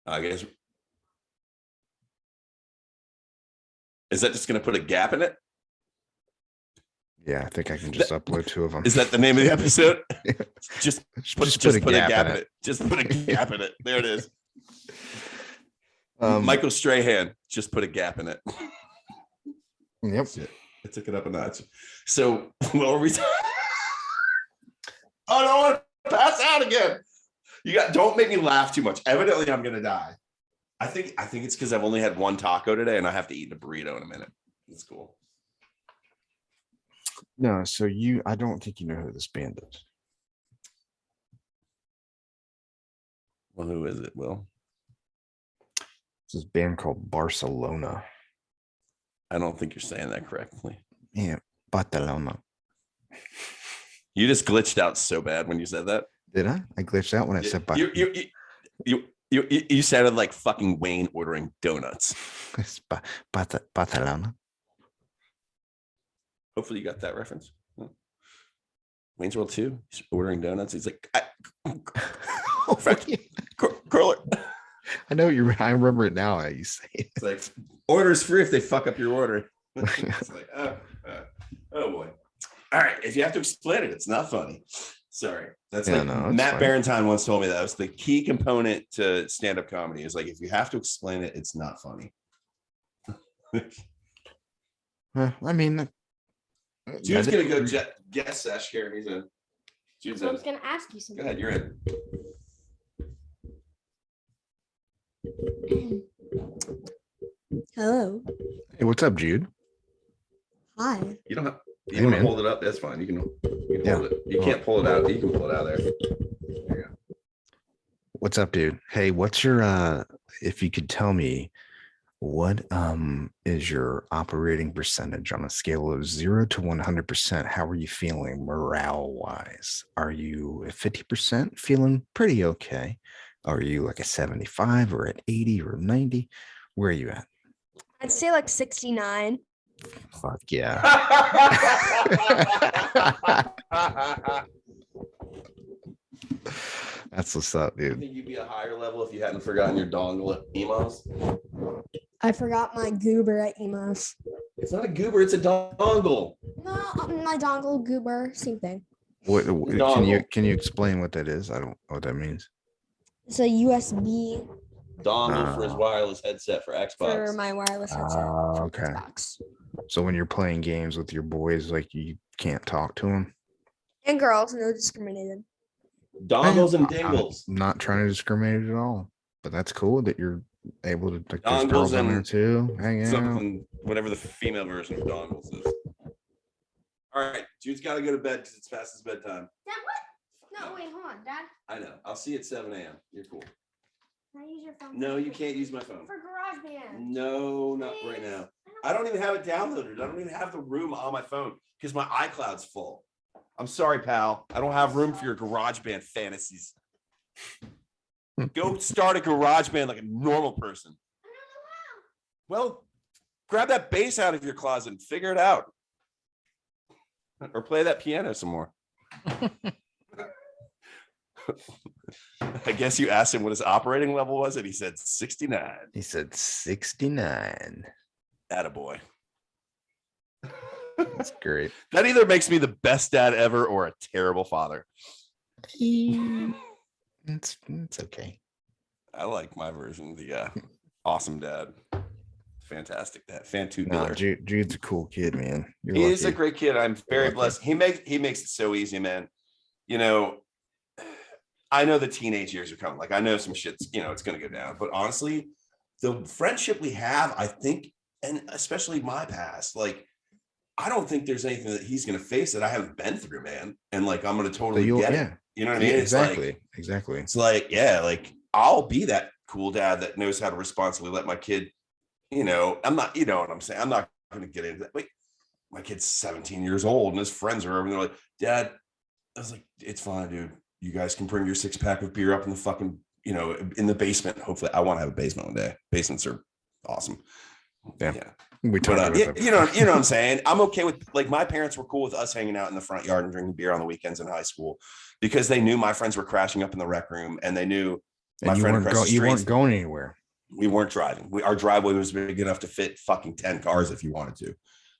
I guess. Is that just going to put a gap in it? Yeah, I think I can just upload 2 of them. Is that the name of the episode? Yeah. Just put a gap in it. Just put a gap in it. There it is. Michael Strahan, just put a gap in it. Yep. I took it up a notch. So what were we talking? Oh, no, I want to pass out again. Don't make me laugh too much. Evidently, I'm gonna die. I think it's because I've only had 1 taco today and I have to eat a burrito in a minute. It's cool. No, so I don't think you know who this band is. Well, who is it, Will? It's this band called Barcelona. I don't think you're saying that correctly. Yeah, Barcelona. You just glitched out so bad when you said that. Did I? I glitched out when I said you sounded like fucking Wayne ordering donuts. Barcelona. Hopefully you got that reference. Wayne's World 2, he's ordering donuts. He's like, curler. I know I remember it now. How you say it. It's like, order's free if they fuck up your order. It's like, oh boy. All right, if you have to explain it, it's not funny. Sorry. That's Matt Barentine once told me that was the key component to stand-up comedy is like, if you have to explain it, it's not funny. I mean, Jude's gonna go guest sesh here. Jude's I was gonna ask you something. Go ahead, you're in. Hello. Hey, what's up, Jude? Hi. You don't have. You want to hold it up? That's fine. You can hold it. You can't pull it out. You can pull it out there. There you go. What's up, dude? Hey, what's your if you could tell me what is your operating percentage on a scale of 0 to 100%? How are you feeling morale wise? Are you at 50% feeling pretty okay? Are you like a 75 or at 80 or 90? Where are you at? I'd say like 69. Fuck yeah. That's what's up, dude. I think you'd be a higher level if you hadn't forgotten your dongle at Emos. I forgot my goober at Emos. It's not a goober, it's a dongle. No, my dongle, goober, same thing. What can you explain what that is? I don't know what that means. It's a USB dongle for his wireless headset for Xbox. For my wireless headset. Okay. Xbox. So when you're playing games with your boys, like you can't talk to them? And girls, no discriminated. Dongles and dingles. I'm not trying to discriminate at all, but that's cool that you're able to like dongles girls on there too. Hang out. Whatever the female version of dongles is. All right, Jude's got to go to bed because it's past his bedtime. Dad, what? No, wait, hold on, Dad. I know. I'll see you at 7 a.m. You're cool. Can I use your phone? No, you can't use my phone. For GarageBand. No, not right now. I don't even have it downloaded. I don't even have the room on my phone because my iCloud's full. I'm sorry, pal. I don't have room for your GarageBand fantasies. Go start a GarageBand like a normal person. I don't know how. Well, grab that bass out of your closet and figure it out. Or play that piano some more. I guess you asked him what his operating level was, and he said 69. He said 69. Attaboy. That's great. That either makes me the best dad ever or a terrible father. It's okay. I like my version, the awesome dad. Fantastic dad. Nah, Jude's a cool kid, man. He is a great kid. I'm very blessed. He makes it so easy, man. You know, I know the teenage years are coming. Like, I know some shit's, it's going to go down. But honestly, the friendship we have, I think, and especially my past, like, I don't think there's anything that he's going to face that I haven't been through, man. And like, I'm going to totally get it. You know what I mean? Exactly. It's like, yeah, like I'll be that cool dad that knows how to responsibly let my kid, I'm not, you know what I'm saying? I'm not going to get into that. Wait, my kid's 17 years old and his friends are over and they're like, Dad, I was like, it's fine, dude. You guys can bring your 6-pack of beer up in the fucking, in the basement. Hopefully I want to have a basement one day. Basements are awesome. Yeah. We talked about that. You know what I'm saying? I'm okay with, like, my parents were cool with us hanging out in the front yard and drinking beer on the weekends in high school because they knew my friends were crashing up in the rec room and they knew My And you friend weren't across the you street, weren't going anywhere. we weren't driving. Our driveway was big enough to fit fucking 10 cars if you wanted to.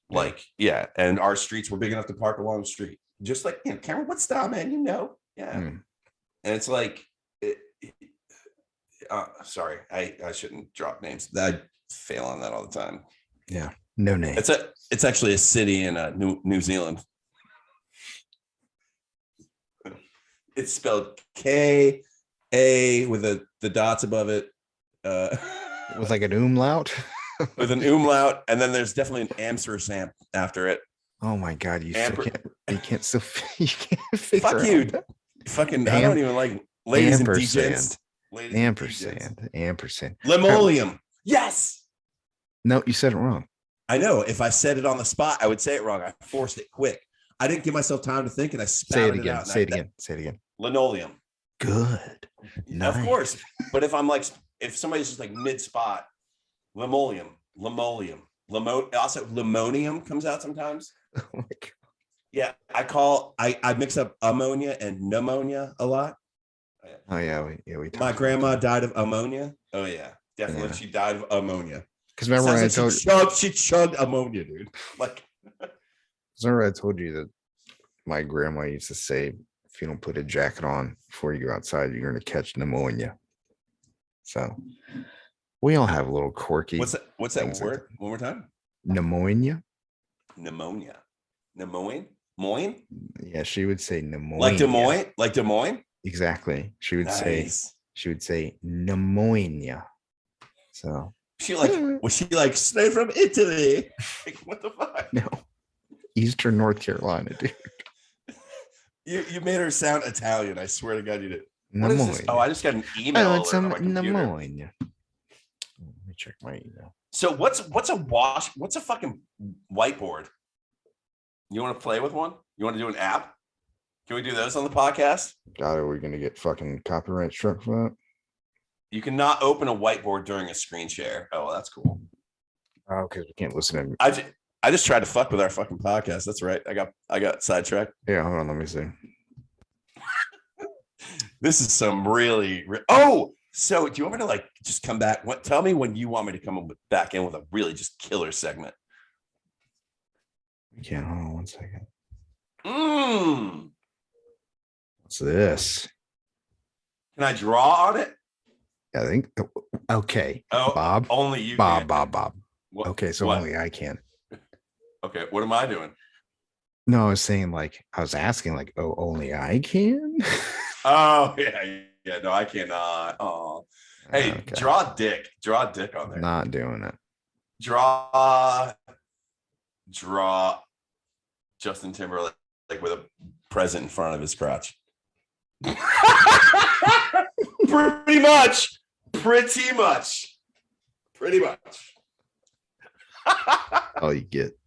Like, yeah. And our streets were big enough to park along the street. Just like, Cameron, what's style, man? Yeah. Mm. And it's like, sorry, I shouldn't drop names. I fail on that all the time. Yeah. No name. It's actually a city in New Zealand. It's spelled K-A with the dots above it. With like an umlaut. With an umlaut, and then there's definitely an ampersand after it. Oh my god, you can't still you can't figure Fuck out you. that. Fucking I don't even like ladies and degents. Ampersand. Linoleum. Yes. No, you said it wrong. I know. If I said it on the spot, I would say it wrong. I forced it quick. I didn't give myself time to think, and I spouted it out. Say it again. Linoleum. Good. Of course. But if I'm like, if somebody's just like mid spot, linoleum. Also, limonium comes out sometimes. Oh my god. Yeah, I mix up ammonia and pneumonia a lot. Oh yeah, we My grandma died of ammonia. Oh yeah, definitely. Yeah. She died of ammonia. Because remember when I told you, she chugged ammonia, dude. Like, remember I told you that my grandma used to say, if you don't put a jacket on before you go outside, you're going to catch pneumonia. So we all have a little quirky. What's that word? Like One more time. Pneumonia. Moines? Yeah, she would say pneumonia. Like Des Moines? Exactly. She would Nice. say pneumonia. So was she like straight from Italy? Like, what the fuck? no. Eastern North Carolina, dude. You made her sound Italian. I swear to God, you did. What Pneumonia. is this? Oh, I just got an email. Oh, it's on my computer. pneumonia. Let me check my email. So what's a fucking whiteboard? You want to play with one? You want to do an app? Can we do those on the podcast? God, are we gonna get fucking copyright struck for that? You cannot open a whiteboard during a screen share. Oh, well, that's cool. Oh, because we can't listen to. I just tried to fuck with our fucking podcast. That's right. I got sidetracked. Yeah, hold on. Let me see. This is some really. Oh, so do you want me to like just come back? Tell me when you want me to come back in with a really just killer segment. We can't. Hold on 1 second. What's this? Can I draw on it? I think. Okay. Oh, Bob. Only you. Bob. Can. Bob. What? Okay, so What? only I can. Okay, what am I doing? No, I was saying like I was asking like, oh, only I can. Oh yeah. No, I cannot. Oh, hey, Okay. Draw a dick on there. Not doing it. Draw Justin Timberlake like with a present in front of his crotch. Pretty much. All you get.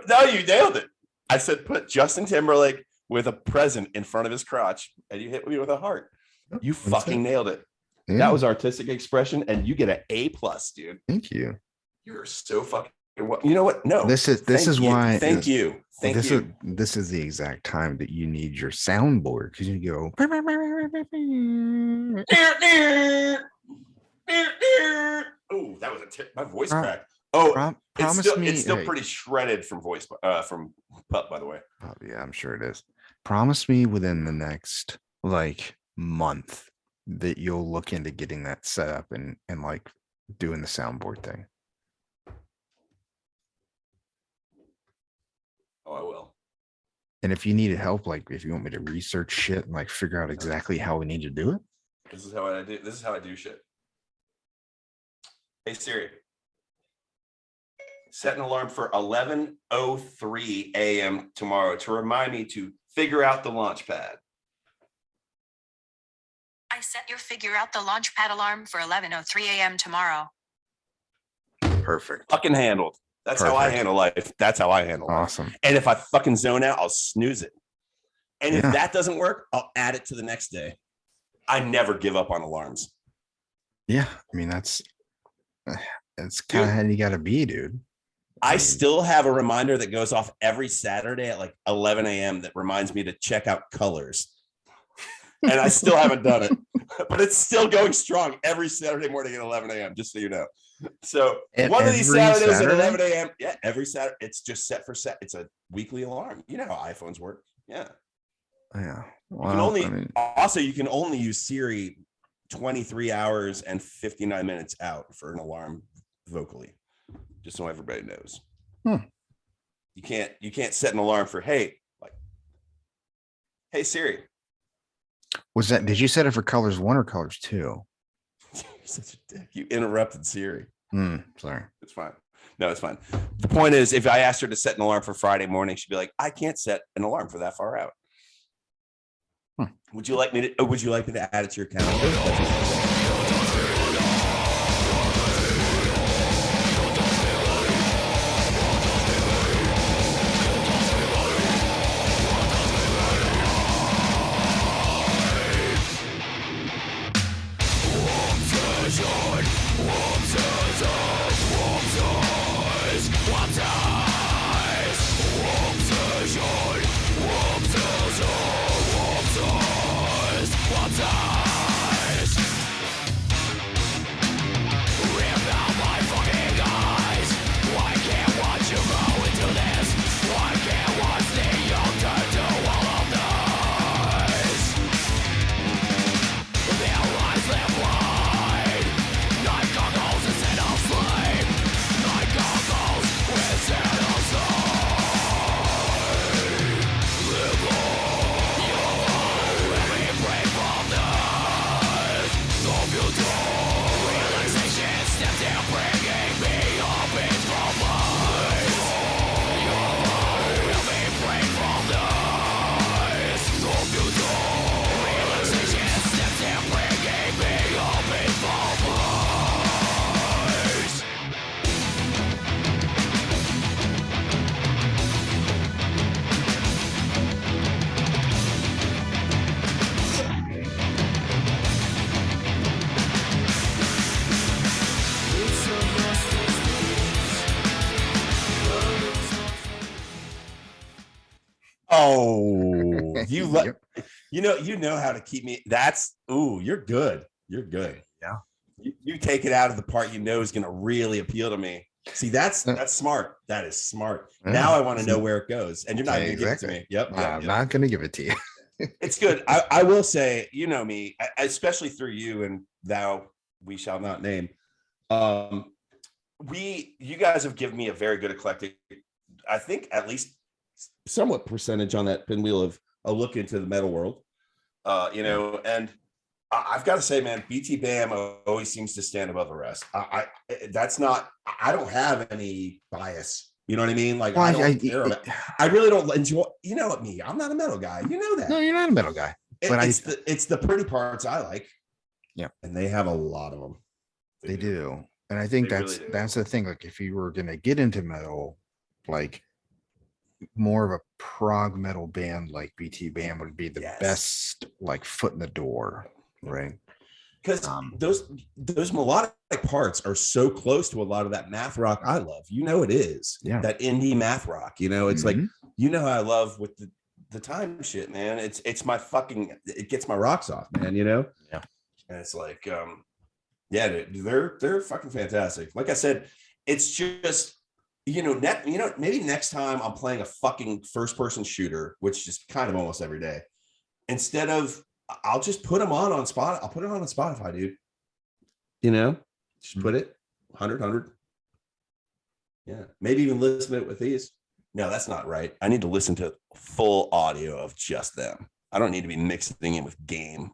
No, you nailed it. I said put Justin Timberlake with a present in front of his crotch, and you hit me with a heart. You fucking nailed it. Yeah. That was artistic expression, and you get an A+, dude. Thank you. You're so fucking. You know what? No. This is why. Thank you. This is the exact time that you need your soundboard because you go. Oh, that was a tip. My voice cracked. Oh, it's still pretty shredded from from Pup, by the way. Oh, yeah, I'm sure it is. Promise me within the next like month that you'll look into getting that set up and like doing the soundboard thing. Oh, I will. And if you needed help, like if you want me to research shit and like figure out exactly how we need to do it. This is how I do shit. Hey Siri. Set an alarm for 11:03 a.m. tomorrow to remind me to figure out the launch pad. I set your figure out the launch pad alarm for 11:03 a.m. tomorrow. Perfect. Fucking handled. That's how I handle life. That's how I handle life. Awesome. And if I fucking zone out, I'll snooze it. And if Yeah. that doesn't work, I'll add it to the next day. I never give up on alarms. Yeah. I mean, that's kind of how you got to be, dude. I still have a reminder that goes off every Saturday at like 11 a.m. that reminds me to check out colors. And I still haven't done it. but it's still going strong every Saturday morning at 11 a.m. Just so you know. So one of these Every Saturdays Saturday? at 11 a.m. Yeah, every Saturday. It's just set for set. It's a weekly alarm. You know how iPhones work. Yeah. Yeah. You Well, can only I mean, also you can only use Siri 23 hours and 59 minutes out for an alarm vocally. Just so everybody knows. You can't set an alarm for hey Siri. was that, did you set it for colors 1 or colors 2? You're such a dick. You interrupted Siri. Sorry. It's fine. No, it's fine. The point is, if I asked her to set an alarm for Friday morning, she'd be like, I can't set an alarm for that far out. Would you like me to add it to your calendar? Oh, Yep. you know how to keep me. You're good. You're good. Yeah. You take it out of the part you know is going to really appeal to me. See, that's smart. That is smart. Yeah. Now I want to know where it goes, and you're not going to give it to me. Yep. I'm not going to give it to you. It's good. I will say, you know me, especially through you and thou we shall not name. You guys have given me a very good eclectic, I think at least somewhat percentage on that pinwheel of a look into the metal world. And I've got to say, man, BT Bam always seems to stand above the rest. I don't have any bias. You know what I mean? Like, I don't care about. I really don't enjoy. You know what me? I'm not a metal guy. You know that. No, you're not a metal guy. But it's the pretty parts I like. Yeah, and they have a lot of them. They do, and I think that's the thing. Like, if you were gonna get into metal, like more of a prog metal band like BT Bam would be the best, like, foot in the door, right? Because those melodic parts are so close to a lot of that math rock I love. You know it is. Yeah. That indie math rock. You know, it's like, you know how I love with the time shit, man. It's my fucking, it gets my rocks off, man, you know? Yeah. And it's like, they're fucking fantastic. Like I said, it's just, maybe next time I'm playing a fucking first person shooter, which is kind of almost every day, instead of, I'll just put them on Spotify. I'll put it on Spotify, dude. You know, just put it 100. Yeah. Maybe even listen to it with these. No, that's not right. I need to listen to full audio of just them. I don't need to be mixing in with game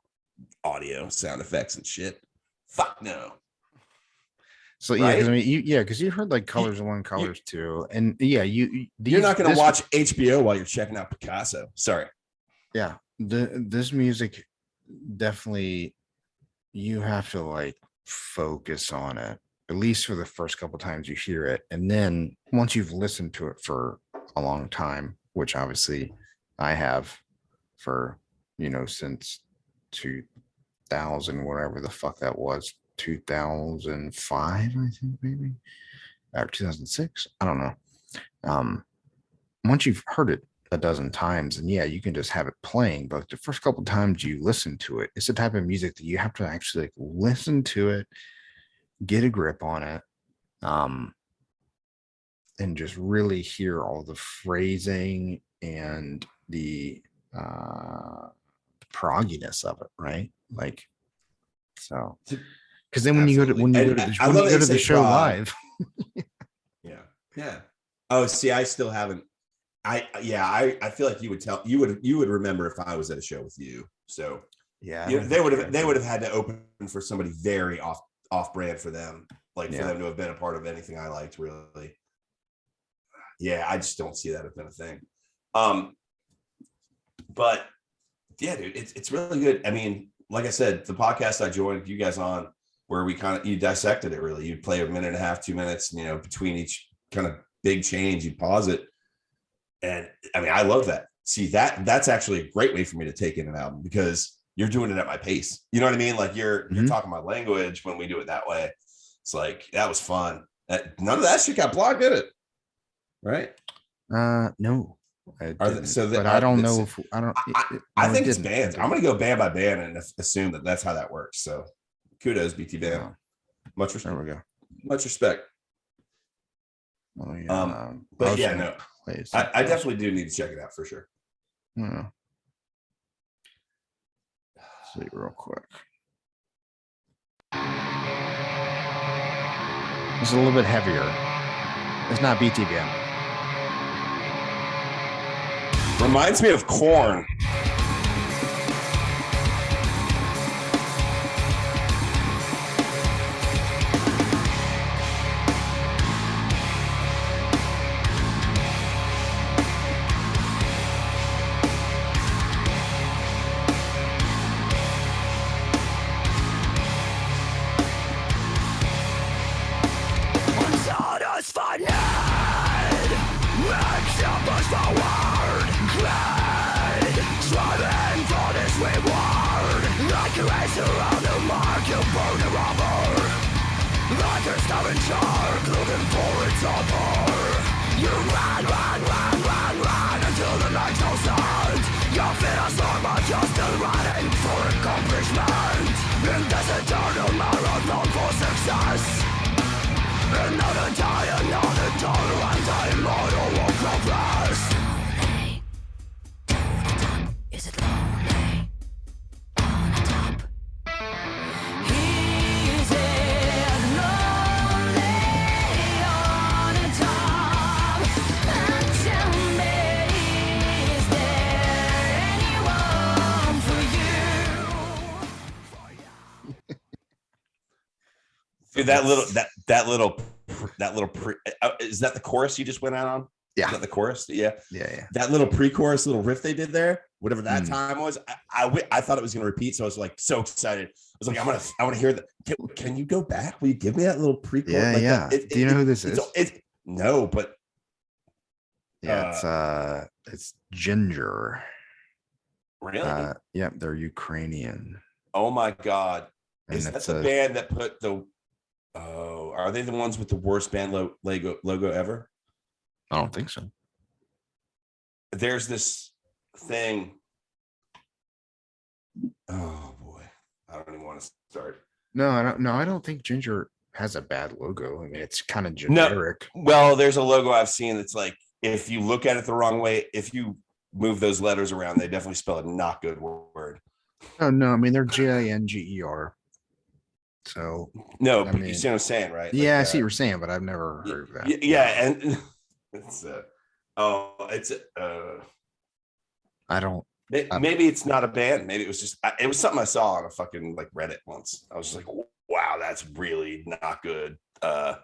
audio, sound effects and shit. Fuck no. So yeah, because I mean, because you heard like colors 1, colors 2, and you're not going to watch HBO while you're checking out Picasso. Sorry. Yeah, this music definitely, you have to like focus on it, at least for the first couple times you hear it, and then once you've listened to it for a long time, which obviously I have for since 2000, whatever the fuck that was, 2005, I think, maybe, or 2006, I don't know. Once you've heard it a dozen times, and yeah, you can just have it playing. But the first couple times you listen to it, it's the type of music that you have to actually like listen to it, get a grip on it, and just really hear all the phrasing and the progginess of it, right? Like, so because then when you go to I love that you the say show prog. live, Yeah. Oh, see, I still haven't. I feel like you would remember if I was at a show with you. So yeah, they would have had to open for somebody very off brand for them, like for them to have been a part of anything I liked, really. Yeah, I just don't see that have been a thing. But yeah, dude, it's really good. I mean, like I said, the podcast I joined you guys on, where you dissected it really. You'd play a minute and a half, 2 minutes, between each kind of big change, you'd pause it. And I mean, I love that. See, that's actually a great way for me to take in an album, because you're doing it at my pace. You know what I mean? Like you're talking my language when we do it that way. It's like, that was fun. None of that shit got blocked, did it? Right? No. I don't know if I don't. I think it's bands. I'm going to go band by band and assume that that's how that works. So kudos, BT band. Yeah. Much respect. There we go. Much respect. Oh, yeah. But yeah, no, I definitely do need to check it out for sure. Yeah. See real quick. It's a little bit heavier. It's not BT band. Reminds me of Korn. Dude, that little is that the chorus you just went out on? Yeah. Is that the chorus? Yeah. Yeah. That little pre-chorus, little riff they did there, whatever that time was, I thought it was going to repeat. So I was like so excited. I was like, I want to hear that. Can you go back? Will you give me that little pre-chorus? Yeah. Do you know who this is? No, but yeah, it's Ginger. Really? Yeah, they're Ukrainian. Oh my God. And is that the band that put are they the ones with the worst band logo ever? I don't think so. There's this thing. Oh boy, I don't even want to start. No, I don't think Ginger has a bad logo. I mean, it's kind of generic. No, well, there's a logo I've seen that's like, if you look at it the wrong way, if you move those letters around, they definitely spell a not good word. Oh no, I mean they're Ginger. So no, but you see what I'm saying, right? Yeah, I see what you're saying, but I've never heard of that. Yeah, and it's I don't. Maybe it's not a band. Maybe it was just it was something I saw on a fucking like Reddit once. I was just like, wow, that's really not good. I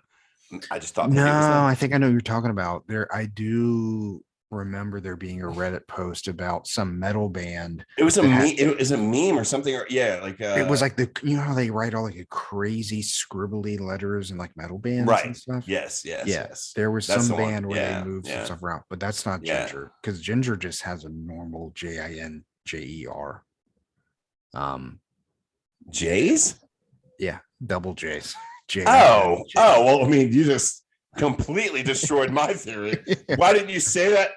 just thought. No, I think I know what you're talking about. I do remember there being a Reddit post about some metal band. It was a meme. It was a meme or something. Or yeah, like it was like how they write all like a crazy scribbly letters and like metal bands and stuff. Yes. There was that's some band where they moved some yeah. stuff around, but that's not Ginger, because Ginger just has a normal Jinjer. J's? Yeah, double J's. Well, I mean, you just completely destroyed my theory. Why didn't you say that?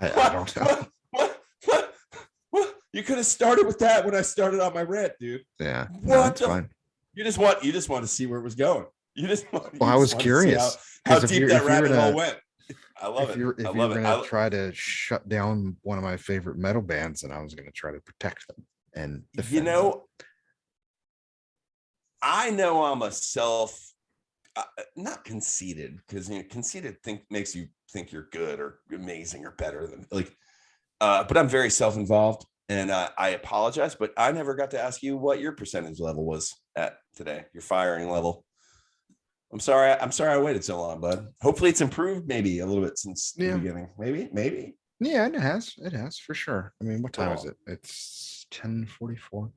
I don't know. What? You could have started with that when I started on my rant, dude. Yeah, no, What it's the? fine. You just want to see where it was going. You just want. Well, I was curious how because deep that rabbit hole went. I love if it. you're I if you love were it. gonna try to shut down one of my favorite metal bands, and I was gonna try to protect them and You defend them. know, I know I'm a not conceited, because conceited makes you think you're good or amazing or better than but I'm very self-involved, and I apologize, but I never got to ask you what your percentage level was at today, your firing level. I'm sorry I waited so long, bud. Hopefully it's improved maybe a little bit since the beginning. Maybe. Yeah, it has for sure. I mean, what time is Cool. it? It's 10:44.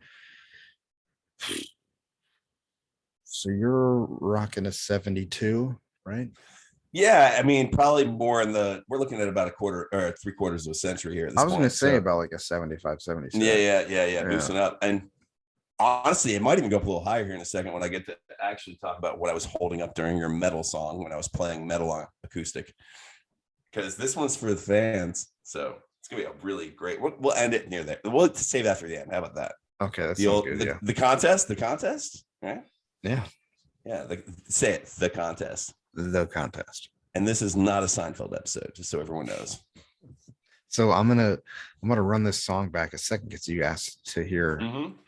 So you're rocking a 72, right? Yeah, I mean, probably more we're looking at about a quarter or 3/4 of a century here at this I was point. gonna say So, about like a 75, 76. yeah, boosting up. And honestly, it might even go up a little higher here in a second when I get to actually talk about what I was holding up during your metal song when I was playing metal on acoustic, because this one's for the fans. So it's gonna be a really great. We'll end it near there. We'll save that for the end. How about that? Okay, that sounds good. Yeah. The contest, right? Yeah. Say it, the contest. The contest. And this is not a Seinfeld episode, just so everyone knows. So I'm gonna run this song back a second because you asked to hear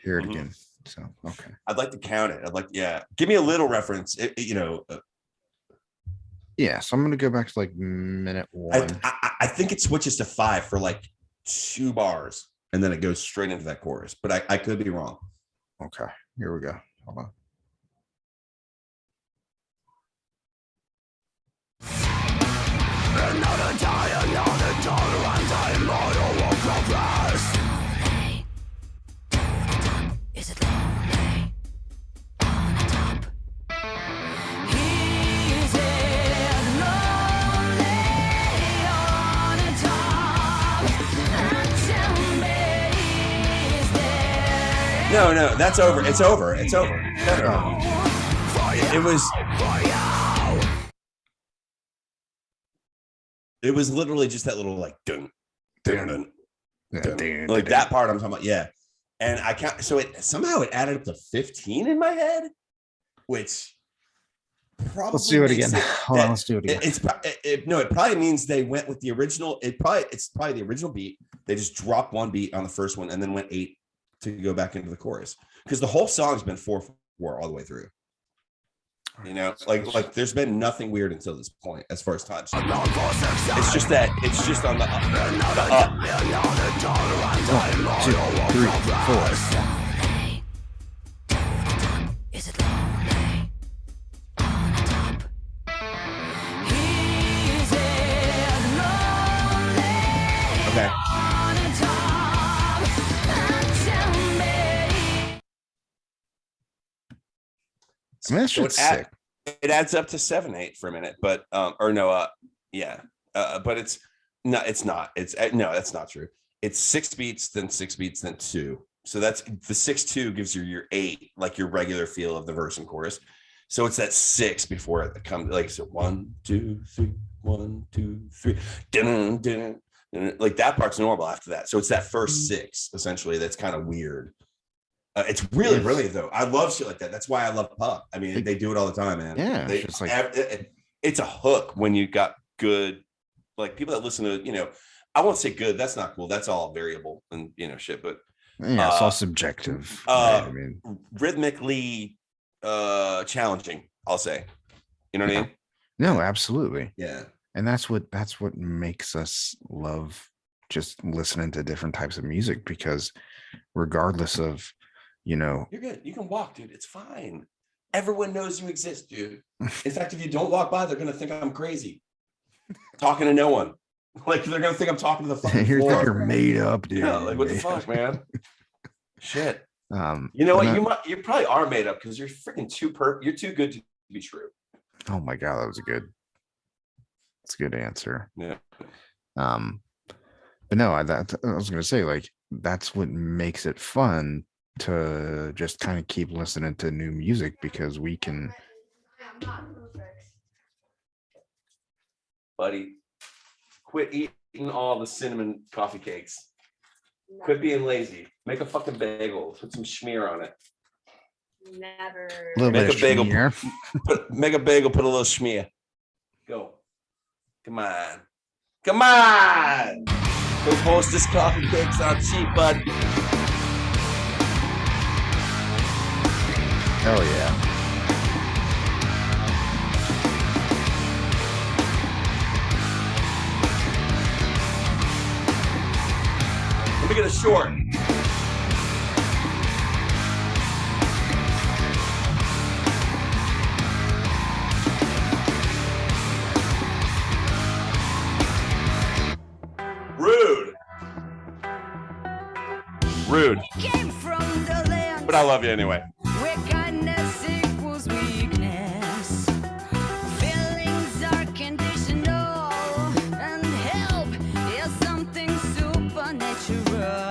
it again. So okay. I'd like to count it. Give me a little reference. Yeah, so I'm gonna go back to like minute 1. I think it switches to 5 for like 2 bars, and then it goes straight into that chorus. But I could be wrong. Okay, here we go. Hold on. Another time, model of progress. Is it lonely on the top? Is it lonely on the top? Tell me, is there No, that's over. It's over. No. It was literally just that little like dun, like that part I'm talking about. Yeah. And I can't, so it somehow it added up to 15 in my head, which probably Let's do it again. Hold on, let's do it again. It probably means they went with the original. It's probably the original beat. They just dropped one beat on the first one and then went 8 to go back into the chorus, because the whole song's been 4/4 all the way through. Like there's been nothing weird until this point as far as time. It's just on the up. 1, 2, 3, 4. Is it lonely on the top? Is it lonely Okay. on the top? Tell me. I mean, that's So just sick. it adds up to 7/8 for a minute, but but it's no, it's not. No, that's not true. It's 6 beats, then 6 beats, then 2. So that's the 6/2 gives you your 8, like your regular feel of the verse and chorus. So it's that 6 before it comes, like, so 1, 2, 3, 1, 2, 3, dun, dun, dun, like that part's normal after that. So it's that first 6 essentially that's kind of weird. It's really brilliant though. I love shit like that. That's why I love pop. I mean, they do it all the time, man. Yeah, it's like it's a hook when you got good, like people that listen to, I won't say good. That's not cool. That's all variable and shit. But yeah, it's all subjective. Right? I mean, rhythmically challenging, I'll say. You know what I mean? No, absolutely. Yeah. And that's what makes us love just listening to different types of music, because regardless of, you're good. You can walk, dude. It's fine. Everyone knows you exist, dude. In fact, if you don't walk by, they're gonna think I'm crazy. Talking to no one. Like they're gonna think I'm talking to the fucking floor. You're made up, dude. Yeah, like what the fuck, man? Shit. You know what? You probably are made up because you're freaking you're too good to be true. Oh my god, that's a good answer. Yeah. But no, I was gonna say, like, that's what makes it fun to just kind of keep listening to new music, because we can. Buddy, quit eating all the cinnamon coffee cakes. Quit being lazy. Make a fucking bagel. Put some schmear on it. Never. A little Make bit a of bagel. schmear. Make a bagel. Put a little schmear. Go. Come on. Come on. Those Hostess coffee cakes aren't cheap, bud. Hell yeah. Let me get a short. Rude. Rude. Came from the land But I love you anyway. where kindness equals weakness. Feelings are conditional, and help is something supernatural.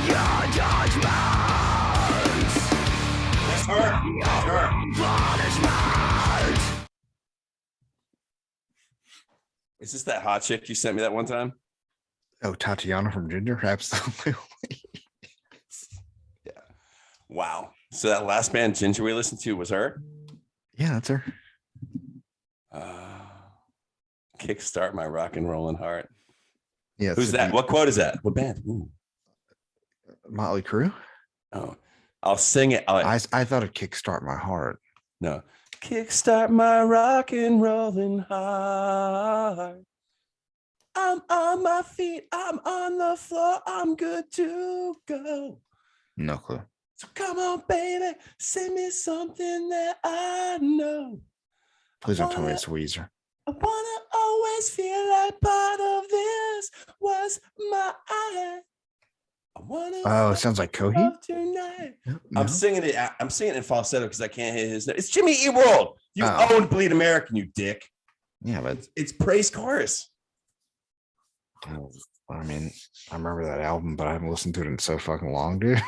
Your judgment, That's her. That's her. punishment. Is this that hot chick you sent me that one time? Oh, Tatiana from Ginger? Absolutely. Yeah. Wow. So that last band Ginger we listened to was her? Yeah, that's her. Kickstart my rock and rolling heart. Yeah. Who's that? What quote is that? What band? Ooh. Motley Crue? Oh, I'll sing it. I thought it'd kickstart my heart. No. Kickstart my rock and rolling heart. I'm on my feet. I'm on the floor. I'm good to go. No clue. So come on, baby. Sing me something that I know. Please don't tell me it's Weezer. I wanna always feel like part of this was my eye. I wanna. Oh, it sounds like Coheed? love tonight. No? I'm singing it in falsetto because I can't hit his note. It's Jimmy Eat World. You Oh. own Bleed American, you dick. Yeah, but It's praise chorus. I mean, I remember that album, but I haven't listened to it in so fucking long, dude.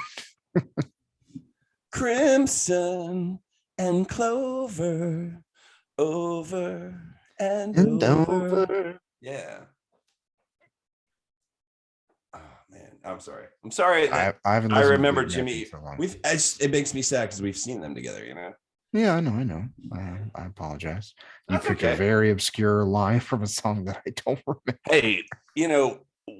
Crimson and clover over and, And over. over. Yeah. Oh man, I'm sorry. I'm sorry. I haven't. I listened to remember Bleed Jimmy. American so long. It makes me sad because we've seen them together. You know. Yeah, I know. I apologize. You That's picked okay. a very obscure line from a song that I don't remember. Hey,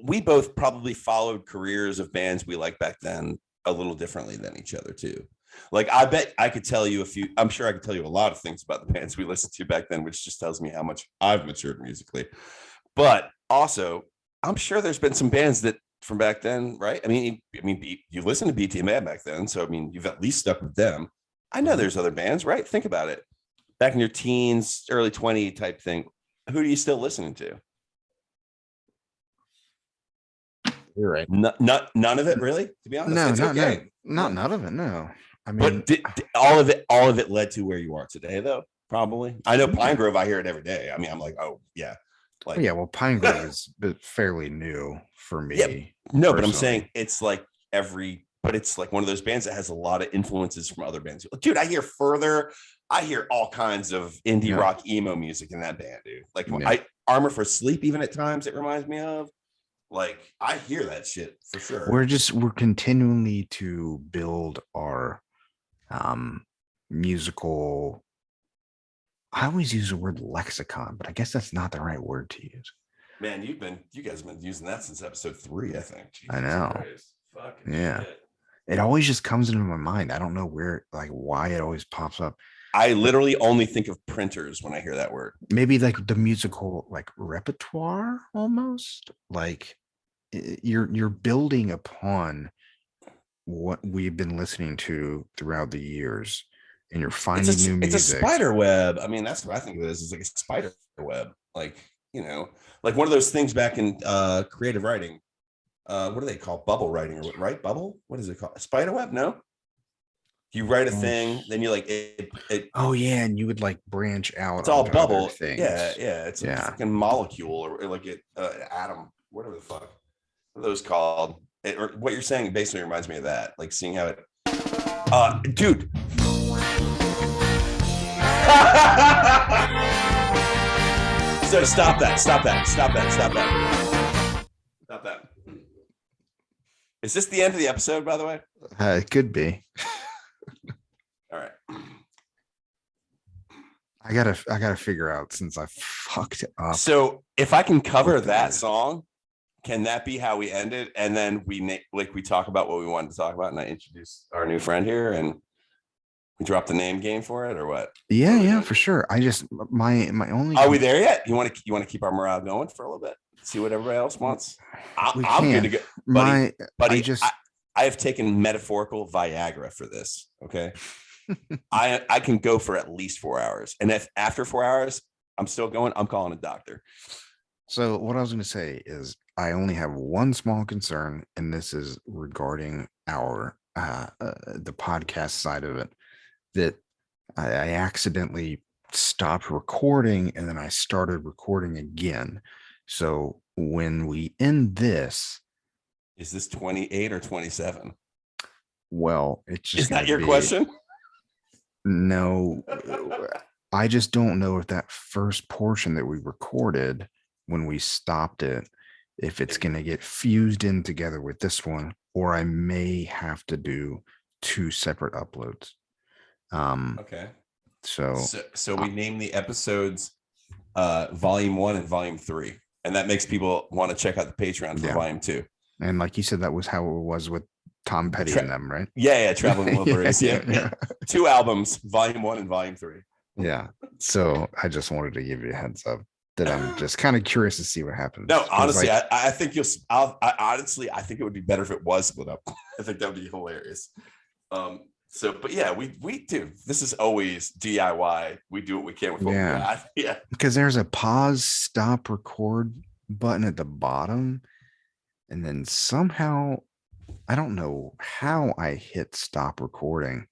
we both probably followed careers of bands we liked back then a little differently than each other too. Like I bet I could tell you I'm sure I could tell you a lot of things about the bands we listened to back then, which just tells me how much I've matured musically. But also, I'm sure there's been some bands that from back then, right? I mean, you listened to BTMA back then, so I mean, you've at least stuck with them. I know there's other bands, right? Think about it. Back in your teens, early 20 type thing. Who are you still listening to? You're right. None of it, really. To be honest, No, it's okay. none of it. No, I mean, But did all of it led to where you are today, though. Probably. I know Pine Grove. I hear it every day. I mean, I'm like, oh yeah, like yeah. Well, Pine Grove is fairly new for me. Yeah, no, but I'm personally. saying it's like but it's like one of those bands that has a lot of influences from other bands. Dude, I hear Further. I hear all kinds of indie rock emo music in that band, dude. Like Armor for Sleep, even at times it reminds me of. Like I hear that shit for sure. We're continually to build our musical. I always use the word lexicon, but I guess that's not the right word to use. Man, you guys have been using that since episode 3, I think. Jesus I know. Christ. Fucking Yeah. shit. It always just comes into my mind. I don't know why it always pops up. I literally only think of printers when I hear that word. Maybe like the musical repertoire almost. Like you're building upon what we've been listening to throughout the years, and you're finding new music. It's a spider web. I mean, that's what I think of it as. It's like a spider web. Like, like one of those things back in creative writing. What do they call bubble writing or right? Bubble? What is it called? Spider web? No. You write a thing, then you like it. Oh yeah, and you would like branch out. It's all onto other bubble. things. Yeah. It's a fucking molecule or like atom, whatever the fuck. What are those called? Or what you're saying basically reminds me of that. Like seeing how it. Dude. So stop that. Stop that. Stop that. Stop that. Stop that. Is this the end of the episode, by the way? It could be. All right. I gotta figure out since I fucked up. So if I can cover that song, can that be how we end it? And then we talk about what we wanted to talk about, and I introduce our new friend here, and we drop the name game for it, or what? Yeah, for sure. I just my only. Are we there yet? You want to keep our morale going for a little bit? See what everybody else wants. I'm good to go, buddy. I have taken metaphorical Viagra for this. Okay, I can go for at least 4 hours, and if after 4 hours I'm still going, I'm calling a doctor. So what I was going to say is I only have one small concern, and this is regarding our the podcast side of it, that I accidentally stopped recording and then I started recording again. So when we end this, is this 28 or 27? well, it's just is that your question? No, I just don't know if that first portion that we recorded when we stopped it, if it's going to get fused in together with this one, or I may have to do 2 separate uploads. Okay. So we name the episodes volume 1 and volume 3, and that makes people want to check out the Patreon for volume 2. And like you said, that was how it was with Tom Petty and them, right? Yeah, Traveling Wilburys. yeah. 2 albums, volume 1 and volume 3. Yeah. So I just wanted to give you a heads up that I'm just kind of curious to see what happens. No, honestly, like, I think I think it would be better if it was split up. I think that would be hilarious. So, but yeah, we do. This is always DIY. We do what we can with what we got. Yeah. Because there's a pause, stop, record button at the bottom. And then somehow, I don't know how I hit stop recording.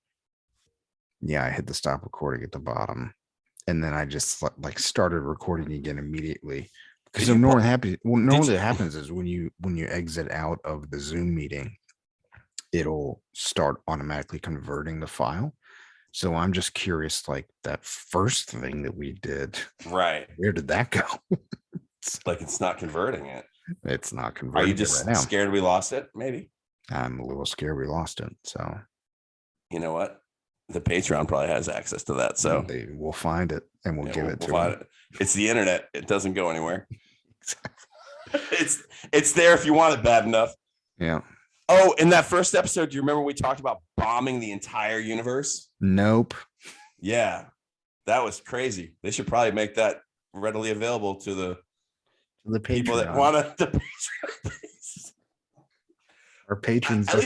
Yeah, I hit the stop recording at the bottom. And then I just like started recording again immediately. Because normally what happens is when you exit out of the Zoom meeting, it'll start automatically converting the file. So I'm just curious, like that first thing that we did, right? Where did that go? It's not converting it. It's not converting. Are you just right now. Scared we lost it? Maybe. I'm a little scared we lost it. So you know what? The Patreon probably has access to that. So we'll find it and we'll give it to them. It's the internet. It doesn't go anywhere. It's there if you want it bad enough. Yeah. Oh, in that first episode, do you remember we talked about bombing the entire universe? Nope. Yeah, that was crazy. They should probably make that readily available to the people that want to. Our patrons. At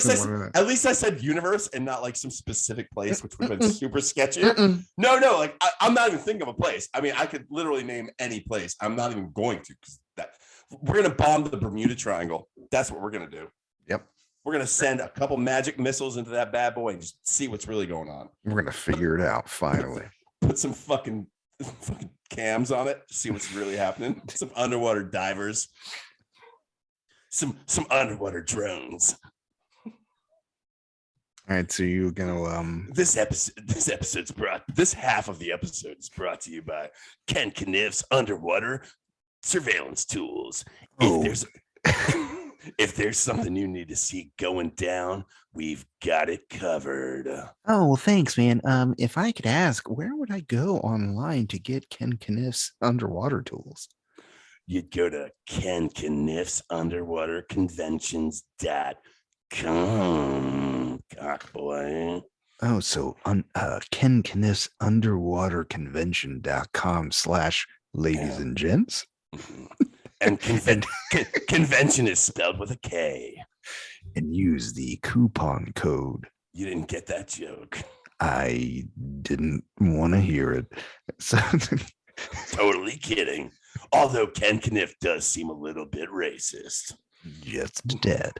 least I said universe and not like some specific place, which would have been super sketchy. No, like I'm not even thinking of a place. I mean, I could literally name any place. I'm not even going to, because we're gonna bomb the Bermuda Triangle. That's what we're gonna do. Yep. We're gonna send a couple magic missiles into that bad boy and just see what's really going on. We're gonna figure it out finally. Put some fucking cams on it, see what's really happening. Some underwater divers. Some underwater drones. All right, so you're gonna this half of the episode is brought to you by Ken Kniff's underwater surveillance tools. If there's something you need to see going down, we've got it covered. Oh, well, thanks, man. If I could ask, where would I go online to get Ken Kniff's underwater tools? You'd go to Ken Kniff's underwater conventions.com, cockboy. Oh, so Ken Kniff's underwater convention.com/ladies and gents. And convention is spelled with a K. And use the coupon code. You didn't get that joke. I didn't want to hear it. So totally kidding. Although Ken Kniff does seem a little bit racist. Just dead.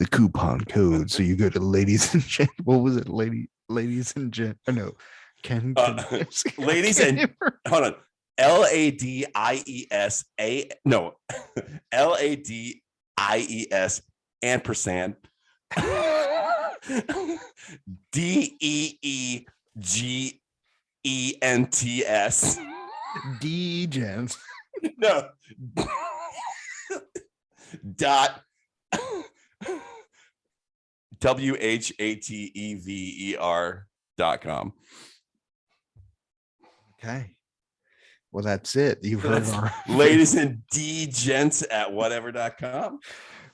The coupon code. So you go to ladies and gent. What was it? Ladies and gent. Oh no. Ken ladies and hold on. LADIES ampersand DEEGENTS D-gens. No. Dot WHATEVER.com. Okay. Well, that's it. You've heard That's our ladies and gents at whatever.com.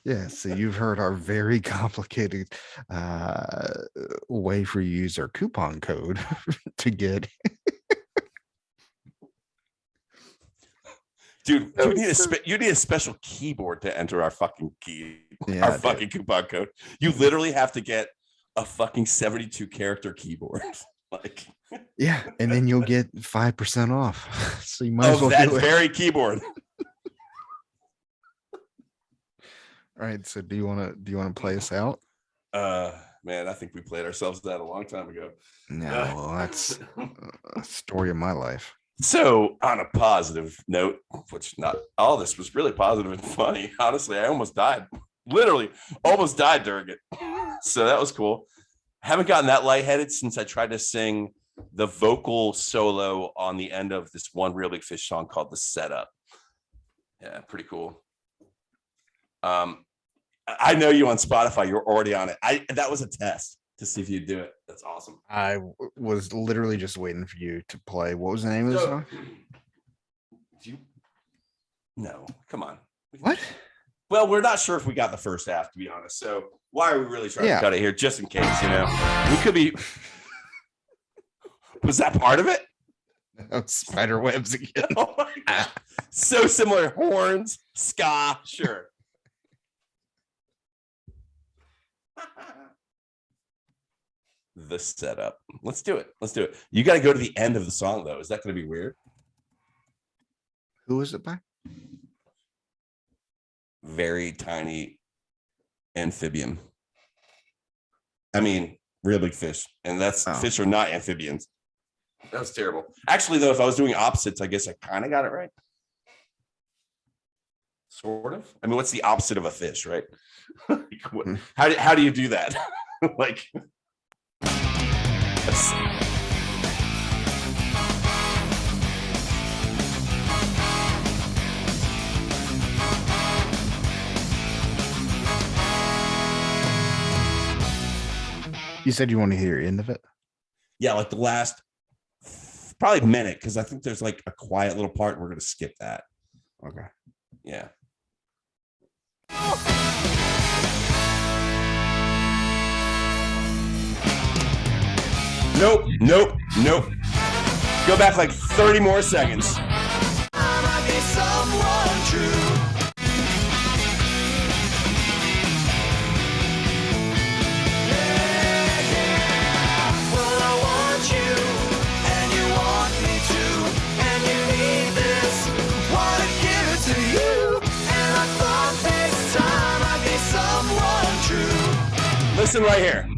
yeah. So you've heard our very complicated way for you to use our coupon code to get. Dude, you need a special keyboard to enter our fucking Yeah, our dude. fucking coupon code. You literally have to get a fucking 72 character keyboard. Like, Yeah, and then you'll get 5% off. So you might as of well that do it. very keyboard. All right. So do you want to play us out? Man, I think we played ourselves that a long time ago. No, well, that's a story of my life. So on a positive note, which not all this was really positive and funny. Honestly, I almost died. Literally almost died during it. So that was cool. Haven't gotten that lightheaded since I tried to sing the vocal solo on the end of this one Real Big Fish song called The Setup. Yeah, pretty cool. I know you on Spotify. You're already on it. That was a test to see if you'd do it. That's awesome. I was literally just waiting for you to play. What was the name of the song? No, come on. What? Well, we're not sure if we got the first half, to be honest. So why are we really trying to cut it here? Just in case, we could be. Was that part of it? Spider webs again. Oh my God. So similar. Horns, ska, sure. The Setup. Let's do it. You got to go to the end of the song, though. Is that going to be weird? Who is it by? Very tiny amphibian. I mean, Real Big Fish. And that's fish are not amphibians. That was terrible. Actually, though, if I was doing opposites, I guess I kind of got it right. Sort of. I mean, what's the opposite of a fish, right? How do you do that? Like, let's see. You said you want to hear the end of it? Yeah, like the last probably minute, because I think there's like a quiet little part. We're going to skip that. Okay. Yeah. Nope. Go back like 30 more seconds. Listen right here.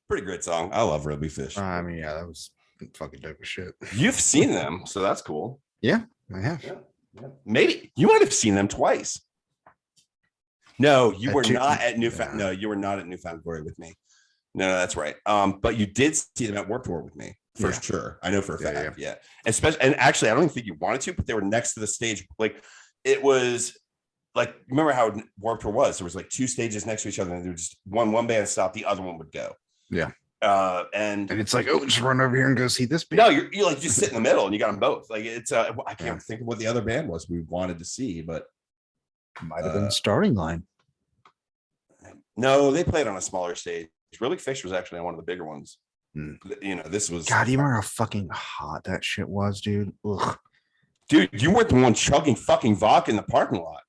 Pretty great song. I love Real Big Fish. I mean, yeah, that was fucking dope as shit. You've seen them, so that's cool. Yeah, I have. Yeah. Maybe you might have seen them twice. No, you were not at Newfound. No, you were not at Newfound Glory with me. No, that's right. But you did see them at Warped Tour with me for sure. I know for a fact. Yeah. Especially, and actually, I don't even think you wanted to, but they were next to the stage. Like it was like, remember how Warped Tour was? There was like two stages next to each other, and there was just one band stopped, the other one would go. Yeah. And it's like, oh, just run over here and go see this band. No, you're like just sit in the middle and you got them both. Like it's I can't think of what the other band was we wanted to see, but might have been Starting Line. No, they played on a smaller stage. Real Big Fish was actually on one of the bigger ones. You know, this was God, you remember how fucking hot that shit was, dude? Ugh, dude. You weren't the one chugging fucking vodka in the parking lot.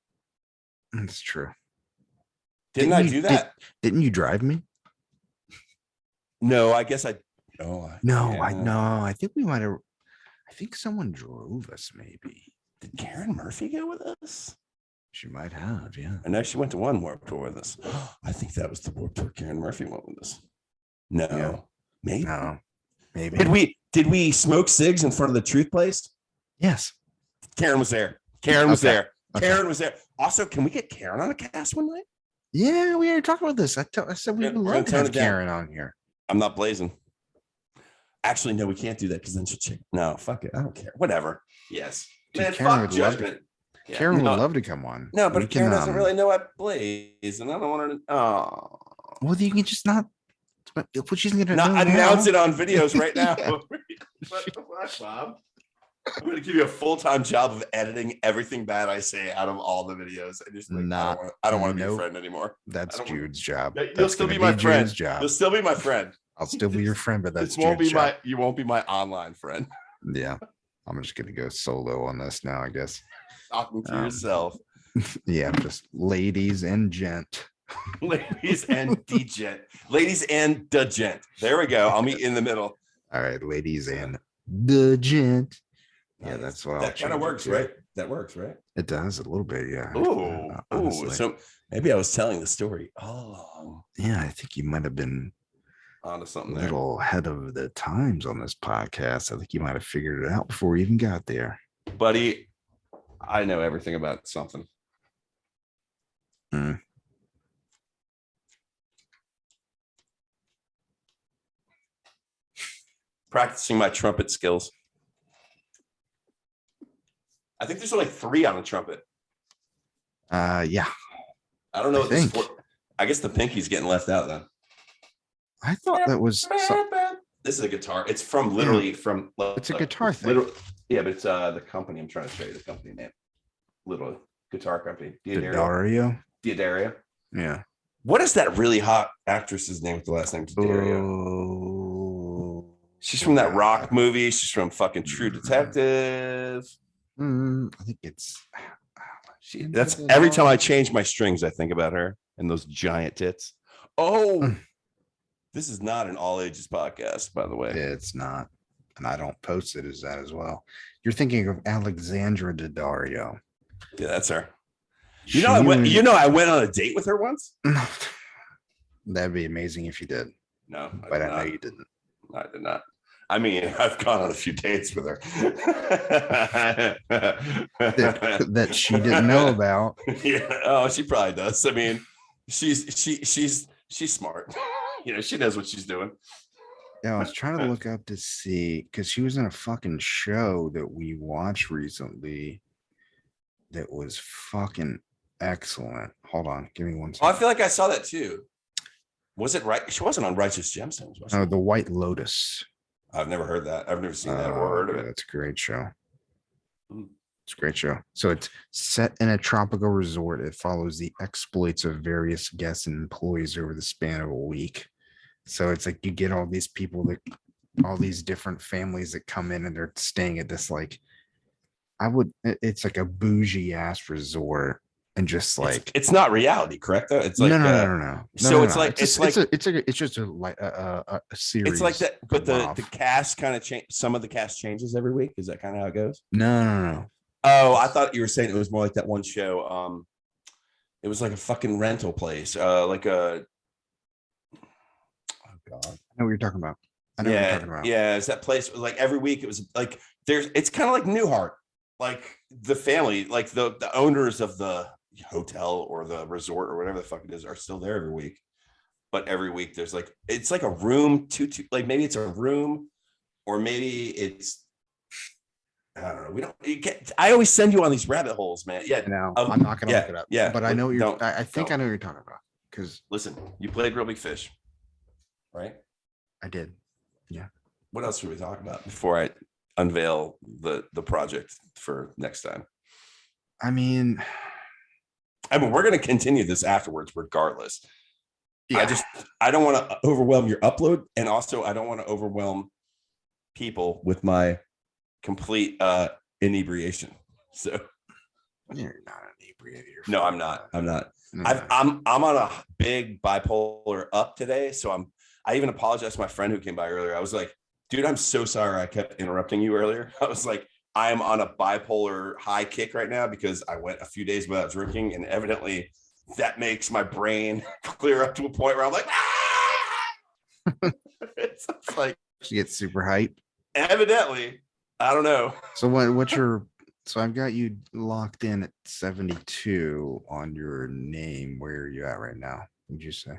that's true. Didn't I do that? Didn't you drive me? No, I guess I. Oh No, yeah. I think we might have. I think someone drove us. Maybe Did Karen Murphy go with us? she might have. Yeah. I know she went to one Warped Tour with us. I think that was the Warped Tour Karen Murphy went with us. No, Yeah. maybe. No, maybe. Did we smoke cigs in front of the Truth Place? Yes. Karen was there. Karen was Okay. there. Okay. Karen was there. Also, can we get Karen on a cast one night? Yeah, we already talked about this. I said we Yeah, would we're love to gonna tone have it down. Karen on here. I'm not blazing. Actually, no, we can't do that because then she'll check. No, fuck it. I don't care. Whatever. Yes. Dude, Man, Karen fuck would love to- judgment. Yeah, Karen no, would love to come on. no, but We Karen can, doesn't really know I blaze, and I don't want her to. Oh, Well, you can just not. But she's gonna not know announce now. it on videos right now. Yeah. What the fuck, Bob? I'm gonna give you a full-time job of editing everything bad I say out of all the videos. I just like, I don't want to be a Nope. friend anymore. That's I don't want- Jude's job. Yeah, you'll That's still gonna be my Jude's friend. job. You'll still be my friend. I'll still be your friend, but that's This won't Jude's be job. you won't be my online friend. Yeah, I'm just gonna go solo on this now, I guess. Talking to Um, yourself. Yeah, just ladies and gent. Ladies and degent. Ladies and degent. There we go. I'll meet in the middle. All right, ladies and the gent. Yeah, Nice. that's what I'll That kind change of it works, to. right? That works, right? It does a little bit, yeah. Ooh, honestly. So maybe I was telling the story all along. Yeah, I think you might have been Onto a something there. little ahead of the times on this podcast. I think you might have figured it out before we even got there. Buddy, I know everything about something. Mm. Practicing my trumpet skills. I think there's only 3 on the trumpet. Yeah, I don't know I what this think. for. I guess the pinky's getting left out then. I thought that was This is a guitar. It's from literally from. It's a guitar thing. literal- Yeah, but it's the company. I'm trying to show you the company name. Little guitar company. Dario. Diadario. Yeah. What is that really hot actress's name with the last name Diadario? Oh, She's from that rock movie. She's from fucking True Detective. I think it's. That's every time I change my strings, I think about her and those giant tits. Oh, this is not an all ages podcast, by the way. It's not, and I don't post it as that as well. You're thinking of Alexandra Daddario. Yeah, that's her. You know, I went on a date with her once. That'd be amazing if you did, No, but I did know not. you didn't. I did not. I mean, I've gone on a few dates with her That she didn't know about. Yeah. Oh, she probably does. I mean, she's smart. You know, she knows what she's doing. Yeah, I was trying to look up to see because she was in a fucking show that we watched recently that was fucking excellent. Hold on, give me one Oh, I second. feel like I saw that too. Was it right? She wasn't on Righteous Gemstones, was she? Oh, The White Lotus. I've never heard that. I've never seen that or heard of it. That's a great show. Mm. It's a great show. So it's set in a tropical resort. It follows the exploits of various guests and employees over the span of a week. So it's like you get all these people that all these different families that come in and they're staying at this like it's like a bougie ass resort and just like It's not reality, correct? Though it's like no. So it's like it's just a series. it's like that, but the one-off. cast kind of change. Some of the cast changes every week. Is that kind of how it goes? No. Oh, I thought you were saying it was more like that one show. It was like a fucking rental place, like a. Oh God. I know what you're talking about. I know what you're talking about. Yeah, it's that place. Like every week, it was like it's kind of like Newhart, like the family, like the owners of the hotel or the resort or whatever the fuck it is are still there every week. But every week there's like it's like a room like maybe it's a room or maybe it's I don't know. We don't. I always send you on these rabbit holes, man. Yeah. No, I'm not gonna yeah, look it up. yeah, but I know what you're. don't- I think don't. I know what you're talking about because Listen, you played Real Big Fish, right? I did. What else should we talk about before I unveil the project for next time? I mean, I mean, we're going to continue this afterwards, regardless. I don't want to overwhelm your upload. And also I don't want to overwhelm people with my complete inebriation. So You're not inebriated. You're no, I'm fine. not. I'm not. No, I'm on a big bipolar up today. So I even apologized to my friend who came by earlier. I was like, dude, I'm so sorry I kept interrupting you earlier. I was like, I'm on a bipolar high kick right now because I went a few days without drinking, and evidently that makes my brain clear up to a point where I'm like, ah! It's like you get super hype. evidently, I don't know. So what's your, so I've got you locked in at 72 on your name. Where are you at right now? Would you say?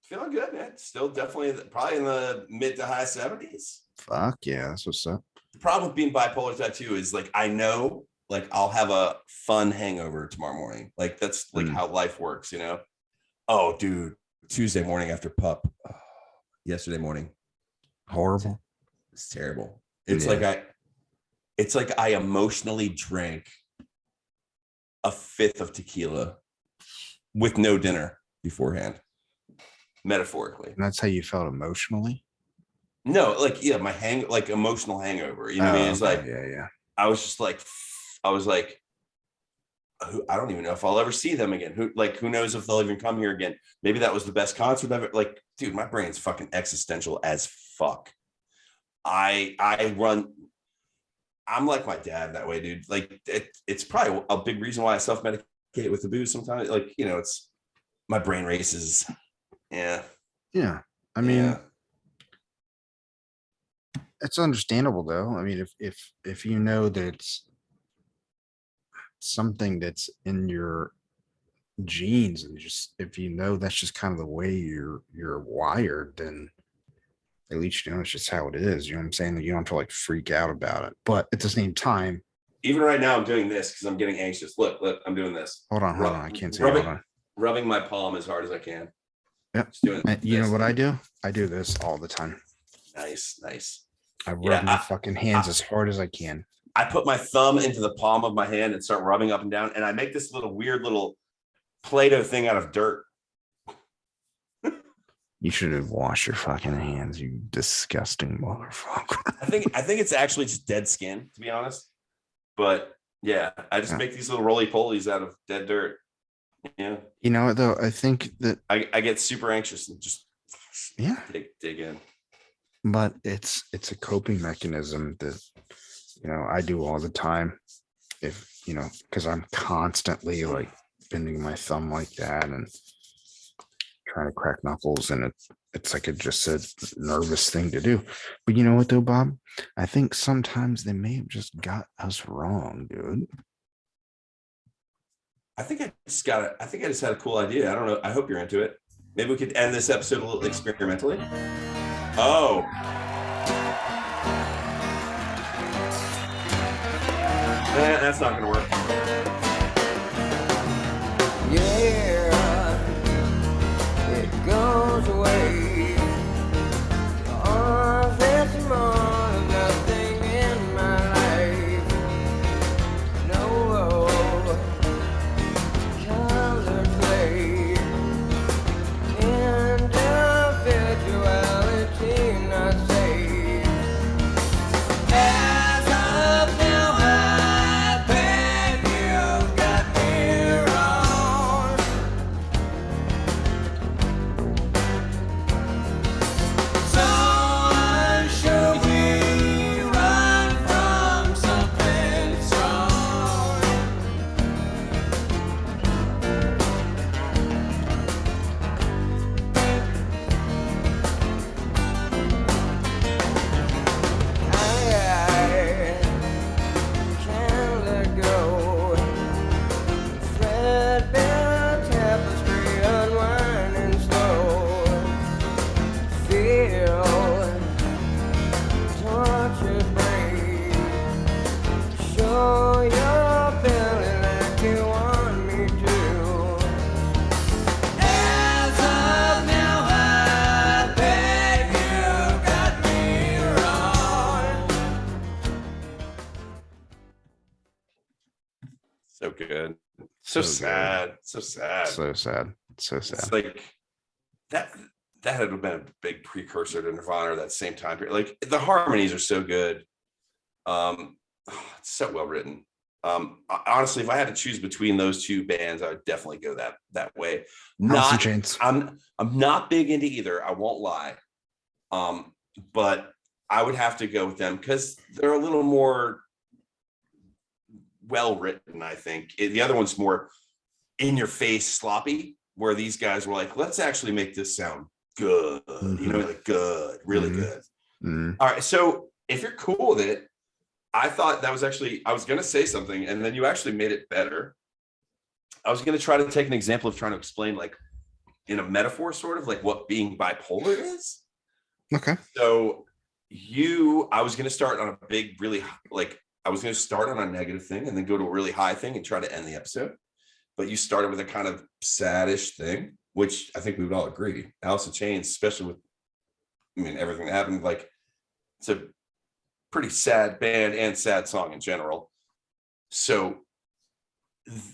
Feeling good, man. Still definitely probably in the mid to high 70s. Fuck yeah, that's what's up. The problem with being bipolar type 2 is like I know like I'll have a fun hangover tomorrow morning. Like that's like how life works, you know. Oh, dude, Tuesday morning after pup. Yesterday morning. Horrible. It's terrible. It's like I emotionally drank a fifth of tequila with no dinner beforehand. Metaphorically. And that's how you felt emotionally? No, like my emotional hangover. You know what I mean? It's like yeah. I was like, I don't even know if I'll ever see them again. Who knows if they'll even come here again? Maybe that was the best concert ever. Like, dude, my brain's fucking existential as fuck. I'm like my dad that way, dude. Like it's probably a big reason why I self-medicate with the booze sometimes. Like, you know, it's my brain races. Yeah. I mean, it's understandable though. I mean, if you know that it's something that's in your genes, and just if you know that's just kind of the way you're wired, then at least you know it's just how it is. You know what I'm saying? You don't have to like freak out about it. But at the same time, even right now I'm doing this because I'm getting anxious. Look, I'm doing this. Hold on. I can't see. Hold on. Rubbing my palm as hard as I can. Yep. You know what I do? I do this all the time. Nice. I rub my fucking hands as hard as I can. I put my thumb into the palm of my hand and start rubbing up and down, and I make this weird little Play-Doh thing out of dirt. You should have washed your fucking hands, you disgusting motherfucker. I think it's actually just dead skin, to be honest. But yeah, I just make these little roly-polies out of dead dirt. Yeah. You know what though? I think that I get super anxious and just dig in. But it's a coping mechanism that I do all the time. If because I'm constantly like bending my thumb like that and trying to crack knuckles, and it's like just a nervous thing to do. But you know what though, Bob? I think sometimes they may have just got us wrong, dude. I think I just had a cool idea. I don't know. I hope you're into it. Maybe we could end this episode a little experimentally. Oh. That's not gonna work. Yeah, it goes away. Oh, there's more of nothing in my life. No color play. Individuality not safe. As of now, I bet you got me wrong. So should we run from something strong? I can't let go. Threadbare tapestry unwinding slow. Feel tortured brain. Show your belly like you want me to. As of now, I bet you got me wrong. So good. So sad. So sad. So sad. So It's sad. like that had been a big precursor to Nirvana at that same time period. Like the harmonies are so good. It's so well written. Honestly, if I had to choose between those two bands, I would definitely go that way. Alice in Not Chains. I'm not big into either, I won't lie. But I would have to go with them because they're a little more well written, I think. The other one's more in your face, sloppy, where these guys were like, let's actually make this sound good, you know, like good, really good. All right, so if you're cool with it, I thought that was actually, I was going to say something and then you actually made it better. I was going to try to take an example of trying to explain, like in a metaphor, sort of like what being bipolar is. Okay. So I was going to start on a big, really, like, I was going to start on a negative thing and then go to a really high thing and try to end the episode. But you started with a kind of saddish thing, which I think we would all agree. Alice in Chains, especially with, I mean, everything that happened, like, it's a pretty sad band and sad song in general. So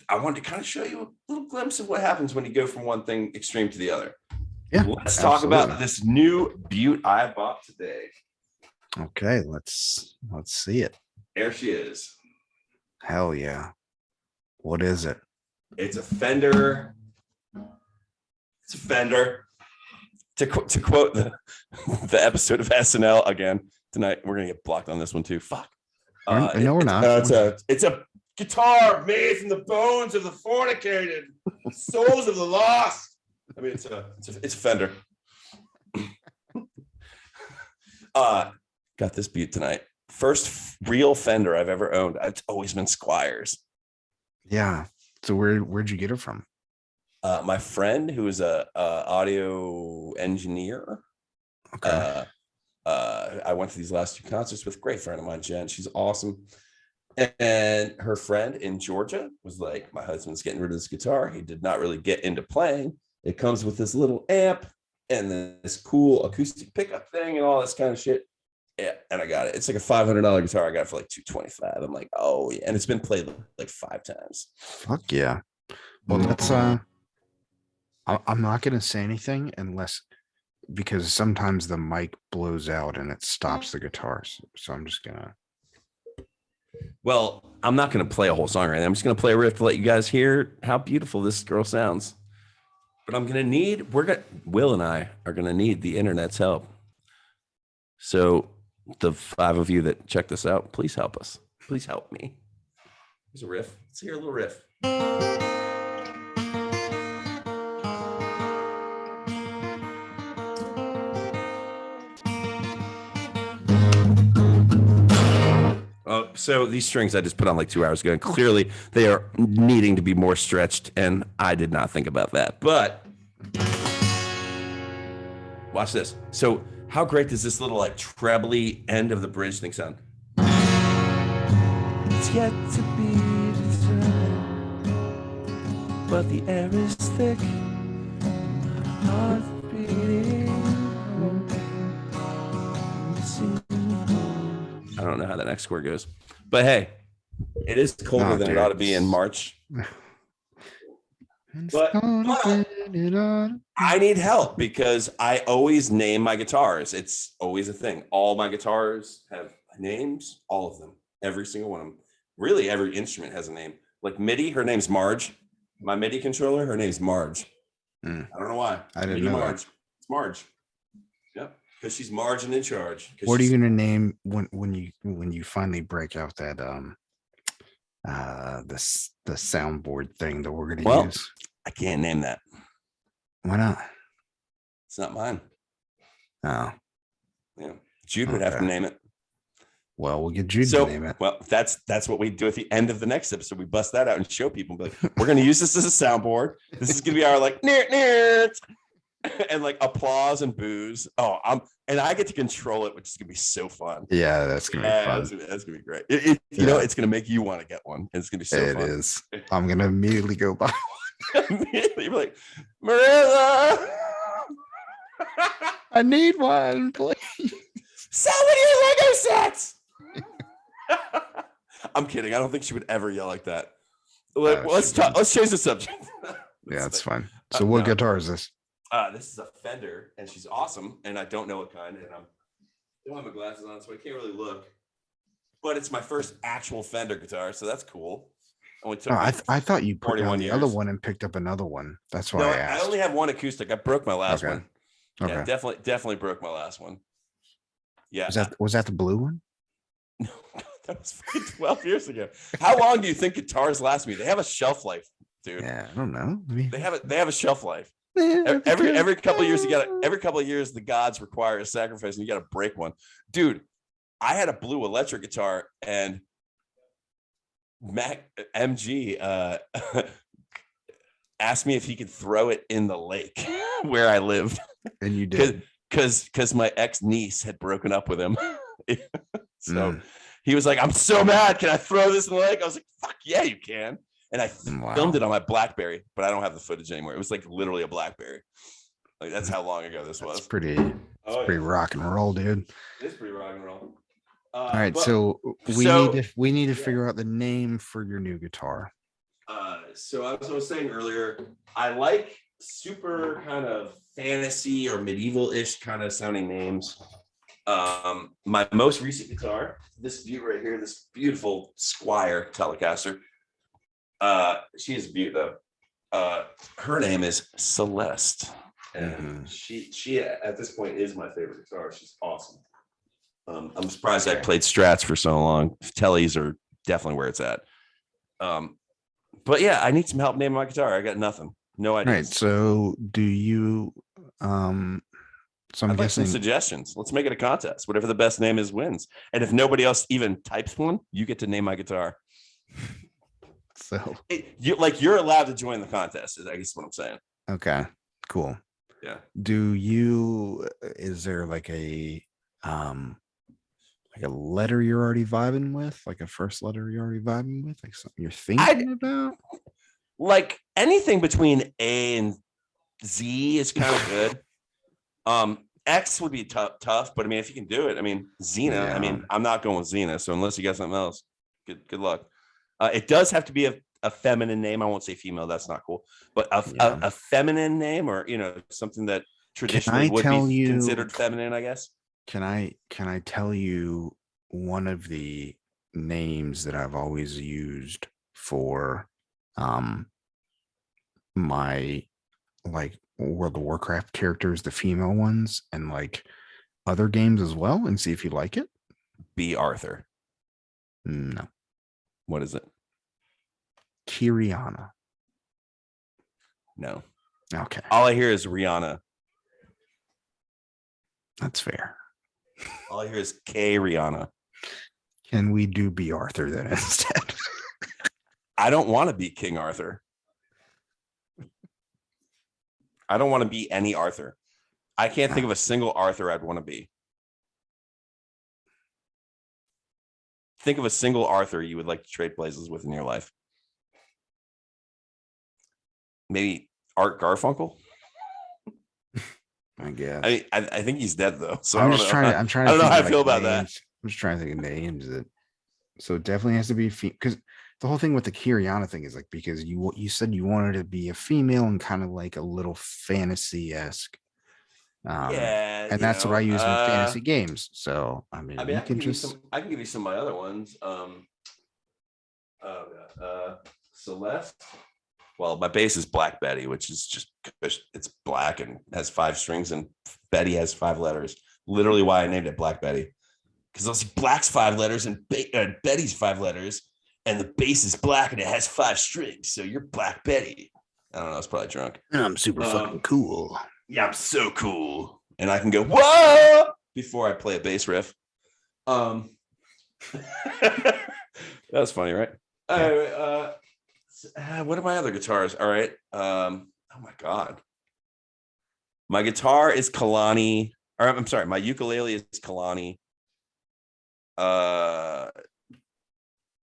I wanted to kind of show you a little glimpse of what happens when you go from one thing extreme to the other. Yeah. Let's talk about this new butte I bought today. Okay, let's see it. There she is. Hell yeah. What is it? It's a Fender. It's a Fender. To quote the episode of SNL again tonight, we're gonna get blocked on this one too. Fuck. No, we're not. It's a guitar made from the bones of the fornicated, souls of the lost. I mean, it's a Fender. Got this beat tonight. First real Fender I've ever owned. It's always been Squiers. Yeah. So where'd you get it from? My friend, who is a audio engineer. Okay. I went to these last two concerts with a great friend of mine, Jen. She's awesome. And her friend in Georgia was like, my husband's getting rid of this guitar. He did not really get into playing. It comes with this little amp and this cool acoustic pickup thing and all this kind of shit. Yeah, and I got it. It's like a $500 guitar. I got it for like $225. I'm like, oh yeah, and it's been played like 5 times. Fuck yeah. Well, that's I'm not gonna say anything because sometimes the mic blows out and it stops the guitars. So I'm just gonna. Well, I'm not going to play a whole song right now. I'm just going to play a riff to let you guys hear how beautiful this girl sounds. But Will and I are going to need the internet's help. So the 5 of you that check this out, please help us. Please help me. Here's a riff. Let's hear a little riff. So these strings I just put on like 2 hours ago, and clearly they are needing to be more stretched, and I did not think about that. But watch this. So how great does this little like trebly end of the bridge thing sound? It's yet to be determined, but the air is thick, my heart's beating. I don't know how that next chord goes, but hey, it is colder than it ought to be in March. But I need help because I always name my guitars. It's always a thing. All my guitars have names, all of them, every single one of them. Really, every instrument has a name. Like MIDI, her name's Marge. My MIDI controller, her name's Marge. I don't know why. I didn't MIDI know Marge. that. It's Marge. Yep, because she's Marge and in charge. What are you gonna name when you finally break out that the soundboard thing that we're gonna use? I can't name that. Why not? It's not mine. Oh, Yeah, Jude would have to Okay. name it. well, we'll get Jude to name it. Well, that's what we do at the end of the next episode. We bust that out and show people. Be like, we're going to use this as a soundboard. This is going to be our like, and like applause and boos. Oh, and I get to control it, which is going to be so fun. Yeah, that's gonna be fun. That's gonna be great. You know, Yeah. it's gonna make you want to get one. It's gonna be so It fun. is. I'm gonna immediately go buy. You're like, Marissa, I need one, please. sell me your Lego sets. I'm kidding. I don't think she would ever yell like that. Let's talk. Let's change the subject. Yeah, it's fine. So what No. guitar is this? This is a Fender, and she's awesome. And I don't know what kind, and I don't have my glasses on, so I can't really look. But it's my first actual Fender guitar, so that's cool. Only took Oh, me I thought you put down 41 the other years. one and picked up another one. That's why No, I I asked. only have one acoustic. I broke my last Okay. one. Yeah, Okay. definitely broke my last one. Yeah, Was that the blue one? no, that was fucking 12 years ago. How long do you think guitars last me? They have a shelf life, dude. Yeah, I don't know. I mean, They have a shelf life. yeah, Every couple of years, every couple of years the gods require a sacrifice, and you got to break one, dude. I had a blue electric guitar, and Mac MG asked me if he could throw it in the lake where I lived, and you did. because my ex niece had broken up with him. So he was like, "I'm so mad. Can I throw this in the lake?" I was like, "Fuck yeah, you can." And I filmed it on my BlackBerry, but I don't have the footage anymore. It was like literally a BlackBerry. Like that's how long ago this was. It's pretty rock and roll, dude. It's pretty rock and roll. All right, but- so we need to yeah. figure out the name for your new guitar. So as I was saying earlier, I like super kind of fantasy or medieval-ish kind of sounding names. My most recent guitar, this view right here, this beautiful Squire Telecaster. She is beautiful though. Her name is Celeste, and she at this point is my favorite guitar. She's awesome. I'm surprised I played Strats for so long. Tellys are definitely where it's at. But yeah, I need some help naming my guitar. I got nothing. No idea. All right, so do you so I'm I'd like some guessing suggestions. Let's make it a contest. Whatever the best name is wins. And if nobody else even types one, you get to name my guitar. so. You're allowed to join the contest, is I guess what I'm saying. Okay, cool. Yeah. Is there like a letter you're already vibing with, like a first letter you're already vibing with, like something you're thinking about? Like anything between A and Z is kind of good. X would be tough, but I mean, if you can do it, I mean, Xena. Yeah. I mean, I'm not going with Xena, so unless you got something else, good luck. It does have to be a feminine name. I won't say female. That's not cool. But a feminine name, or something that traditionally would be considered feminine, I guess. Can I tell you one of the names that I've always used for my like World of Warcraft characters, the female ones, and like other games as well, and see if you like it? B. Arthur. No. What is it? Kiriana. No. Okay, All I hear is Rihanna. that's fair. All I hear is K Rihanna. Can we do B. Arthur then instead? I don't want to be King Arthur. I don't want to be any Arthur. I can't think of a single Arthur I'd want to be. Think of a single Arthur you would like to trade places with in your life. Maybe Art Garfunkel. I guess. I think he's dead though. So I'm I don't just know. trying to. I'm trying. I don't know think how of, I feel like, about that. names. I'm just trying to think of names that. So it definitely has to be because the whole thing with the Kiriana thing is like because you said you wanted to be a female and kind of like a little fantasy-esque. Yeah, and that's what I use in fantasy games. So I mean, you I can just. I can give you some of my other ones. Celeste. Well, my bass is Black Betty, which is just it's black and has 5 strings, and Betty has 5 letters. Literally, why I named it Black Betty, because I was like, Black's 5 letters and Betty's 5 letters, and the bass is black and it has 5 strings. So you're Black Betty. I don't know. I was probably drunk. I'm super fucking cool. Yeah, I'm so cool, and I can go whoa before I play a bass riff. That was funny, right? Yeah. What are my other guitars? All right. Oh my god, my guitar is Kalani. Or I'm sorry, my ukulele is Kalani.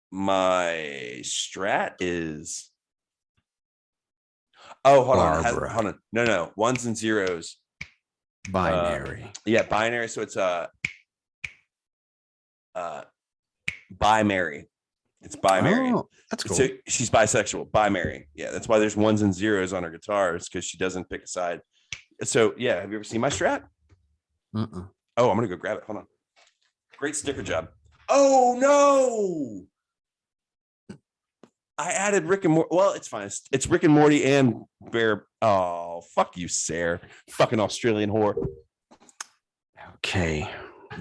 My Strat is. Oh, hold Barbara. on. Hold on. No. 1s and 0s. Binary. Yeah, binary. So it's by Mary. It's by Mary. Oh, that's cool. So she's bisexual, by Mary. Yeah, that's why there's ones and zeros on her guitars because she doesn't pick a side. So yeah, have you ever seen my Strat? Uh-uh. Oh, I'm gonna go grab it. Hold on. Great sticker job. Oh no! I added Rick and Morty. Well, it's fine. It's Rick and Morty and Bear. Oh, fuck you, Sarah. Fucking Australian whore. Okay,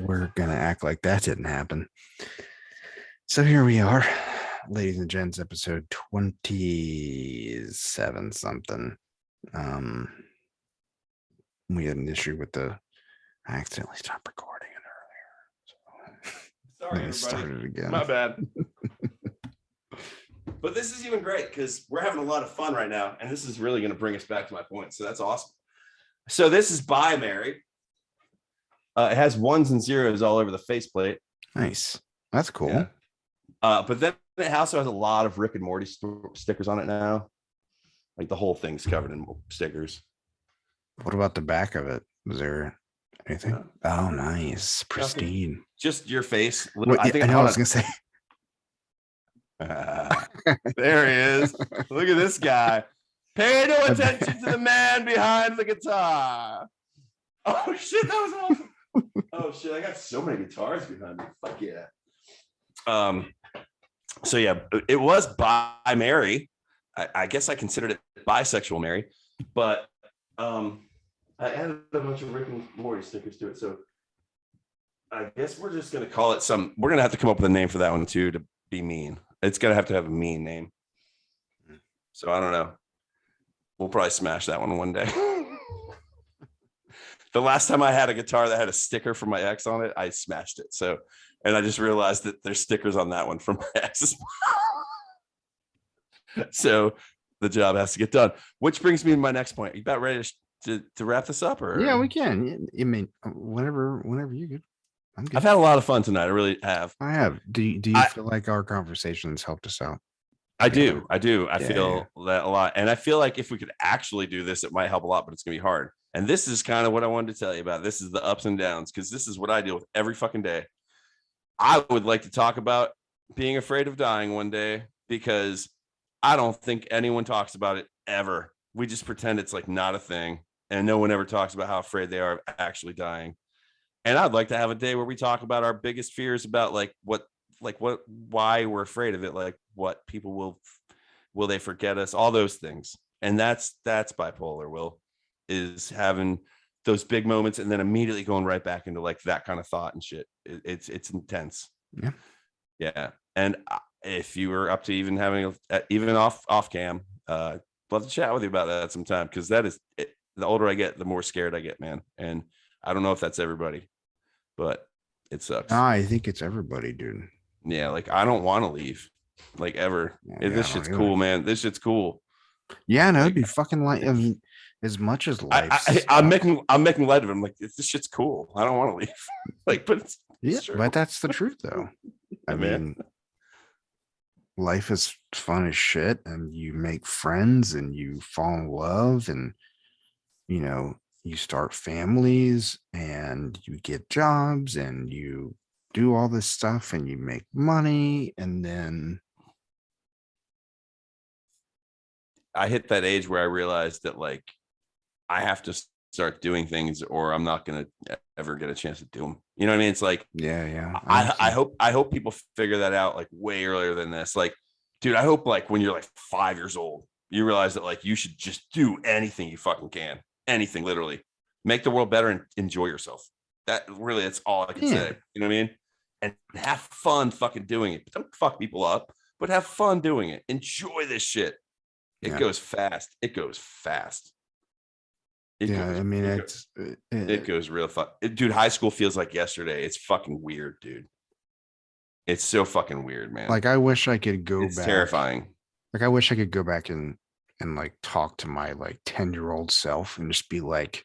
we're gonna act like that didn't happen. So here we are, ladies and gents, episode 27 something. We had an issue with I accidentally stopped recording it earlier. So Sorry, let me start it again. My bad. But this is even great because we're having a lot of fun right now, and this is really going to bring us back to my point. So that's awesome. So this is by Mary. It has ones and zeros all over the faceplate. Nice. That's cool. Yeah. But then it also has a lot of Rick and Morty stickers on it now. Like the whole thing's covered in stickers. What about the back of it? Was there anything? Oh, nice. Pristine. Just your face. What, I know I was gonna say. There he is. Look at this guy. Pay no attention to the man behind the guitar. Oh shit, that was awesome. Oh shit, I got so many guitars behind me. Fuck yeah. So yeah, it was by Mary. I guess I considered it bisexual Mary, but I added a bunch of Rick and Morty stickers to it. So I guess we're just gonna call it we're gonna have to come up with a name for that one too to be mean. It's gonna have to have a mean name. So I don't know. We'll probably smash that one day. The last time I had a guitar that had a sticker from my ex on it, I smashed it. So, and I just realized that there's stickers on that one from my ex as well. So the job has to get done, which brings me to my next point. Are you about ready to wrap this up? Or Yeah, we can. I mean, whenever you good. I'm good. I've had a lot of fun tonight. I really have. I have. Do you feel like our conversations helped us out? I do. I Yeah. feel that a lot. And I feel like if we could actually do this, it might help a lot, but it's going to be hard. And this is kind of what I wanted to tell you about. This is the ups and downs, because this is what I deal with every fucking day. I would like to talk about being afraid of dying one day, because I don't think anyone talks about it ever. We just pretend it's like not a thing. And no one ever talks about how afraid they are of actually dying. And I'd like to have a day where we talk about our biggest fears about why we're afraid of it, like what people will they forget us, all those things. And that's bipolar, is having those big moments and then immediately going right back into like that kind of thought and shit. It's intense. Yeah. And if you were up to even having even off cam, love to chat with you about that sometime, because that is it. The older I get, the more scared I get, man. And I don't know if that's everybody, but it sucks. I think it's everybody, dude. Yeah, like I don't want to leave, like ever. Yeah, This shit's cool, man. This shit's cool. Yeah, no, it'd be fucking like, I mean, as much as life. I'm making light of it. I'm like, this shit's cool. I don't want to leave. Like, but it's true. But that's the truth, though. I mean, life is fun as shit, and you make friends, and you fall in love, and you start families, and you get jobs, and you do all this stuff, and you make money, and then I hit that age where I realized that like I have to start doing things, or I'm not gonna ever get a chance to do them. You know what I mean? It's like, yeah. I hope people figure that out like way earlier than this. Like, dude, I hope like when you're like 5 years old, you realize that like you should just do anything you fucking can. Anything, literally. Make the world better and enjoy yourself. That's all I can say. You know what I mean? And have fun fucking doing it. Don't fuck people up, but have fun doing it. Enjoy this shit. It goes fast. It goes fast. It goes real fun. Dude, high school feels like yesterday. It's fucking weird, dude. It's so fucking weird, man. Like, I wish I could go it's back. Terrifying. Like, I wish I could go back and like talk to my like 10-year-old self and just be like,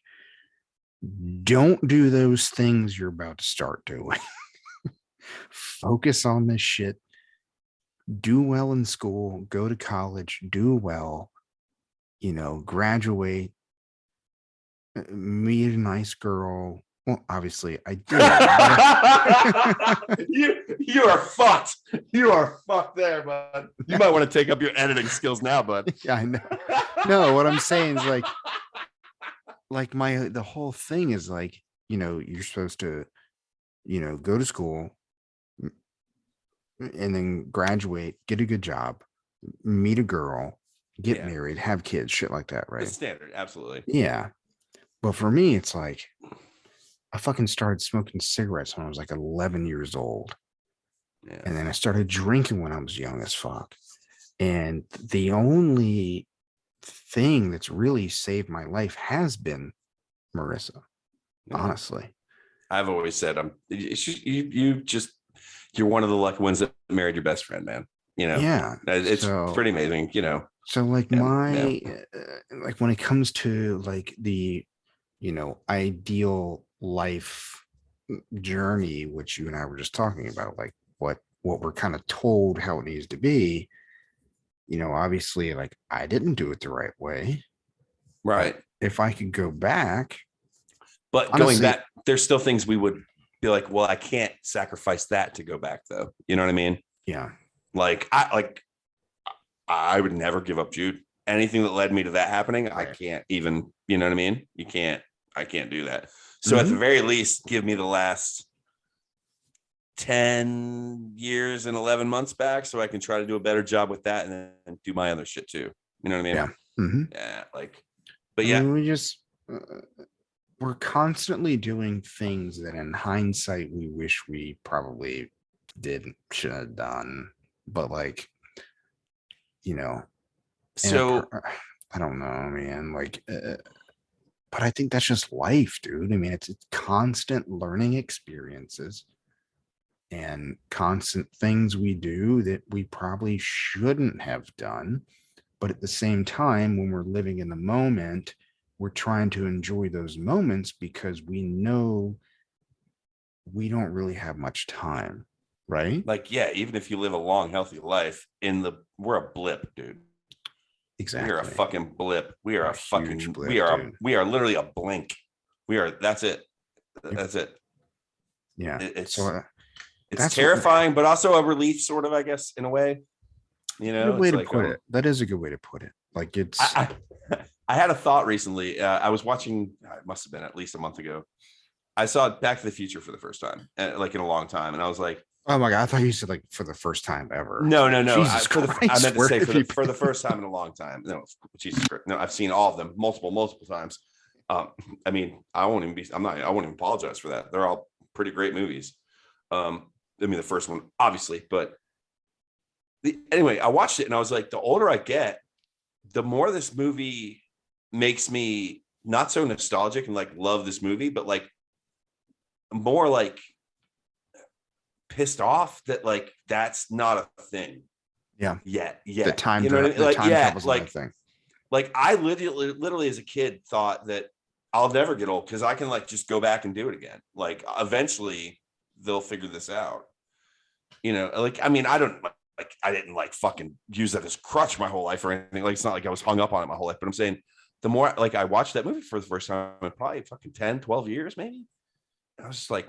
don't do those things you're about to start doing. Focus on this shit. Do well in school, go to college, do well, graduate, meet a nice girl, Well, obviously I did. You are fucked. You are fucked there, bud. You might want to take up your editing skills now, bud. Yeah, I know. No, what I'm saying is like the whole thing is like, you're supposed to, go to school and then graduate, get a good job, meet a girl, get Yeah. married, have kids, shit like that, It's right? standard, absolutely. Yeah. But for me, it's like I fucking started smoking cigarettes when I was like 11 years old. Yeah. And then I started drinking when I was young as fuck. And the only thing that's really saved my life has been Marissa, Yeah. honestly. I've always said you're one of the lucky ones that married your best friend, man. Yeah. It's So- pretty amazing, So like Yeah, like when it comes to like the, ideal life journey, which you and I were just talking about, like what we're kind of told how it needs to be, obviously like I didn't do it the right way. right. If I could go back, But going honestly- back, there's still things we would be like, well, I can't sacrifice that to go back, though. You know what I mean? yeah, I would never give up Jude. Anything that led me to that happening, I Right. can't even, you know what I mean? I can't do that. So at the very least, give me the last 10 years and 11 months back so I can try to do a better job with that and then do my other shit too. You know what I mean? Yeah. Mhm. Yeah. But I yeah, mean, we're constantly doing things that in hindsight we wish we probably should have done, but like, in a so I don't know, man. Like, but I think that's just life, dude. I mean, it's constant learning experiences and constant things we do that we probably shouldn't have done. But at the same time, when we're living in the moment, we're trying to enjoy those moments because we know we don't really have much time, right? yeah, even if you live a long, healthy life we're a blip, dude. Exactly. We are a fucking blip. We are A a fucking huge blip, we are dude. we are literally a blink. That's it. That's it. Yeah. It's So it's that's terrifying, but also a relief, sort of, I guess, in a way. good way it's to like, put it. That is a good way to put it. Like it's I had a thought recently. I was watching, it must have been at least a month ago. I saw Back to the Future for the first time, like in a long time. And I was like, oh my God, I thought you said like for the first time ever. no. Jesus I Christ, meant to where say have you for the first time in a long time. No, Jesus Christ. No, I've seen all of them multiple times. I mean, I won't even apologize for that. They're all pretty great movies. I mean, the first one, obviously, but anyway, I watched it and I was like, the older I get, the more this movie makes me not so nostalgic and like love this movie, but like more like pissed off that like that's not a thing. Yeah. Yeah. the time You know what I mean? Like, time yeah, travel's not a thing. like I literally as a kid thought that I'll never get old because I can like just go back and do it again. Like eventually they'll figure this out. Like, I mean, I didn't like fucking use that as crutch my whole life or anything. Like, it's not like I was hung up on it my whole life, but I'm saying the more like I watched that movie for the first time in probably fucking 10, 12 years, maybe. And I was just like,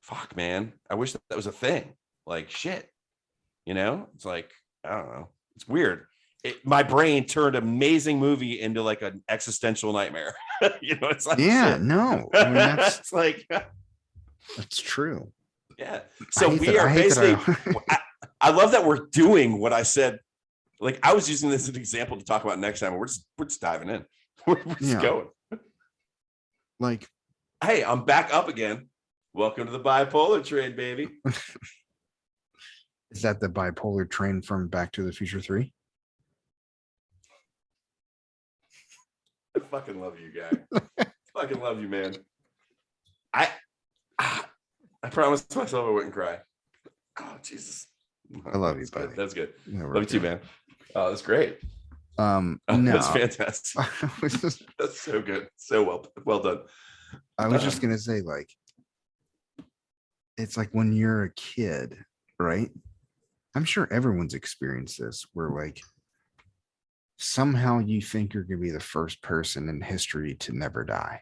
fuck, man, I wish that was a thing. Like, shit, it's like, I don't know. It's weird. My brain turned amazing movie into like an existential nightmare. It's like, Yeah, shit. no. I mean, that's It's like, that's true. yeah. So hate we that- are I hate that basically, I love that we're doing what I said. Like, I was using this as an example to talk about next time. We're just diving in. We're just Yeah. going. Like, Hey, I'm back up again. Welcome to the bipolar train, baby. is that the bipolar train from Back to the Future 3? I fucking love you, guy. Fucking love you, man. I promised myself I wouldn't cry. Oh, Jesus. I love you, That's good. buddy. That's good. Yeah, we're Love you too, good. man. Oh, that's great. No, That's fantastic. I was just, That's so good. So well done. gonna say, like, it's like when you're a kid, right? I'm sure everyone's experienced this, where like somehow you think you're gonna be the first person in history to never die,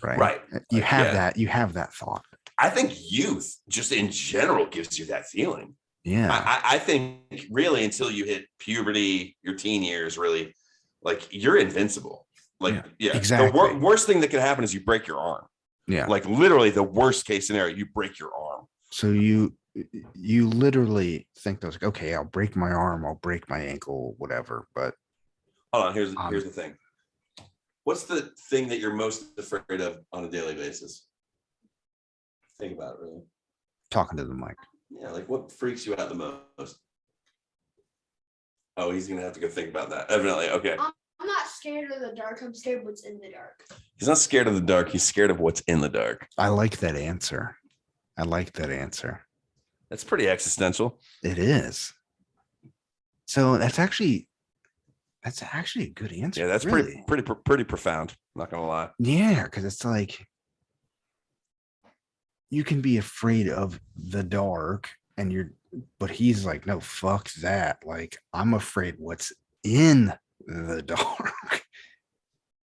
right? Right. You have Yeah. that. You have that thought. I think youth just in general gives you that feeling. Yeah. I think really until you hit puberty, your teen years, really, like you're invincible. Like, yeah, exactly. The worst thing that can happen is you break your arm. Yeah. Like literally the worst case scenario, you break your arm. So you literally think those, okay, I'll break my arm, I'll break my ankle, whatever. But Hold on, here's the thing. What's the thing that you're most afraid of on a daily basis? Think about it, really. talking to the mic. Yeah, like what freaks you out the most? Oh, he's gonna have to go think about that. Evidently, okay. I'm not scared of the dark. I'm scared what's in the dark. He's not scared of the dark. He's scared of what's in the dark. I like that answer. I like that answer. That's pretty existential. It is. So that's actually a good answer. Yeah, that's really. pretty profound. Not gonna lie. Yeah, because it's like you can be afraid of the dark, but he's like, no, fuck that. Like, I'm afraid what's in the dark.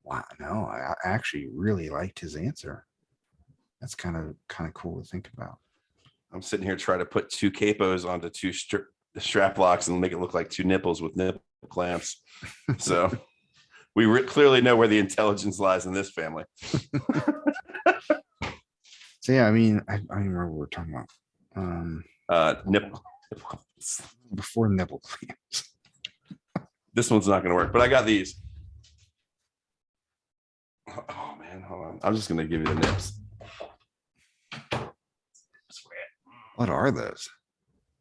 Wow, no, I actually really liked his answer. That's kind of cool to think about. I'm sitting here trying to put two capos onto two strap locks and make it look like two nipples with nipple clamps. So we clearly know where the intelligence lies in this family. So yeah, I mean, I don't remember what we're talking about. Nipple. Before nipple clamps. This one's not going to work, but I got these. Oh man, hold on. I'm just going to give you the nips. What are those?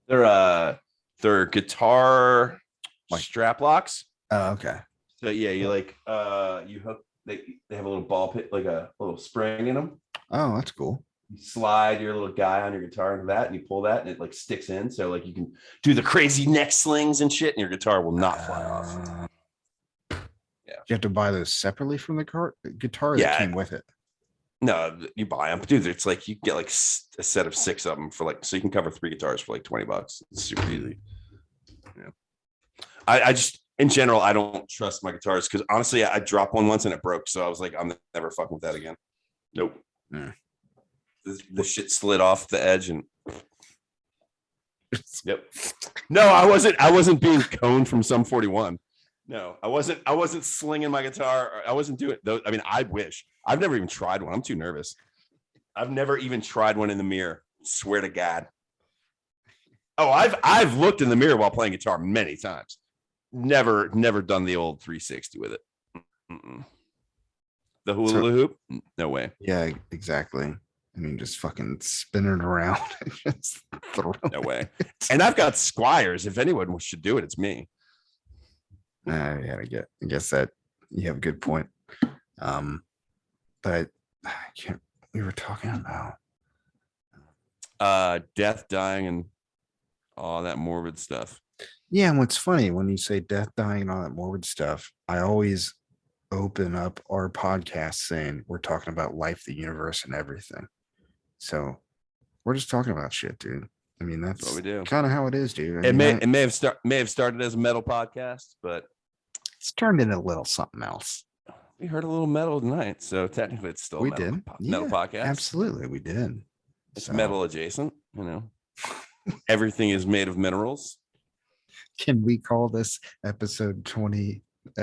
They're guitar strap locks. Oh, okay. So yeah, you like you hook. They have a little ball pit, like a little spring in them. Oh, that's cool. You slide your little guy on your guitar into that, and you pull that, and it like sticks in. So like you can do the crazy neck slings and shit, and your guitar will not fly off. Yeah, you have to buy those separately from the guitar. Yeah, that came with it. No, you buy them, dude. It's like you get like a set of 6 of them for like, so you can cover 3 guitars for like $20. It's super easy. Yeah, I just in general I don't trust my guitars because honestly I dropped one once and it broke, so I was like I'm never fucking with that again. Nope. Yeah. The shit slid off the edge and yep. No, I wasn't being coned from some 41. No, I wasn't slinging my guitar. I wasn't doing those. I mean, I wish. I've never even tried one. I'm too nervous. I've never even tried one in the mirror. Swear to God. Oh, I've looked in the mirror while playing guitar many times. Never done the old 360 with it. Mm-mm. The hula hoop? No way. Yeah, exactly. I mean, just fucking spinning around. Just no way. And I've got Squires. If anyone should do it, it's me. Yeah, I guess that you have a good point. But I can't. We were talking about death, dying, and all that morbid stuff. Yeah, and what's funny when you say death, dying, and all that morbid stuff, I always open up our podcast saying we're talking about life, the universe, and everything. So we're just talking about shit, dude. I mean, that's what we do. Kind of how it is, dude. It may have started as a metal podcast, but it's turned into a little something else. We heard a little metal tonight, so technically it's still metal podcast. Absolutely, we did. It's metal adjacent, you know. Everything is made of minerals. Can we call this episode 20,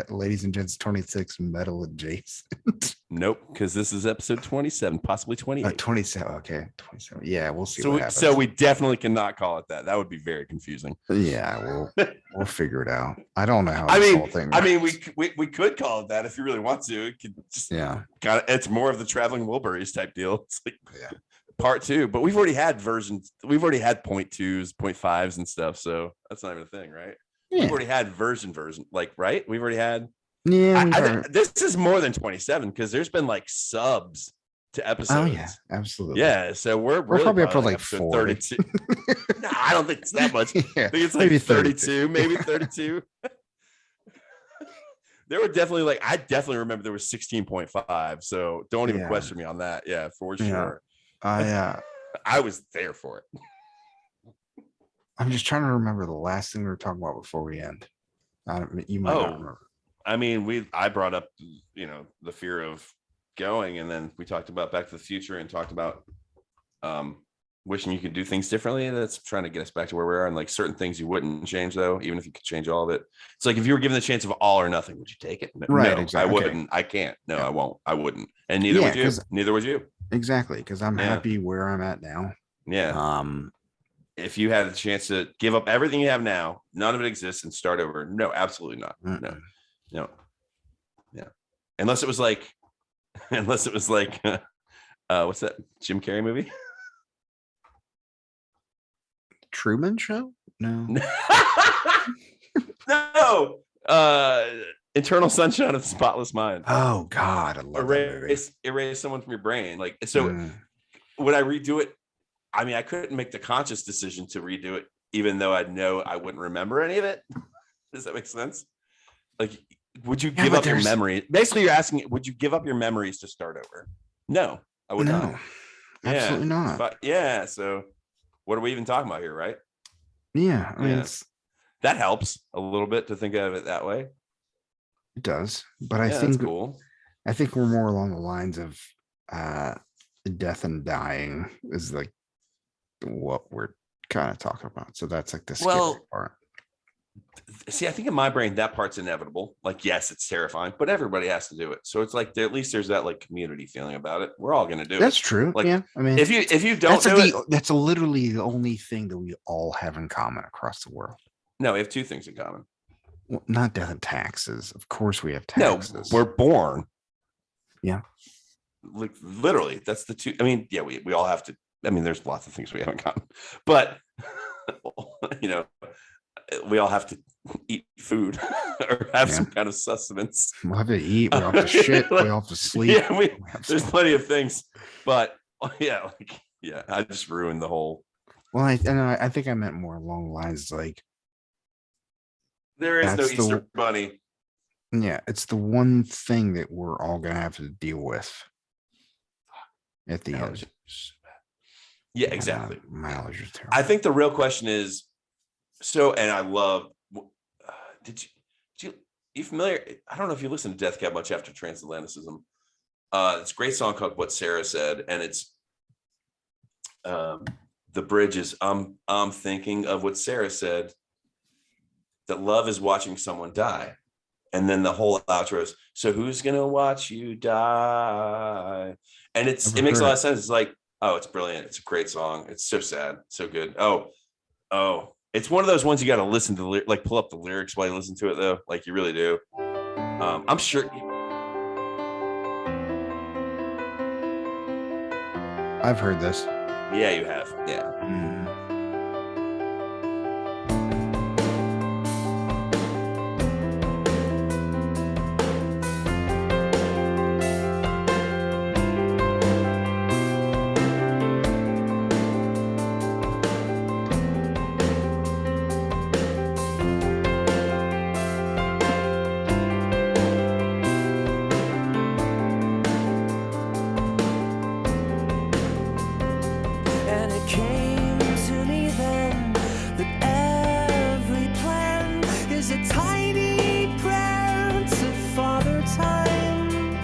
ladies and gents, 26 metal adjacent? Nope, because this is episode 27, possibly 28. 27. Okay, 27. Yeah, we'll see. So we definitely cannot call it that. That would be very confusing. Yeah, we'll figure it out. I don't know how. I mean, we could call it that if you really want to. It could just it's more of the traveling Wilburys type deal. It's like part 2, but we've already had versions. We've already had 0.2s, 0.5s, and stuff. So that's not even a thing, right? Yeah. We've already had version, like, right? We've already had. Yeah, I think this is more than 27 because there's been like subs to episodes. Oh yeah, absolutely. Yeah, so we're probably up to like 40. 32. No, I don't think it's that much. Yeah, I think it's like maybe 32, maybe 32. There were definitely I definitely remember there was 16.5. So don't even question me on that. Yeah, for sure. I was there for it. I'm just trying to remember the last thing we were talking about before we end. You might not remember. I mean, I brought up, the fear of going, and then we talked about Back to the Future and talked about wishing you could do things differently. That's trying to get us back to where we are, and like certain things you wouldn't change though, even if you could change all of it. It's like if you were given the chance of all or nothing, would you take it? Right, No, exactly. I Okay. wouldn't. I can't. No, Yeah. I won't. I wouldn't. And neither would you. 'cause- Neither would you. Exactly, because I'm Yeah. happy where I'm at now. Yeah. If you had the chance to give up everything you have now, none of it exists, and start over. No, absolutely not. Mm-mm. No. Yeah. Unless it was like what's that Jim Carrey movie? Truman Show? No. No. Eternal Sunshine of the Spotless Mind. Oh God, I love that movie. Erase someone from your brain. Like, so Mm. would I redo it? I mean, I couldn't make the conscious decision to redo it, even though I know I wouldn't remember any of it. Does that make sense? Like, would you give but up your there's- memory? Basically, you're asking, would you give up your memories to start over? No, I would No, not. absolutely not. But yeah, so what are we even talking about here, right? Yeah, I mean, Yeah. That it helps a little bit to think of it that way. does, but I Yeah, think that's cool. we're more along the lines of death and dying is like what we're kind of talking about. So that's like the scary Well, part. See, I think in my brain that part's inevitable. Like, yes, it's terrifying, but everybody has to do it. So it's like at least there's that like community feeling about it. We're all gonna do That's it. true. Like, yeah, I mean, If you don't that's do like it, that's literally the only thing that we all have in common across the world. no, we have two things in common. Well, not death and taxes. Of course, we have No, taxes. we're born. Yeah. Like literally, that's the two. I mean, yeah, we all have to. I mean, there's lots of things we have in common, but you know, we all have to eat food or have some kind of sustenance. We'll have to eat. We all have to shit. We all have to sleep. Yeah, We have there's some- plenty of things, but yeah, like yeah, I just ruined the whole. Well, I think I meant more along the lines like, There is no That's the- Easter bunny. yeah, it's the one thing that we're all gonna have to deal with at the No, end. Yeah, exactly. My allergies are terrible. I think the real question is, and I love. Did you familiar? I don't know if you listen to Death Cab much after Transatlanticism. It's a great song called "What Sarah Said," and it's the bridge is I'm thinking of what Sarah said, that love is watching someone die, and then the whole outro is, so who's gonna watch you die? And it Never makes a heard lot it. of sense. It's like, oh, it's brilliant. It's a great song. It's so sad, so good. Oh, it's one of those ones you got to listen to, like pull up the lyrics while you listen to it though. Like you really do. I'm sure. I've heard this. Yeah, you have. Yeah. Mm. And it came to me then that every plan is a tiny prayer to Father Time.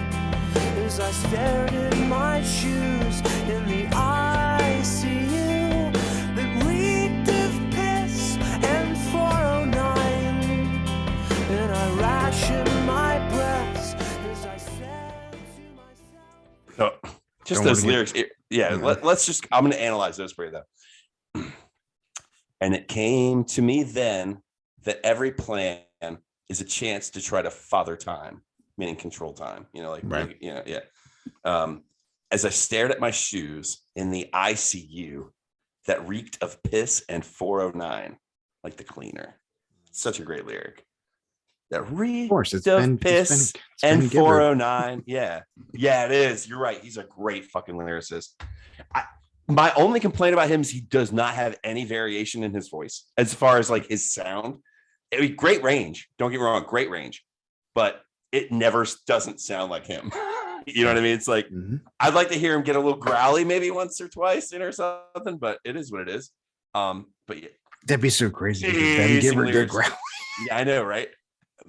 As I stared in my shoes in the ICU that reeked of piss and 409, and I rationed my breaths as I said to myself. No, just Don't those wanna lyrics. Yeah. Yeah. Let's just. I'm going to analyze those for you though. And it came to me then that every plan is a chance to try to father time, meaning control time. You know, like Right. you know, yeah. As I stared at my shoes in the ICU that reeked of piss and 409, like the cleaner. Such a great lyric. That reeked Of course, it's of been piss it's and been Gibbard. 409. Yeah. Yeah, it is. You're right. He's a great fucking lyricist. My only complaint about him is he does not have any variation in his voice as far as like his sound. Great range. Don't get me wrong, great range, but it never doesn't sound like him. You know what I mean? It's like, Mhm. I'd like to hear him get a little growly maybe once or twice in or something, but it is what it is. But yeah, That'd be so crazy. Because Ben Amazing Gibbard did lyrics. growl. yeah, I know, right?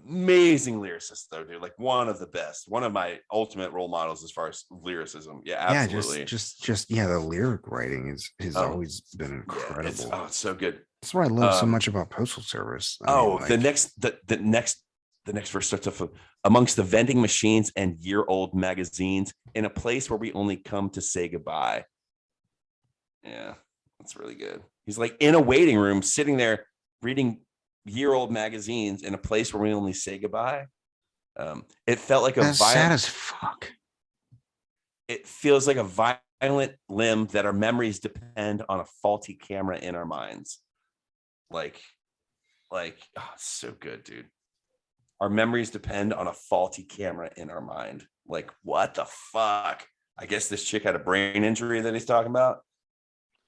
Amazing lyricist though, dude. Like one of the best, one of my ultimate role models as far as lyricism. Yeah, Yeah, absolutely. just yeah, the lyric writing has Um, always been Yeah, incredible. it's so good. That's what I love so Um, much about Postal Service. I mean, the like, next verse starts off with, amongst the vending machines and year-old magazines, in a place where we only come to say goodbye. Yeah, that's really good. He's like in a waiting room, sitting there reading year-old magazines in a place where we only say goodbye. It felt like a that's sad violent. as fuck. It feels like a violent limb that our memories depend on a faulty camera in our minds. Like, oh, it's so good, dude. Our memories depend on a faulty camera in our mind. Like, what the fuck? I guess this chick had a brain injury that he's talking about.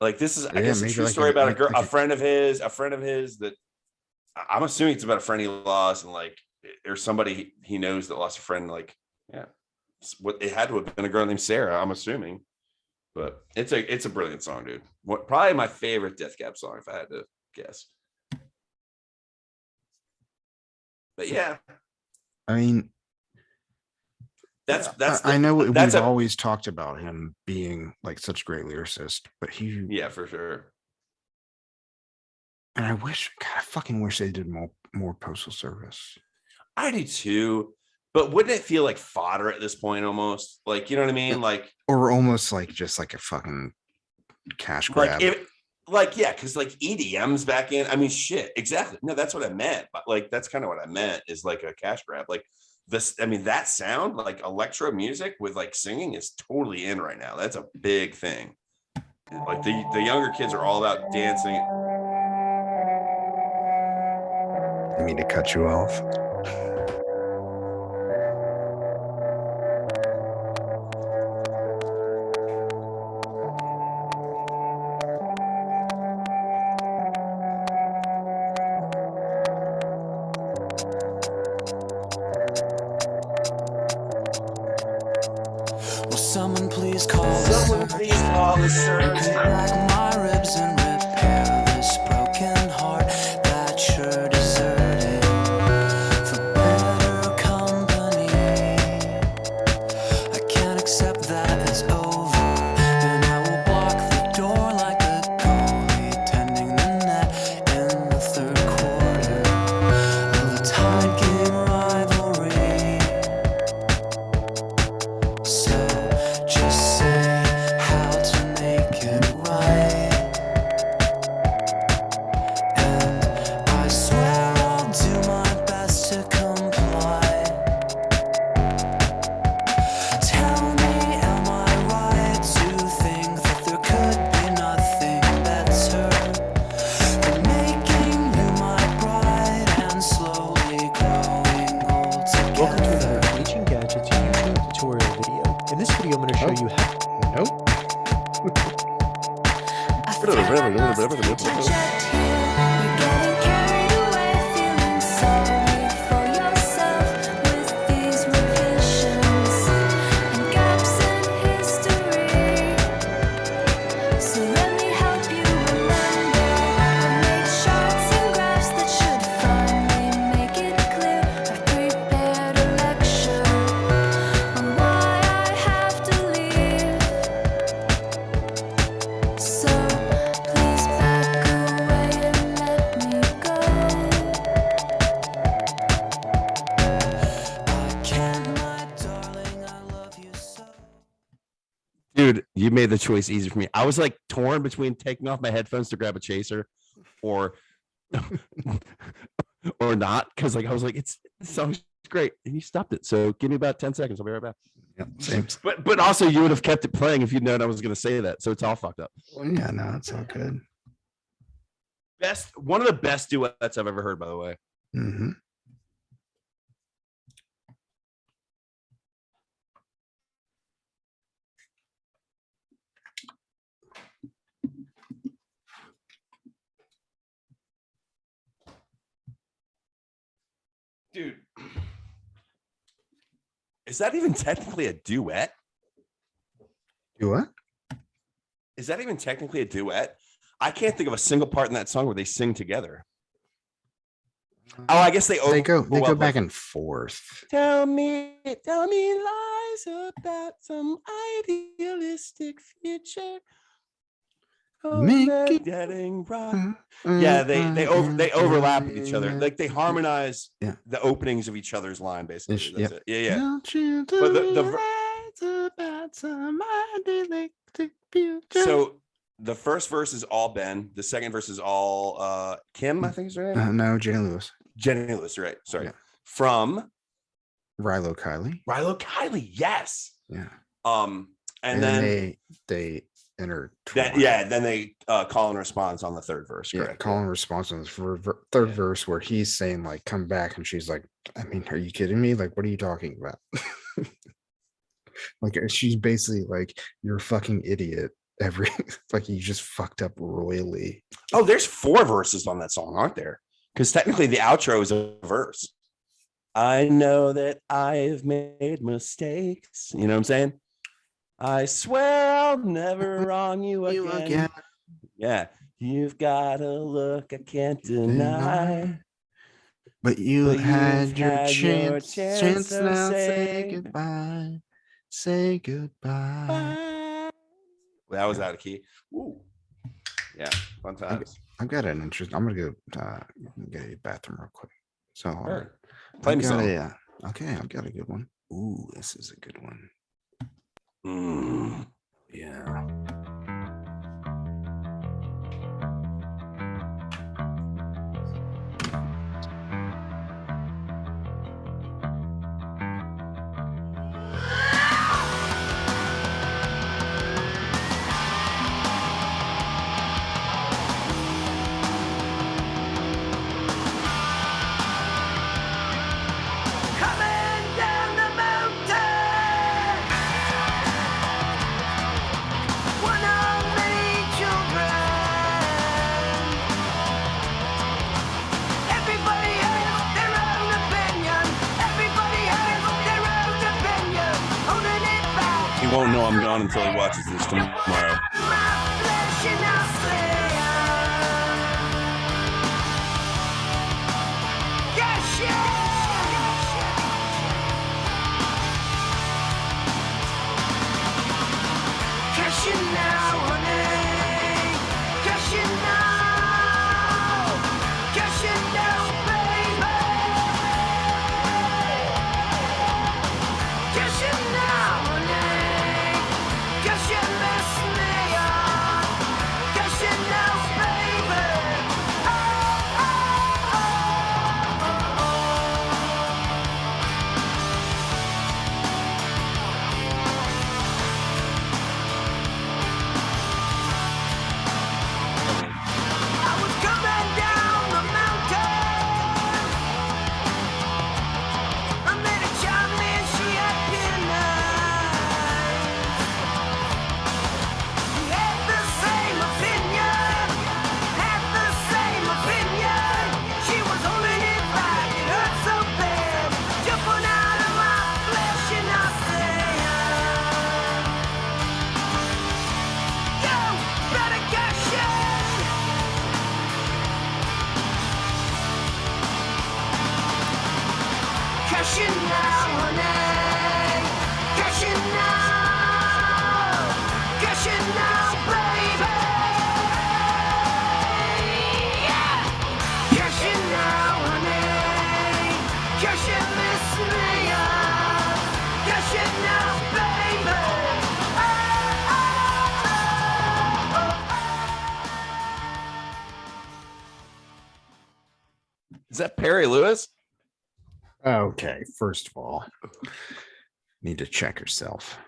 Like, this is, I guess, a maybe true like story about a girl, like a friend of his that I'm assuming it's about a friend he lost, and like, or somebody he knows that lost a friend. Like, yeah, what it had to have been a girl named Sarah, I'm assuming. But it's a brilliant song, dude. Probably my favorite Death Cab song, if I had to guess. But yeah, I mean, that's I know that's we've a always talked about him being like such a great lyricist, but yeah, for sure. and I fucking wish they did more Postal Service. I do too. But wouldn't it feel like fodder at this point almost? Like, you know what I mean? Like, Or almost like just like a fucking cash grab. yeah, because like EDM's back in. I mean, shit, exactly. No, that's what I meant. But like, that's kind of what I meant is like a cash grab. Like this, I mean, that sound, like electro music with like singing, is totally in right now. That's a big thing. Like the younger kids are all about dancing. I mean to cut you off. Will someone please call Someone please call the service. Crack my ribs and repair this broken heart that sure deserted for better company. I can't accept that it's over, and I will block the door like a goalie tending the net in the third quarter of a tied game rivalry. So just say how to make it right, and I swear I'll do my best to comply. Tell me, am I right to think that there could be nothing better than making you my bride and slowly growing old Welcome to together? another Aging Gadgets YouTube tutorial video. In this video, I'm going to show you how. Nope. I feel I lost interject here. You're getting carried away, feeling sorry for yourself with these revisions and gaps in history. So let me help you remember. I've made charts and graphs that should finally make it clear. I've prepared a lecture on why I have to leave. So please back away and let me go. I can, my darling, I love you so. Dude, you made the choice easy for me. I was like torn between taking off my headphones to grab a chaser or or not, because like I was like, this song's great, and you stopped it. So give me about 10 seconds. I'll be right back. Yep, same. But also you would have kept it playing if you'd known I was going to say that. So it's all fucked up. Well, yeah, no, it's all good. One of the best duets I've ever heard, by the way. Mm-hmm. Dude, is that even technically a duet? You what? Is that even technically a duet? I can't think of a single part in that song where they sing together. Oh, I guess they They go well, back and forth. Tell me lies about some idealistic future. Oh, Make they're it- getting right. Yeah, they overlap with each other. Like they harmonize Yeah. the openings of each other's line, basically. Ish, That's yep. it. Yeah. Don't you But tell the me ver- lies about some idealistic future. So the first verse is all Ben. The second verse is all Kim, I think is her name. No, Jenny Lewis, Jenny Lewis, right? Sorry. Yeah. From Rilo Kiley. Rilo Kiley. Yes. Yeah. And then they intertwine. then they call and response on the third verse. Yeah, Correct. call and response on the third verse where he's saying like, "Come back," and she's like, "I mean, are you kidding me? Like, what are you talking about?" Like, she's basically like, "You're a fucking idiot." Like you just fucked up royally. Oh, there's 4 verses on that song, aren't there? Because technically the outro is a verse. I know that I've made mistakes. You know what I'm saying? I swear I'll never wrong you again. Yeah. You've got a look I can't deny. But you But had you've your had your chance. chance, so Now say say goodbye. Say goodbye. Bye. That was out of key. Ooh. Yeah, fun times. I've got an interest. I'm gonna go get a bathroom real quick. So Sure. Play I've me got some. okay, I've got a good one. Ooh, this is a good one. Mm. Yeah. Coming down the mountain, one of many children. Everybody has their own opinion. Everybody has their own opinion. Holding it back. He won't know I'm gone until he watches this tomorrow. My flesh and I slay. Yes, yeah. Cash in now, honey. Cash in now. Cash in now, baby. Cash in now, honey. Cash in, mess me up. Cash in now, baby. Oh, oh, oh, oh, oh. I was coming down the mountain. I met a child man, she had pin eyes. He had the same opinion, had the same opinion. She was holding it back, it hurt so bad. Jumping out of my flesh and I said, yo, better cash in. Cash in now, honey. Cash in now. Cash in now, baby. Yeah. Cash in now, honey. Cash in, miss me up. Cash in now, baby. Is that Perry Lewis? Okay, first of all, need to check yourself.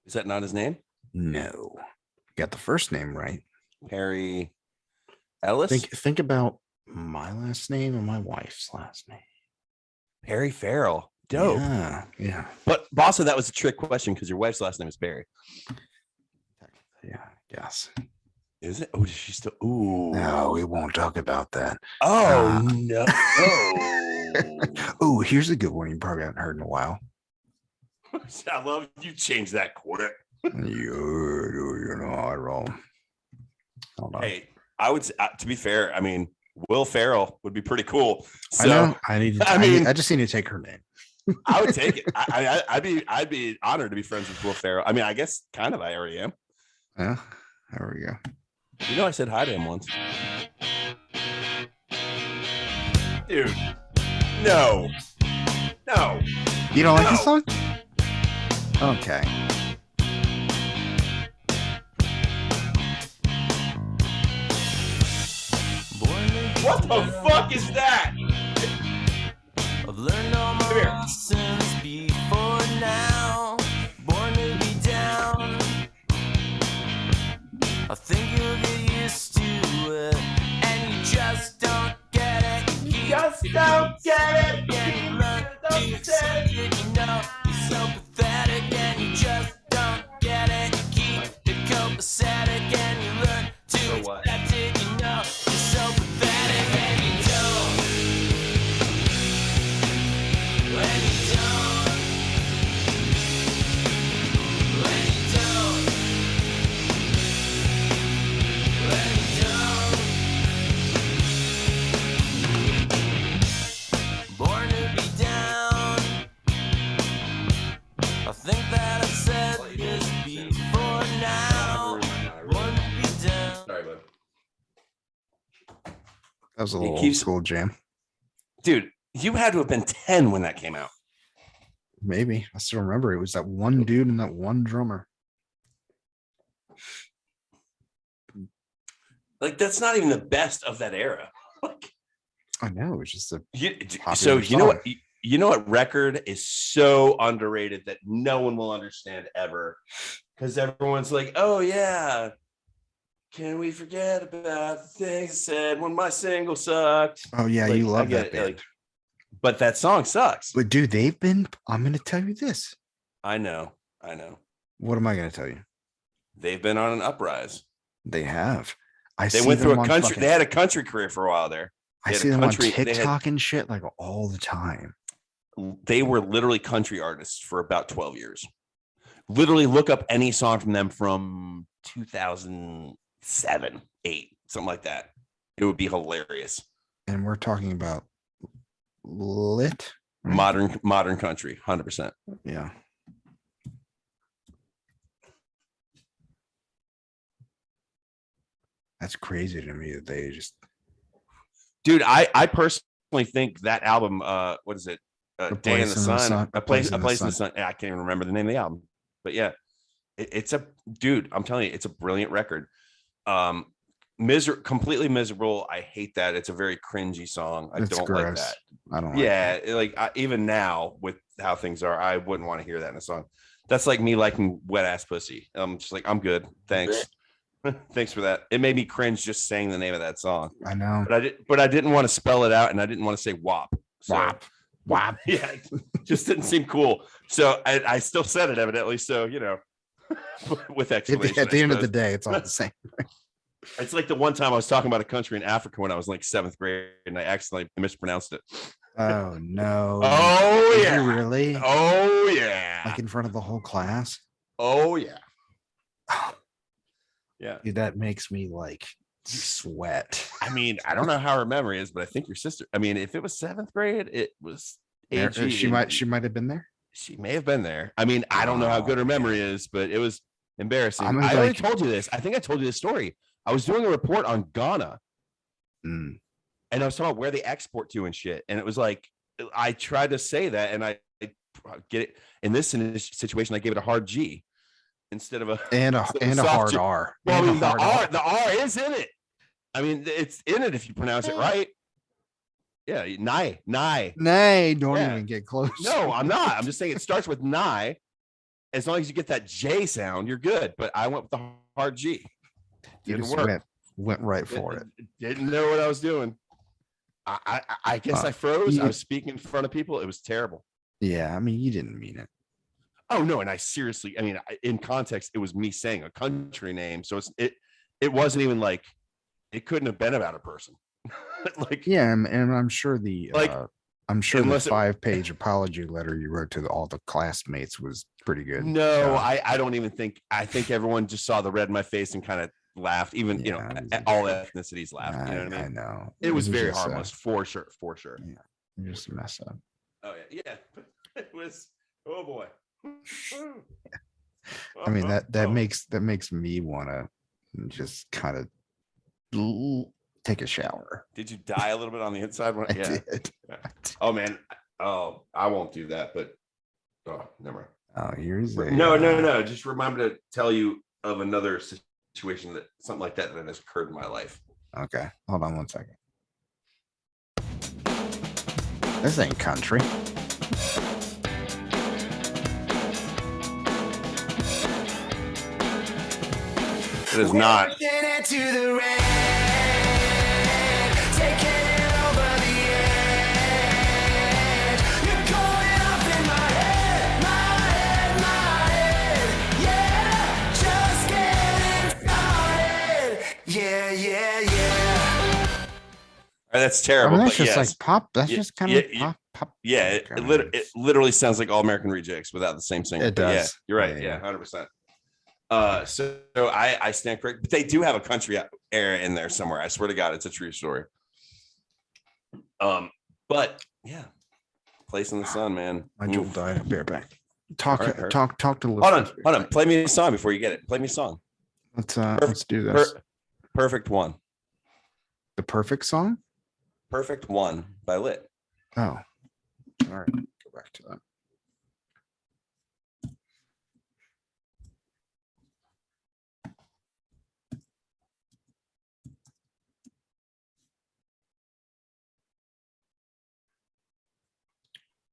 Is that not his name? No. Got the first name right. Perry Ellis? Think about my last name and my wife's last name. Perry Farrell. Dope. Yeah. But also, that was a trick question because your wife's last name is Perry. Yeah, yes. Is it? Oh, does she still? Ooh. No, we won't talk about that. Oh, no. Oh, here's a good one you probably haven't heard in a while. I love you changed that quick. You know, I roll. Hold on. Hey, I would say, to be fair, I mean, Will Ferrell would be pretty cool. So I know. I just need to take her name. I would take it. I'd be honored to be friends with Will Ferrell. I mean, I guess kind of I already am. Yeah, there we go. You know, I said hi to him once. Dude, no. You don't like this No. song? Okay. What the fuck is that? I've learned all my Come here. lessons before now. Born to be down. I think you'll get used to it, and you just don't get it. Just don't get it. And you learn to accept it. You know you're so pathetic, and you just don't get it. You keep it copacetic, and you learn to So what? accept it. You know you're so pathetic, and you don't. When you don't. When you don't. When you don't. Born to be down. I think that I said this before now. Born to be down. Sorry, bud. That was a It little old keeps- school jam. Dude, you had to have been 10 when that came out. Maybe. I still remember it was that one dude and that one drummer. Like, that's not even the best of that era. Like, I know. It was just a so Popular you know what? song. You know what record is so underrated that no one will understand ever, because everyone's like, "Oh yeah, can we forget about the things I said when my single sucked?" oh yeah, Like, you I love get that it, band. like, but that song sucks. But dude, I'm gonna tell you this. I know. What am I gonna tell you? They've been on an uprise. They have. I They see went through them a on country. fucking- They had a country career for a while there. I they had see a them country- on they had- TikTok and shit like all the time. They were literally country artists for about 12 years. Literally look up any song from them from 2007, 8, something like that. It would be hilarious. And we're talking about lit. right? Modern country, 100%. Yeah. That's crazy to me that they just Dude, I personally think that album, what is it? Day in the Sun, a place in the sun. Yeah, I can't even remember the name of the album, but yeah, it's a dude. I'm telling you, it's a brilliant record. Completely miserable. I hate that. It's a very cringy song. I It's don't like gross. that. I don't Yeah, even now with how things are, I wouldn't want to hear that in a song. That's like me liking wet ass pussy. I'm just like, I'm good. Thanks. Thanks for that. It made me cringe just saying the name of that song. I know. But I didn't want to spell it out, and I didn't want to say WAP. So, WAP. WAP. Yeah, it just didn't seem cool. So I still said it evidently. So with exclamation. At the I end of the suppose. day, it's all the same. It's like the one time I was talking about a country in Africa when I was like 7th grade, and I accidentally mispronounced it. Oh no. Oh Did yeah. you really? Oh yeah. Like in front of the whole class? Oh yeah. Yeah. Dude, that makes me like sweat. I mean, I don't know how her memory is, but I think your sister. I mean, if it was 7th grade, it was. AG, She might have been there. She may have been there. I mean, I don't know how good her memory is, but it was embarrassing. I'm I already like- told you this. I think I told you this story. I was doing a report on Ghana, Mm. and I was talking about where they export to and shit. And it was like, I tried to say that, and I get it in this situation. I gave it a hard G instead of a And a soft hard G. R. Well, I And a mean, hard the R is in it. I mean, it's in it if you pronounce it right. Yeah, Nye. Nay, don't Yeah. even get close. No, I'm not. I'm just saying it starts with Nye. As long as you get that J sound, you're good. But I went with the hard G. You Didn't just work. went right for it. Didn't know what I was doing. I guess I froze. I was speaking in front of people. It was terrible. Yeah, I mean, you didn't mean it. Oh no, and I seriously, I mean, in context, it was me saying a country name, so it wasn't even like it couldn't have been about a person. Like Yeah, and I'm sure the Like, I'm sure the unless it- 5-page apology letter you wrote to all the classmates was pretty good. no, So, I don't even think. I think everyone just saw the red in my face and kind of laughed. Even you know, Yeah, it was all a joke. ethnicities laughed. You know what I I mean? know. It was very just, harmless, for sure, for sure. Just a mess up. Oh yeah, yeah. It was. Oh boy. I mean that Oh. makes me want to just kind of take a shower. Did you die a little bit on the inside? I Yeah. did. Oh man. Oh, I won't do that. But oh, never mind. Oh, here's a No. Just remind me to tell you of another situation that something like that has occurred in my life. Okay, hold on one second. This ain't country. It is not. That's I terrible. mean, that's but just yes. like pop. That's Yeah, just kind yeah, of pop. Pop. Yeah, it literally sounds like All American Rejects without the same singer. It But yeah, does. you're right. Yeah, Yeah, 100%. So I stand correct, but they do have a country era in there somewhere. I swear to God, it's a true story. But yeah, Place in the Sun, man. My jewel Oof. died. I'll be right back. Talk All right, to the Hold listeners. on. Play me a song before you get it. Play me a song. Let's do this. Perfect One. The perfect song. Perfect One by Lit. Oh, all right. Go back to that.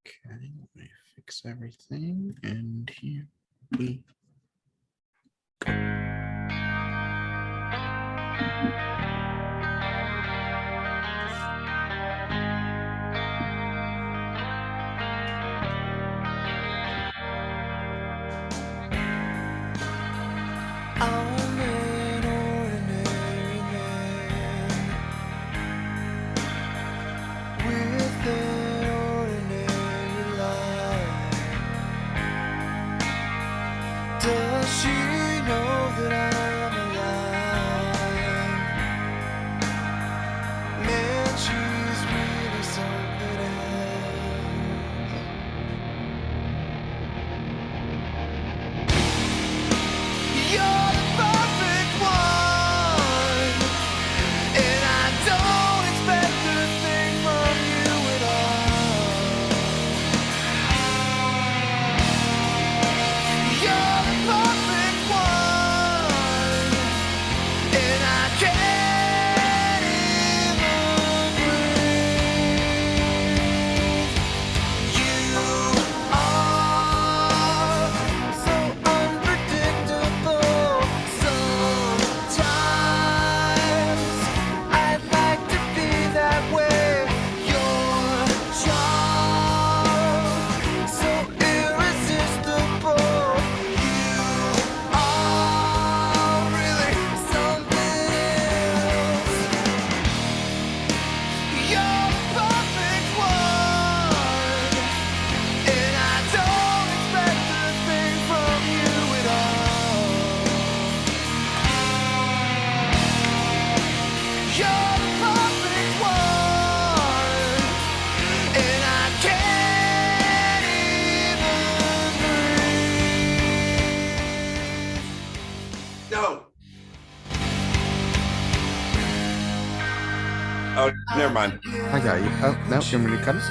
Okay, let me fix everything, and here we I'm an ordinary man with an ordinary life. Does she know that I'm alive? Man, she's really something else. You're the perfect one, and I don't expect a thing from you at all. You're the perfect one, and I can't even breathe. You are so unpredictable. Sometimes I'd like to be that way. Your charm so irresistible. You are really something else. You're the perfect one, and I don't expect a thing from you at all. You're the perfect one, and I can't even breathe. No. Oh, never mind. I got you. Oh no, you want me to cut it?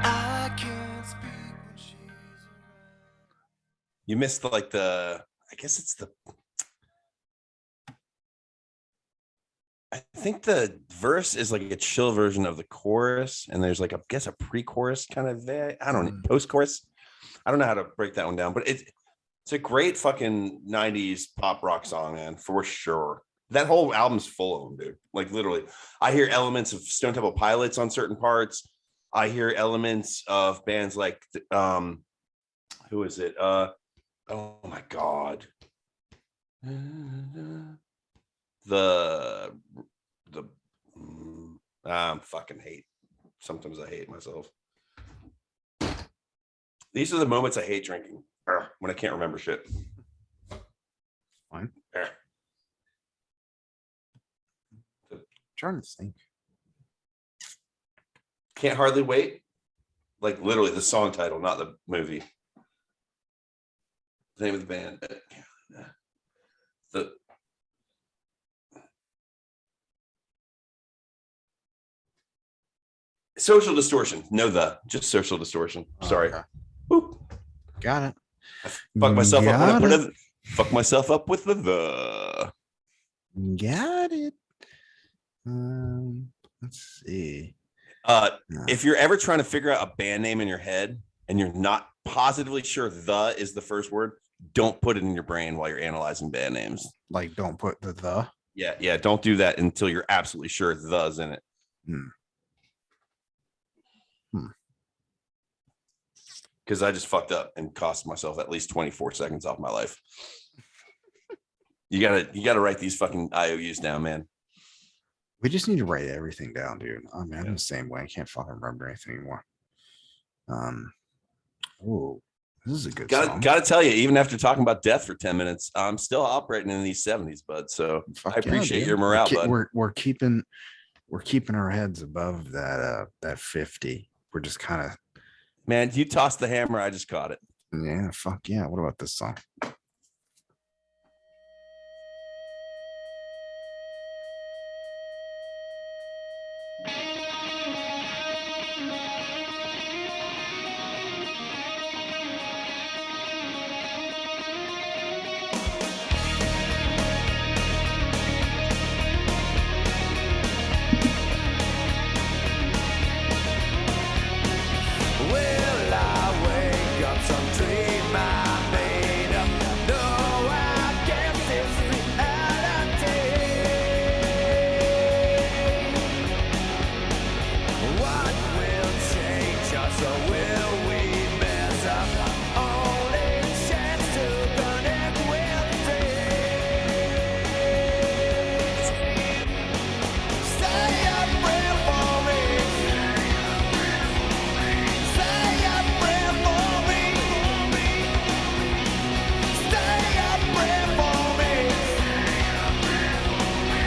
I can't speak when she's around. You missed like the. I guess it's the. I think the verse is like a chill version of the chorus, and there's like I guess a pre-chorus kind of there. I don't know, post-chorus. I don't know how to break that one down, but it's a great fucking 90s pop rock song, man, for sure. That whole album's full of them, dude. Like literally. I hear elements of Stone Temple Pilots on certain parts. I hear elements of bands like who is it? Oh my god. I'm fucking hate. Sometimes I hate myself. These are the moments I hate drinking when I can't remember shit. Fine. There. Trying to think. Can't Hardly Wait. Like literally the song title, not the movie. The name of the band. The Social Distortion. No, just Social Distortion. Sorry. Okay. Boop. Got it. I fuck myself up when I Got put it. fuck myself up with the. Got it. Let's see. If you're ever trying to figure out a band name in your head and you're not positively sure the is the first word, don't put it in your brain while you're analyzing band names. Like, don't put the. Yeah. Don't do that until you're absolutely sure the's in it. Because I just fucked up and cost myself at least 24 seconds off my life. You gotta write these fucking IOUs down, man. We just need to write everything down, dude. I mean, I'm the same way. I can't fucking remember anything anymore. Oh, this is a good song. Gotta tell you, even after talking about death for 10 minutes, I'm still operating in these 70s, bud. So Fuck I appreciate dude. your morale, bud. We're keeping our heads above that 50. We're just kind of, Man, you tossed the hammer, I just caught it. yeah, fuck yeah. What about this song? Will I wake up some dream I made up? No, I guess it's reality. What will change us or will we mess up? Only chance to connect with dreams. Stay up, pray for me. Stay up, pray for me. Stay up, pray for me.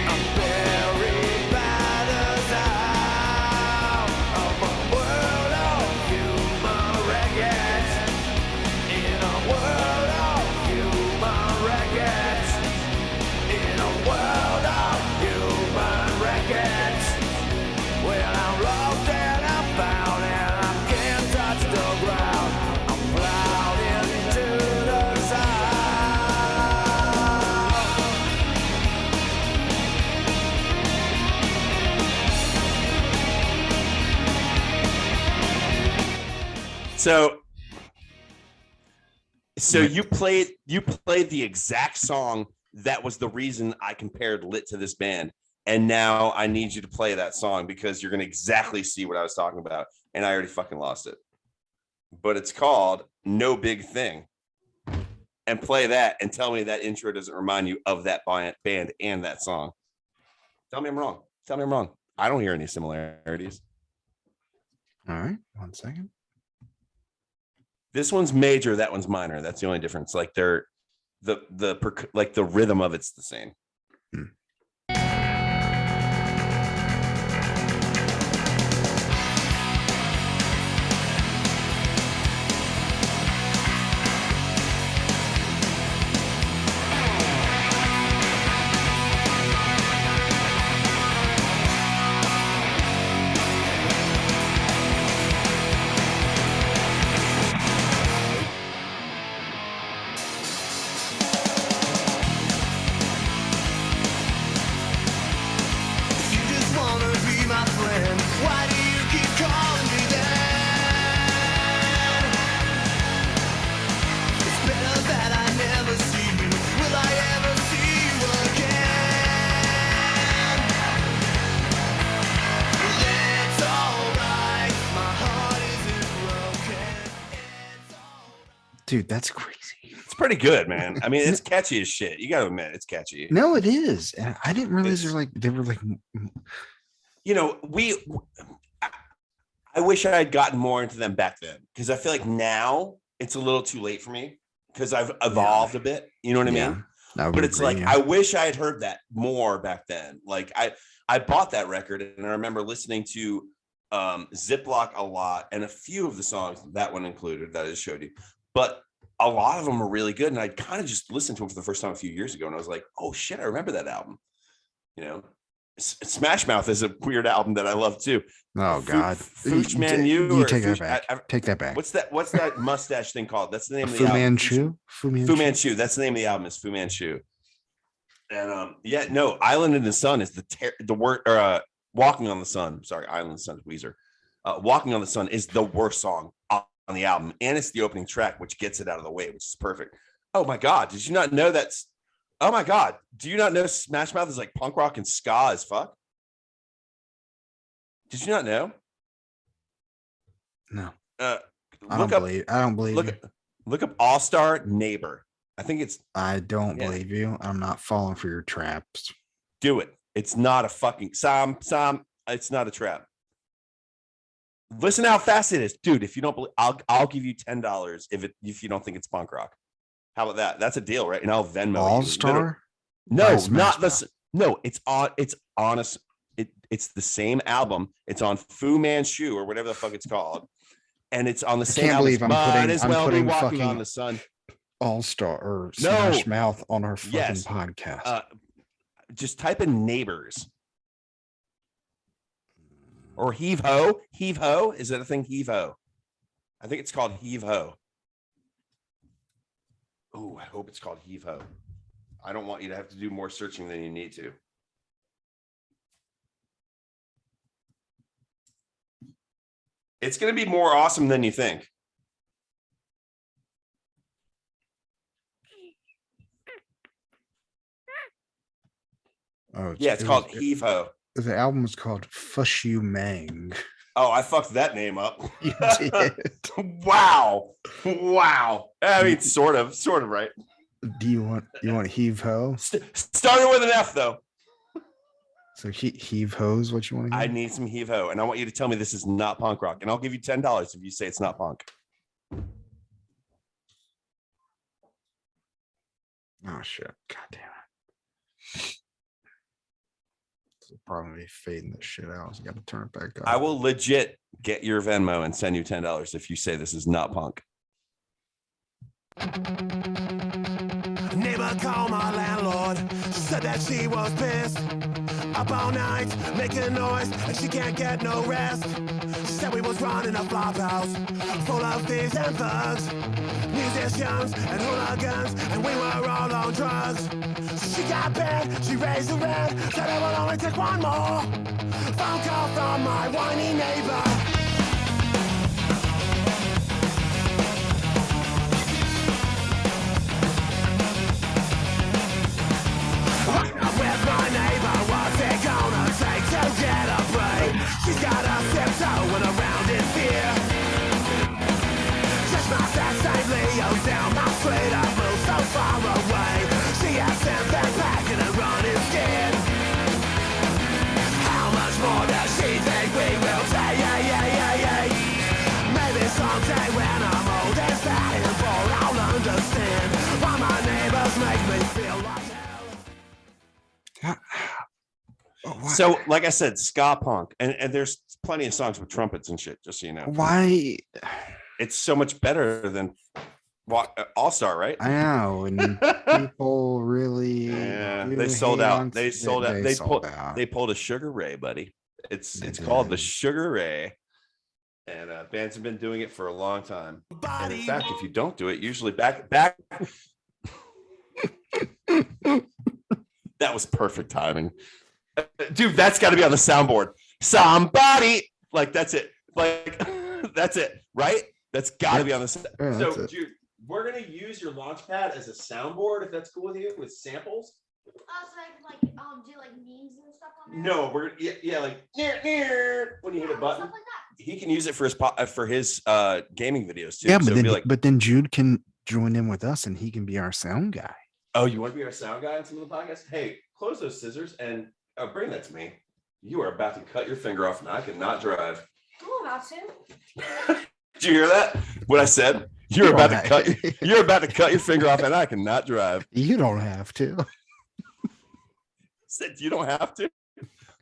I'm buried by the sound of a world of human wreckage. In a world of human wreckage. In a world of human wreckage. Well, I'm lost and I'm found and I can't touch the ground. I'm plowed into the sound. So you played the exact song that was the reason I compared Lit to this band. And now I need you to play that song because you're gonna exactly see what I was talking about. And I already fucking lost it. But it's called No Big Thing. And play that and tell me that intro doesn't remind you of that band and that song. Tell me I'm wrong. Tell me I'm wrong. I don't hear any similarities. All right, 1 second. This one's major, that one's minor. That's the only difference. Like they're the rhythm of it's the same. You just wanna be my friend. Why do you keep calling me that? It's better that I never see you. Will I ever see you again? Well, it's alright. My heart isn't broken. It's alright. Dude, that's crazy. It's pretty good, man. I mean, it's catchy as shit. You gotta admit, it's catchy. No, it is. And I didn't realize they were like, You know, I wish I had gotten more into them back then because I feel like now it's a little too late for me because I've evolved a bit. You know what I Yeah. mean? I would But it's agree, like yeah. I wish I had heard that more back then. Like I bought that record and I remember listening to Ziploc a lot and a few of the songs, that one included, that I just showed you, but a lot of them were really good. And I kind of just listened to them for the first time a few years ago. And I was like, oh shit, I remember that album. You know, Smash Mouth is a weird album that I love too. Oh God, Foosh Man you take that back. Take that back. What's that mustache thing called? That's the name of the Fu album. Manchu. Fu Manchu. Fu Manchu. That's the name of the album, is Fu Manchu. And yeah, no, Island in the Sun is the word, or Walking on the Sun. Sorry, Island in the Sun is Weezer. Walking on the Sun is the worst song on the album, and it's the opening track, which gets it out of the way, which is perfect. Oh my God, did you not know that's? Oh my God, do you not know Smash Mouth is like punk rock and ska as fuck? Did you not know? No. I I don't believe you. Look up All Star Neighbor. I think it's. I don't Yeah. believe you. I'm not falling for your traps. Do it. It's not a fucking Sam. It's not a trap. Listen how fast it is, dude. If you don't believe, I'll give you $10 if you don't think it's punk rock. How about that? That's a deal, right? And I'll Venmo All you. Star? No, By Smash not Mouth. the. No, it's honest. It's the same album. It's on Fu Manchu or whatever the fuck it's called, and it's on the same. can't believe album. I'm Might putting- as I'm well be putting Walking fucking- on the Sun. All Star or No. Smash Mouth on our fucking Yes. podcast. Just type in Neighbors or Heave Ho. Heave Ho, is that a thing? Heave Ho. I think it's called Heave Ho. Oh, I hope it's called Heave Ho. I don't want you to have to do more searching than you need to. It's going to be more awesome than you think. Oh, Yeah, it's called Heave Ho. The album is called Fush You Mang. Oh, I fucked that name up. You did. Wow. Wow. I mean, sort of right. Do you want Heave Ho? Starting with an F though. So Heave Ho is what you want to I hear? need some Heave Ho, and I want you to tell me this is not punk rock, and I'll give you $10 if you say it's not punk. Oh shit! God damn it! This will probably be fading this shit out. So you got to turn it back up. I will legit get your Venmo and send you $10 if you say this is not punk. Neighbor called my landlord, said that she was pissed. Up all night, making noise, and she can't get no rest. She said we was running a flop house, full of thieves and thugs, musicians and hooligans, and we were all on drugs. So she got bad, she raised the rent, said it would only take one more phone call from my whiny neighbor. With my neighbor, what's it gonna take to get a break? She's got a tiptoeing around in fear. Just my that St. Leo's down my street, I moved so far away. She has sent that packing and running scared. How much more does she think we will take? Maybe someday when I'm old and fat and bored, I'll understand why my neighbors make me feel like So, like I said, ska punk, and there's plenty of songs with trumpets and shit. Just so you know, Why? it's so much better than All Star, right? I know, and people really. Yeah, do they sold hate out. on- They sold out. They sold out. pulled a Sugar Ray, buddy. It's They called the did. Sugar Ray, and bands have been doing it for a long time. And in fact, if you don't do it, usually back. That was perfect timing, dude. That's got to be on the soundboard. Somebody, like, that's it. Like, that's it, right? That's got to be on the. Yeah, So, that's it. dude, we're gonna use your Launchpad as a soundboard, if that's cool with you, with samples. So I can do like memes and stuff on No, we're yeah, like when you hit a button. Stuff like that. He can use it for his gaming videos too. Yeah, So but it'd be then like, but then Jude can join in with us, and he can be our sound guy. oh, you want to be our sound guy on some of the podcasts? Hey, close those scissors and bring that to me. You are about to cut your finger off, and I cannot drive. I'm about to. Did you hear that? What I said? You're don't about to cut. have- You're about to cut your finger off, and I cannot drive. You don't have to. Said you don't have to.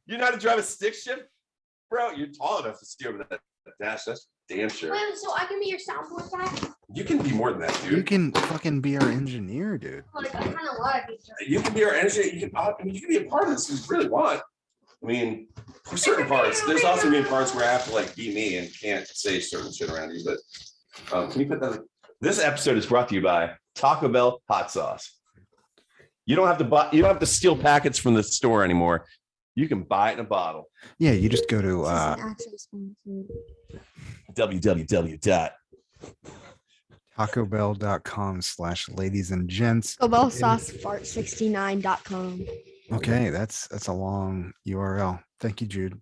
You know how to drive a stick shift, bro? You're tall enough to steer with that dash. That's damn sure. Wait, so I can be your soundboard guy? You can be more than that, dude. You can fucking be our engineer, dude. Like, I kind of like it. You can be our engineer. You can be a part of this if you really want. I mean, for certain parts, there's also gonna be parts where I have to like be me and can't say certain shit around you. But can you put that? This episode is brought to you by Taco Bell hot sauce. You don't have to buy. You don't have to steal packets from the store anymore. You can buy it in a bottle. Yeah, you just go to www. tacobell.com/ladies and gents. Taco Sauce Fart69.com. Okay, that's a long URL. Thank you, Jude.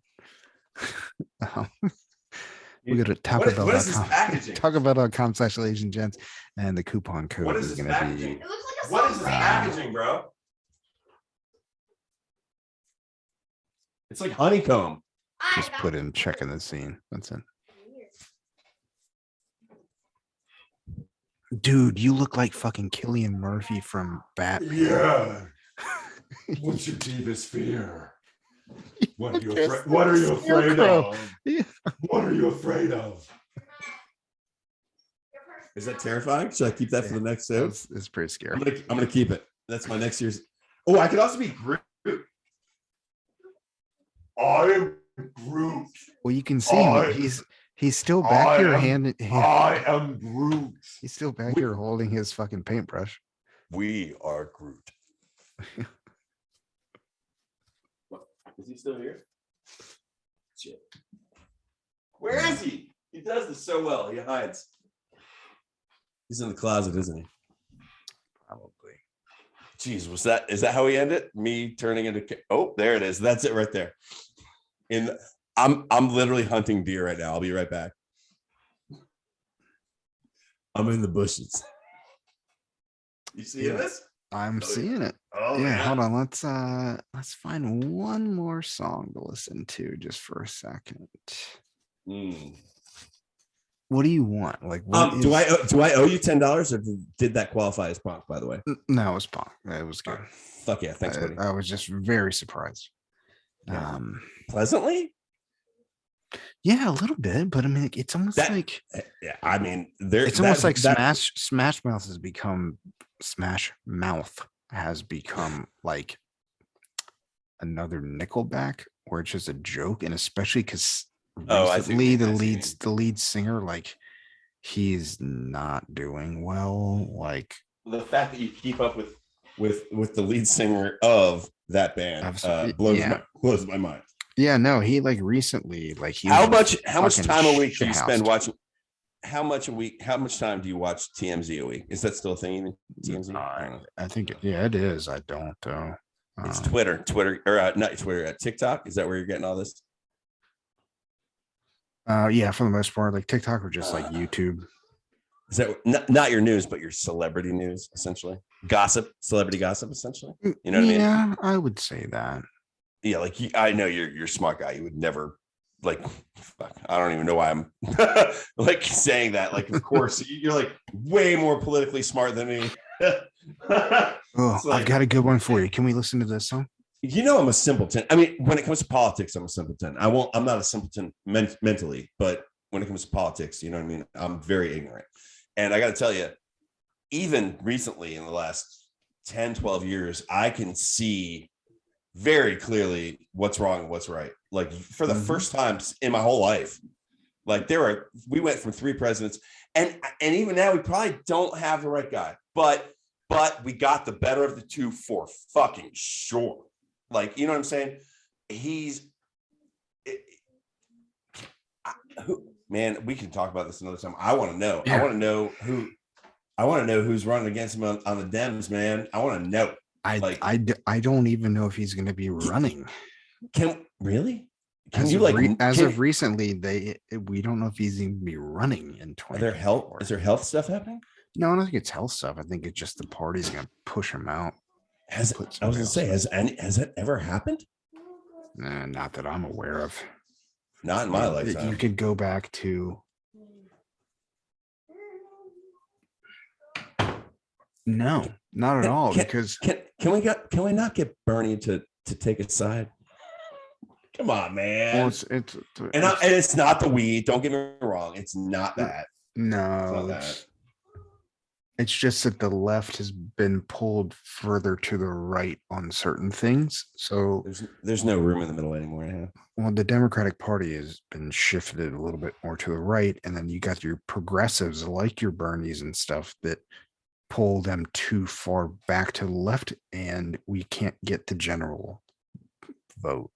We go to What is this tacobell.com. packaging? Tacobell.com/ladies and gents, and the coupon code What is is this going to packaging? be. It looks like a What is this sauce. packaging, bro? It's like honeycomb. Just put in checking the scene. That's it. Dude, you look like fucking Cillian Murphy from Batman. Yeah. What's your deepest fear? What are you Yes, afraid? What are you afraid Scarecrow. of? Yeah. What are you afraid of? Is that terrifying? Should I keep that for the next show? It's pretty scary. I'm gonna keep it. That's my next year's. Oh, I could also be Groot. I am Groot. Well, you can see I- he's still back here hand. I am Groot. He's still back here holding his fucking paintbrush. We are Groot. What? Is he still here? Shit. Where is he? He does this so well. He hides. He's in the closet, isn't he? Probably. Jeez, is that how we end it? Me turning into oh, there it is. That's it right there. I'm literally hunting deer right now. I'll be right back. I'm in the bushes. You see this? I'm seeing it. Oh Yeah, hold on. Let's find one more song to listen to just for a second. Mm. What do you want? Like, what Do I owe you $10 or did that qualify as punk? By the way, No, it was punk. It was good. fuck yeah, thanks, buddy. I was just very surprised. Yeah. Pleasantly? Yeah, a little bit, but I mean, it's almost like Yeah, I mean, it's almost like Smash Mouth has become like another Nickelback, where it's just a joke, and especially because I see what you recently mean, the lead singer, like, he's not doing well. Like, the fact that you keep up with the lead singer of that band blows my mind. yeah, no, he like recently, like, he How was much fucking time a week do you shithoused. spend watching? How much time do you watch TMZ a week? Is that still a thing? TMZ? I don't know. I think it is. I don't though. It's Twitter or not Twitter, TikTok. Is that where you're getting all this? Yeah, for the most part, like TikTok or just like YouTube. Is that not your news, but your celebrity news, essentially? Celebrity gossip, essentially. You know what I mean? Yeah, I would say that. Yeah, like I know you're a smart guy. You would never like. Fuck, I don't even know why I'm like saying that. Like, of course, you're like way more politically smart than me. Oh, It's like- I've got a good one for you. Can we listen to this song? You know, I'm a simpleton. I mean, when it comes to politics, I'm a simpleton. I'm not a simpleton mentally, but when it comes to politics, you know what I mean? I'm very ignorant. And I got to tell you, even recently in the last 10, 12 years, I can see very clearly what's wrong and what's right. Like, for the first time in my whole life, like, we went from 3 presidents, and even now we probably don't have the right guy, but we got the better of the 2 for fucking sure. Like, you know what I'm saying? Man, we can talk about this another time. I want to know. Yeah. I want to know who's running against him on the Dems, man. I want to know. I don't even know if he's going to be running. Really? Can As you of like re- as of recently, we don't know if he's even be running in 2024. is there health stuff happening? No, I don't think it's health stuff. I think it's just the party's going to push him out. I was gonna say, has that ever happened? Nah, not that I'm aware of. Not in my You lifetime. could go back to No, not at Can- all. can- Because Can we not get Bernie to take a side? Come on, man. well, And it's not the weed. Don't get me wrong. It's not that. no, that. it's just that the left has been pulled further to the right on certain things. So, There's no room in the middle anymore. Yeah. well, the Democratic Party has been shifted a little bit more to the right, and then you got your progressives like your Bernies and stuff that pull them too far back to the left, and we can't get the general vote.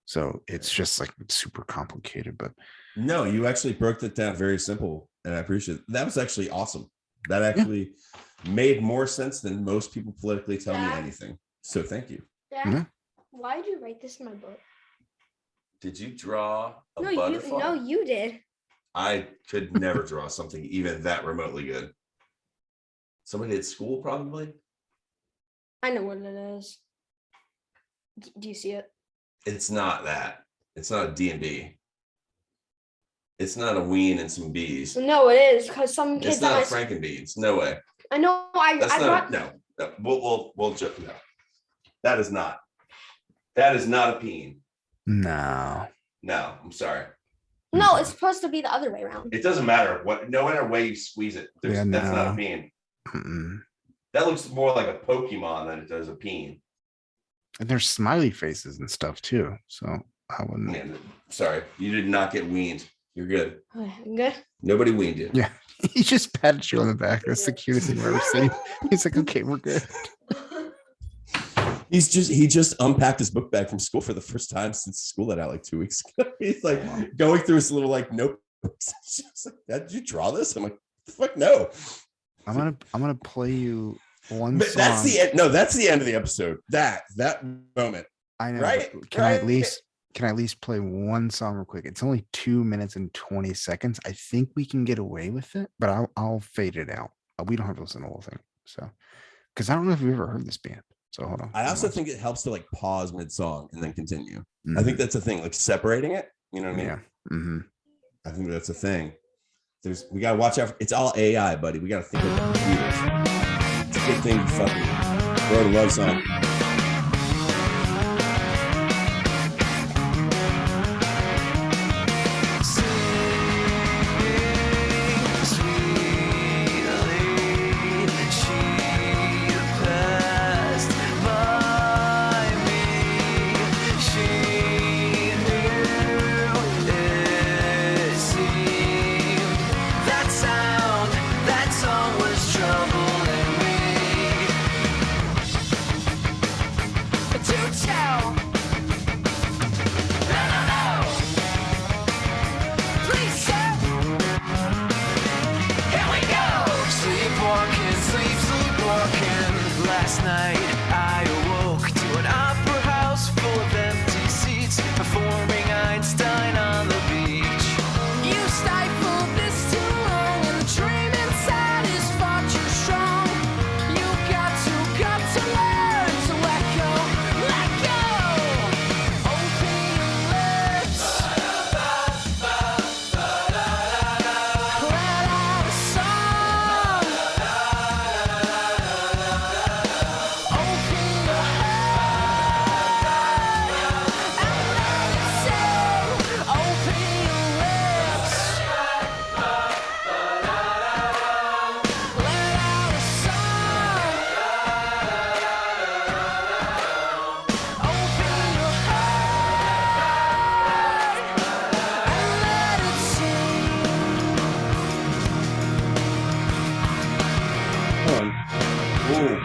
So it's just like super complicated, but No, you actually broke that down very simple, and I appreciate it. That was actually awesome. That actually made more sense than most people politically tell me Dad? anything. So thank you. Dad, Yeah. why did you write this in my book? Did you draw a No, butterfly? you did. I could never draw something even that remotely good. Somebody at school, probably. I know what it is. Do you see it? It's not that. It's not a D&D. It's not a ween and some bees. No, it is because some kids It's not a on my Frankenbeans. No way. I know That's I not. brought No. We'll just no. That is not. That is not a peen. no. No, I'm sorry. no, it's supposed to be the other way around. It doesn't matter what. No matter way you squeeze it, Yeah, that's not a no. peen. Mm-mm. That looks more like a Pokemon than it does a peen. And there's smiley faces and stuff too. So I wouldn't. Man, sorry, you did not get weaned. You're good. Good. Nobody weaned you. Yeah. He just patted you on the back. That's the cutest thing I've ever seen. He's like, okay, we're good. He just unpacked his book bag from school for the first time since school let out like 2 weeks ago. He's like going through his little like notebooks. Like, did you draw this? I'm like, fuck no. I'm gonna play you one But song. that's the end. No, that's the end of the episode. That moment. I know. right, but Can I right. at least play one song real quick? It's only 2 minutes and 20 seconds. I think we can get away with it, but I'll fade it out. We don't have to listen to the whole thing. So, because I don't know if you've ever heard this band. So hold on. I also think it helps to like pause mid-song and then continue. I think that's a thing, like separating it. You know what I mean? Yeah. Mm-hmm. I think that's a thing. We gotta watch out. It's all AI, buddy. We gotta think of the computers. It's a good thing to fucking wrote a love song. Last night I awoke to an opera house full of empty seats, performing Einstein on the beach. You stifled this too long, and the dream inside is far too strong. You got to learn to let go, let go. Open your lips, let out a song. Open your heart and let it sing. Open your lips, let out a song. Open your heart and let it sing. Hold on. Ooh.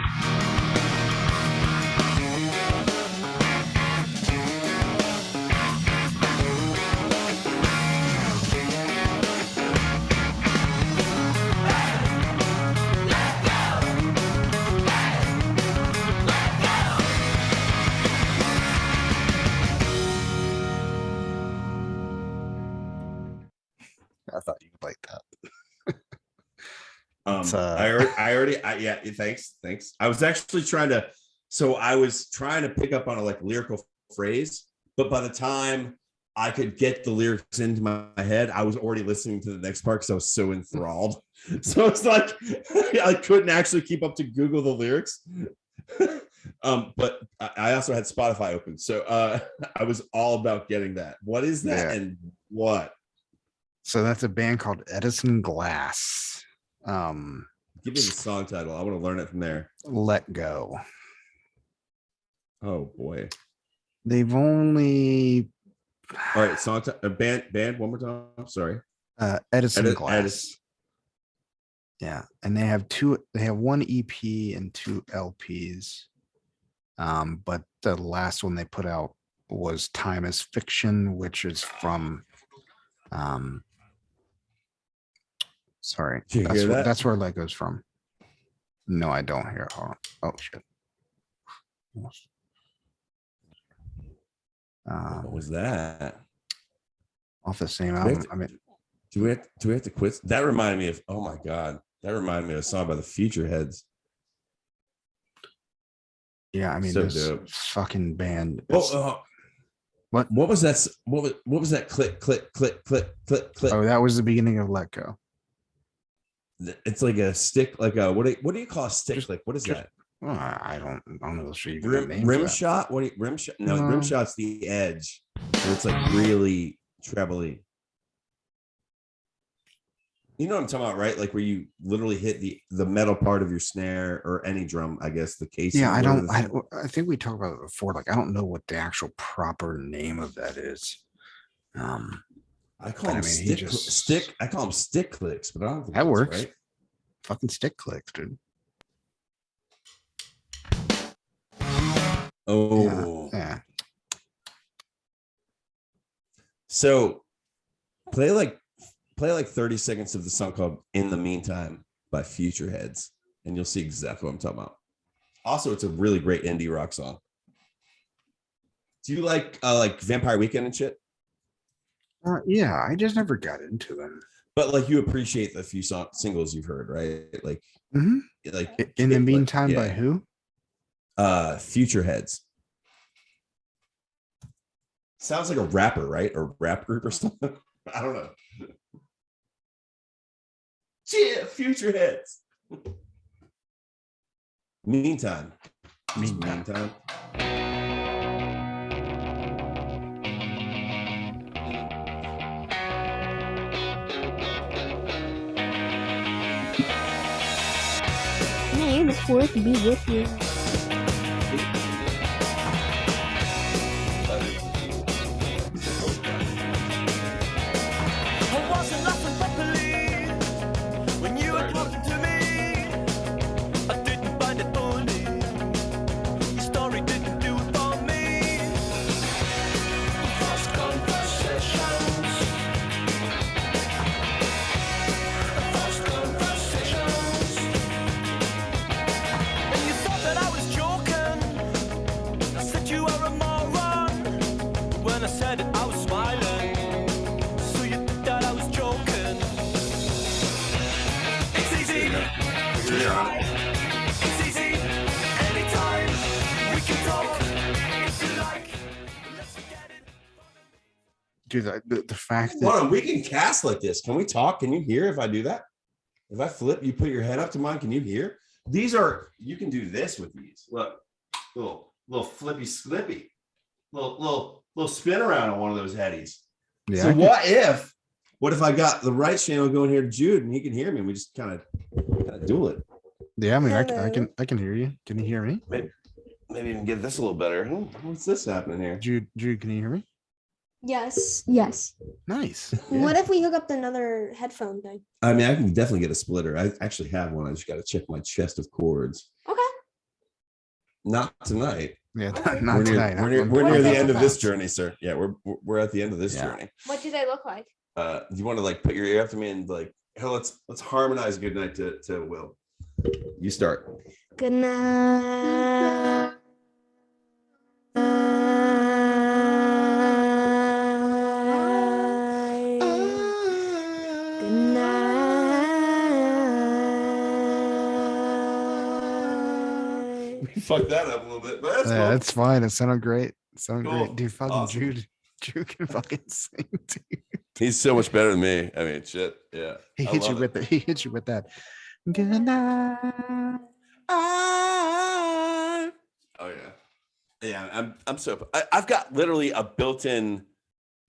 I thought you would like that. Um, It's, yeah, thanks. I was actually trying to pick up on a like lyrical phrase, but by the time I could get the lyrics into my head, I was already listening to the next part because I was so enthralled. So it's like I couldn't actually keep up to Google the lyrics. But I also had Spotify open, so I was all about getting that. What is that, Yeah. and what? So that's a band called Edison Glass. Give me the song title. I want to learn it from there. Let Go. Oh boy! They've only All right, song band. One more time. Sorry. Edison Glass. Edison. Yeah, and they have two. They have one EP and two LPs. But the last one they put out was Time is Fiction, which is from sorry, Did you that's hear where, that? that's where Let Go's from. No, I don't hear it. Hold on. Oh shit. What was that? Off the same we have album. to- I mean, Do we have to quit? That reminded me of. Oh my god! That reminded me of a song by the Future Heads. yeah, I mean So this dope. fucking band. Oh, is- what was that? What was that? Click, click, click, click, click, click. Oh, that was the beginning of Let Go. It's like a stick, like a what do you call a stick? Just- Like what is just that? Oh, I don't know if you Rim shot? What do you, rim shot? No, rim No. shot's the edge. Where it's like really trebly. You know what I'm talking about, right? Like where you literally hit the metal part of your snare or any drum, I guess the casing. Yeah, I whatever don't. the- I think we talked about it before. Like, I don't know what the actual proper name of that is. I call but I them mean, he stick, just- stick. I call them stick clicks, but I don't think That that's works. right. Fucking stick clicks, dude. Oh, Yeah. so play like 30 seconds of the song called "In the Meantime" by Future Heads, and you'll see exactly what I'm talking about. Also, it's a really great indie rock song. Do you like Vampire Weekend and shit? Yeah, I just never got into them. But like you appreciate the few singles you've heard, right? Like, Mhm. like In the like, meantime, by yeah. who? Future Heads. Sounds like a rapper, right? Or rap group or something. I don't know. Yeah, Future Heads. Meantime. Meantime. May the fourth be with you. I wasn't laughing properly when you were talking to me. I didn't find it funny. Your story didn't do it for me. False conversations. False conversations. And you thought that I was joking. I said you were a moron. When I said it, I was smiling. So you thought I was joking. It's easy. It's easy. Anytime we can talk. If you like, let's get it. Dude, the fact that Hold on, we can cast like this. Can we talk? Can you hear if I do that? If I flip, you put your head up to mine. Can you hear? These are you can do this with these. Look, little flippy slippy, little spin around on one of those headies. yeah, So I could- what if I got the right channel going here to Jude and he can hear me and we just kind of duel it? yeah, I mean, I Hello. can hear you. Can you hear me? Maybe even get this a little better. What's this happening here? Jude, can you hear me? Yes. Yes. Nice. What if we hook up another headphone thing? I mean, I can definitely get a splitter. I actually have one. I just got to check my chest of cords. Okay. Not tonight. Yeah, Alright. not we're near, tonight. we're near, I'm- we're What near do the they end look of this like? journey, sir. Yeah, we're at the end of this Yeah. journey. What do they look like? Do you want to like put your ear up to me and like, hell, let's harmonize good night to Will. You start. Good night. Good night. We fucked that up a little bit, but that's Yeah, cool. that's fine. It sounded great. It sounded Cool. great. Dude, fucking Awesome. Jude. Drew can fucking sing, dude. He's so much better than me. I mean, shit. Yeah. He I hits you love with it. the he hits you with that. Good night. Oh yeah. Yeah, I've got literally a built-in,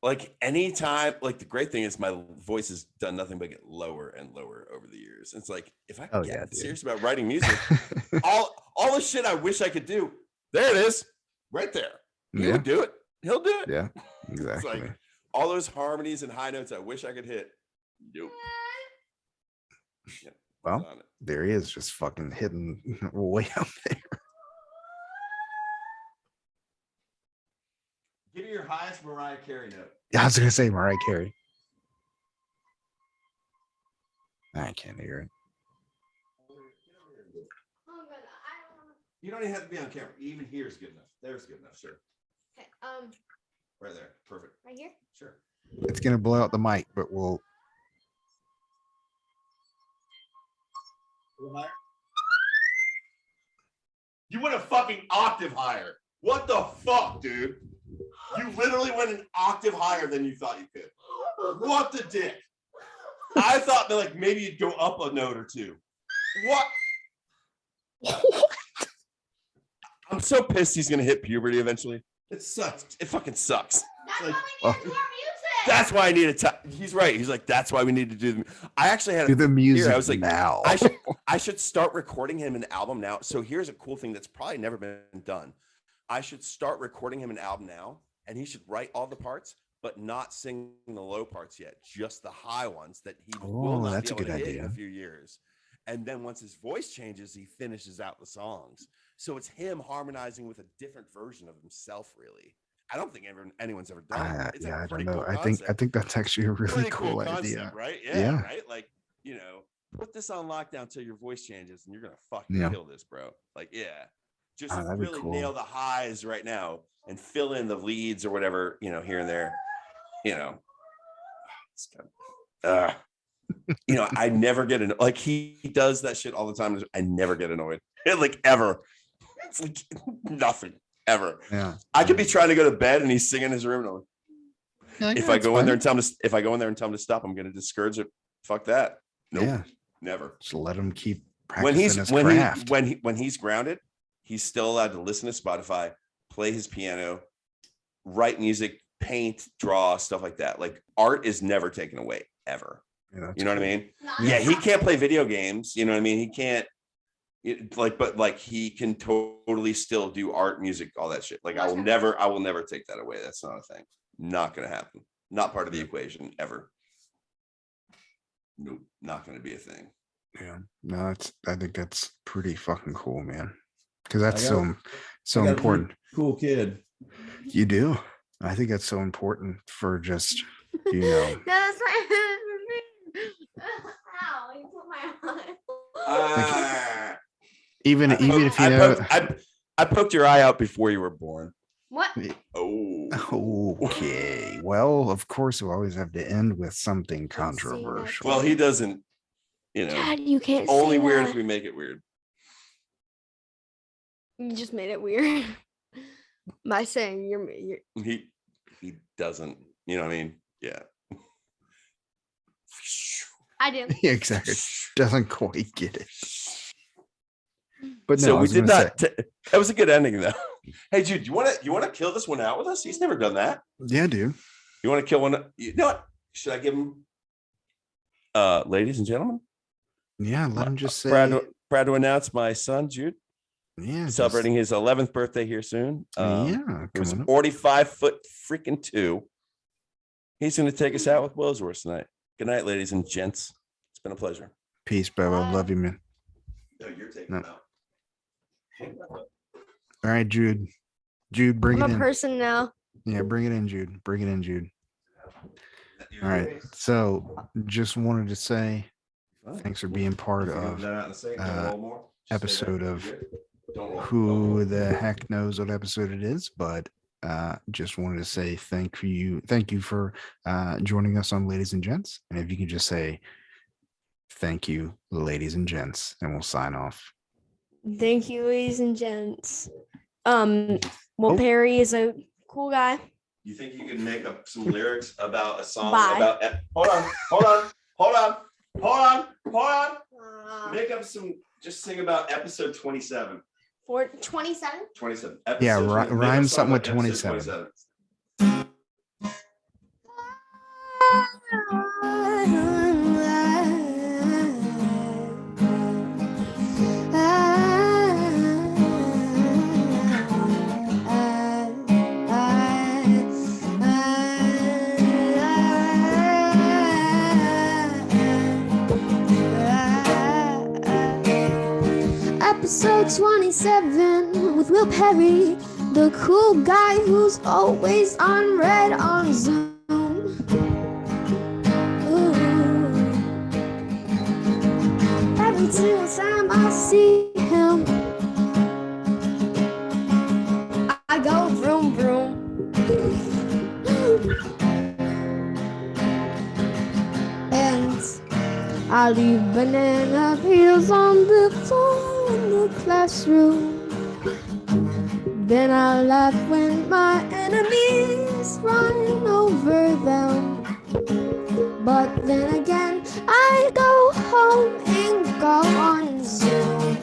like anytime, like the great thing is my voice has done nothing but get lower and lower over the years. It's like if I Oh, get yeah, dude. serious about writing music, all the shit I wish I could do, there it is, right there. He Yeah. would do it. He'll do it. Yeah, It's exactly. like all those harmonies and high notes I wish I could hit. Nope. Yep, Well, he's on it. there he is, just fucking hitting way up there. Give me your highest Mariah Carey note. I was gonna say Mariah Carey. I can't hear it. You don't even have to be on camera. Even here is good enough. There's good enough. Sure. Okay, Right there. Perfect. right here. Sure. It's gonna blow out the mic, but we'll. You went a fucking octave higher. What the fuck, dude? You literally went an octave higher than you thought you could. What the dick? I thought that like maybe you'd go up a note or two. What? I'm so pissed he's gonna hit puberty eventually. It sucks. It fucking sucks. That's Like, why we need to do our music. that's why I need to. He's right. He's like, that's why we need to do the. I actually had Do the music I was like, now. I should start recording him an album now. So here's a cool thing that's probably never been done. I should start recording him an album now, and he should write all the parts, but not sing the low parts yet, just the high ones that he will Oh, not that's be a able good to hit in a idea. few years. And then once his voice changes, he finishes out the songs. So it's him harmonizing with a different version of himself, really. I don't think anyone's ever done it. It's Yeah, a I don't pretty know. cool I concept. think that's actually a really Pretty cool idea. concept, right? Yeah. Right. Like, you know, put this on lockdown till your voice changes, and you're gonna fucking Yeah. kill this, bro. Like, yeah, just Oh, that'd be really cool. nail the highs right now and fill in the leads or whatever, you know, here and there. You know, you know, I never get annoyed. Like he does that shit all the time. I never get annoyed, like ever. It's like nothing ever. Yeah. I could be trying to go to bed and he's singing in his room. And I'm like, if I go in there and tell him to, if I go in there and tell him to stop, I'm going to discourage it. Fuck that. Nope, Yeah. never. Just let him keep When practicing he's his when craft. when he's grounded, he's still allowed to listen to Spotify, play his piano, write music, paint, draw, stuff like that. Like art is never taken away ever. Yeah, You know what I mean? Not Yeah, he that can't play video games. You know what I mean? He can't but like he can totally still do art, music, all that shit. Like I will never take that away. That's not a thing. Not gonna happen. Not part of the equation ever. Nope, not gonna be a thing. Yeah. No, I think that's pretty fucking cool, man. Because that's I got so important. Cool kid. You do. I think that's so important for just, you know. That's my. Ow! You put my eye. Even if you know. I poked your eye out before you were born. What? Oh. Okay. Well, of course, we always have to end with something Can't say that. controversial. Well, he doesn't, you know, Dad, you can't. only say weird that. if we make it weird. You just made it weird by saying you're. He doesn't, you know what I mean? Yeah. I do. Yeah, exactly. Doesn't quite get it. But no, So I we was did gonna not. That was a good ending, though. Hey, Jude, you want to kill this one out with us? He's never done that. Yeah, dude. You want to kill one? You know what? Should I give him? Ladies and gentlemen, Yeah, let him just say. proud to announce my son Jude Yeah, just- celebrating his 11th birthday here soon. yeah, He was coming up. 45 foot freaking 2. He's going to take us out with Willsworth tonight. Good night, ladies and gents. It's been a pleasure. Peace, Bubba. Love you, man. No, you're taking No. him out. All right, Jude. Jude, bring I'm it a in. person now. Yeah, bring it in, Jude. Bring it in, Jude. All right. So just wanted to say thanks for being part of episode of who the heck knows what episode it is, but just wanted to say thank you for joining us on Ladies and Gents. And if you can just say thank you, ladies and gents, and we'll sign off. Thank you, ladies and gents. Oh. Perry is a cool guy. You think you can make up some lyrics about a song Bye. about? Hold on. Make up some. Just sing about episode 27. For 27? 27. Yeah, Episode 20 make up rhyme a song something with about episode 27. Episode 27 with Will Perry, the cool guy who's always on red on Zoom. Ooh. Every single time I see him, I go vroom vroom. And I leave banana peels on the floor in the classroom. Then I laugh when my enemies run over them. But then again, I go home and go on Zoom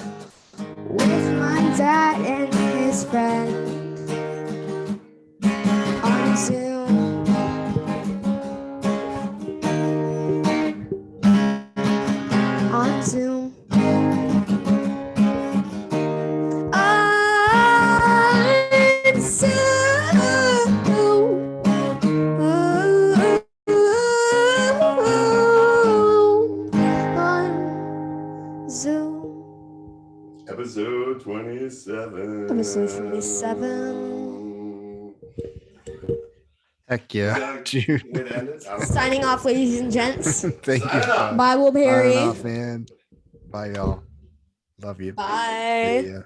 with my dad and his friend. On Zoom. On Zoom. On Zoom. Episode 27. Episode 27. Heck yeah, dude. Way to end it? I don't know. Signing off, ladies and gents. Thank you. Sign off. Bye, Will Signing Perry. off, man. Bye, y'all. Love you. Bye. See ya.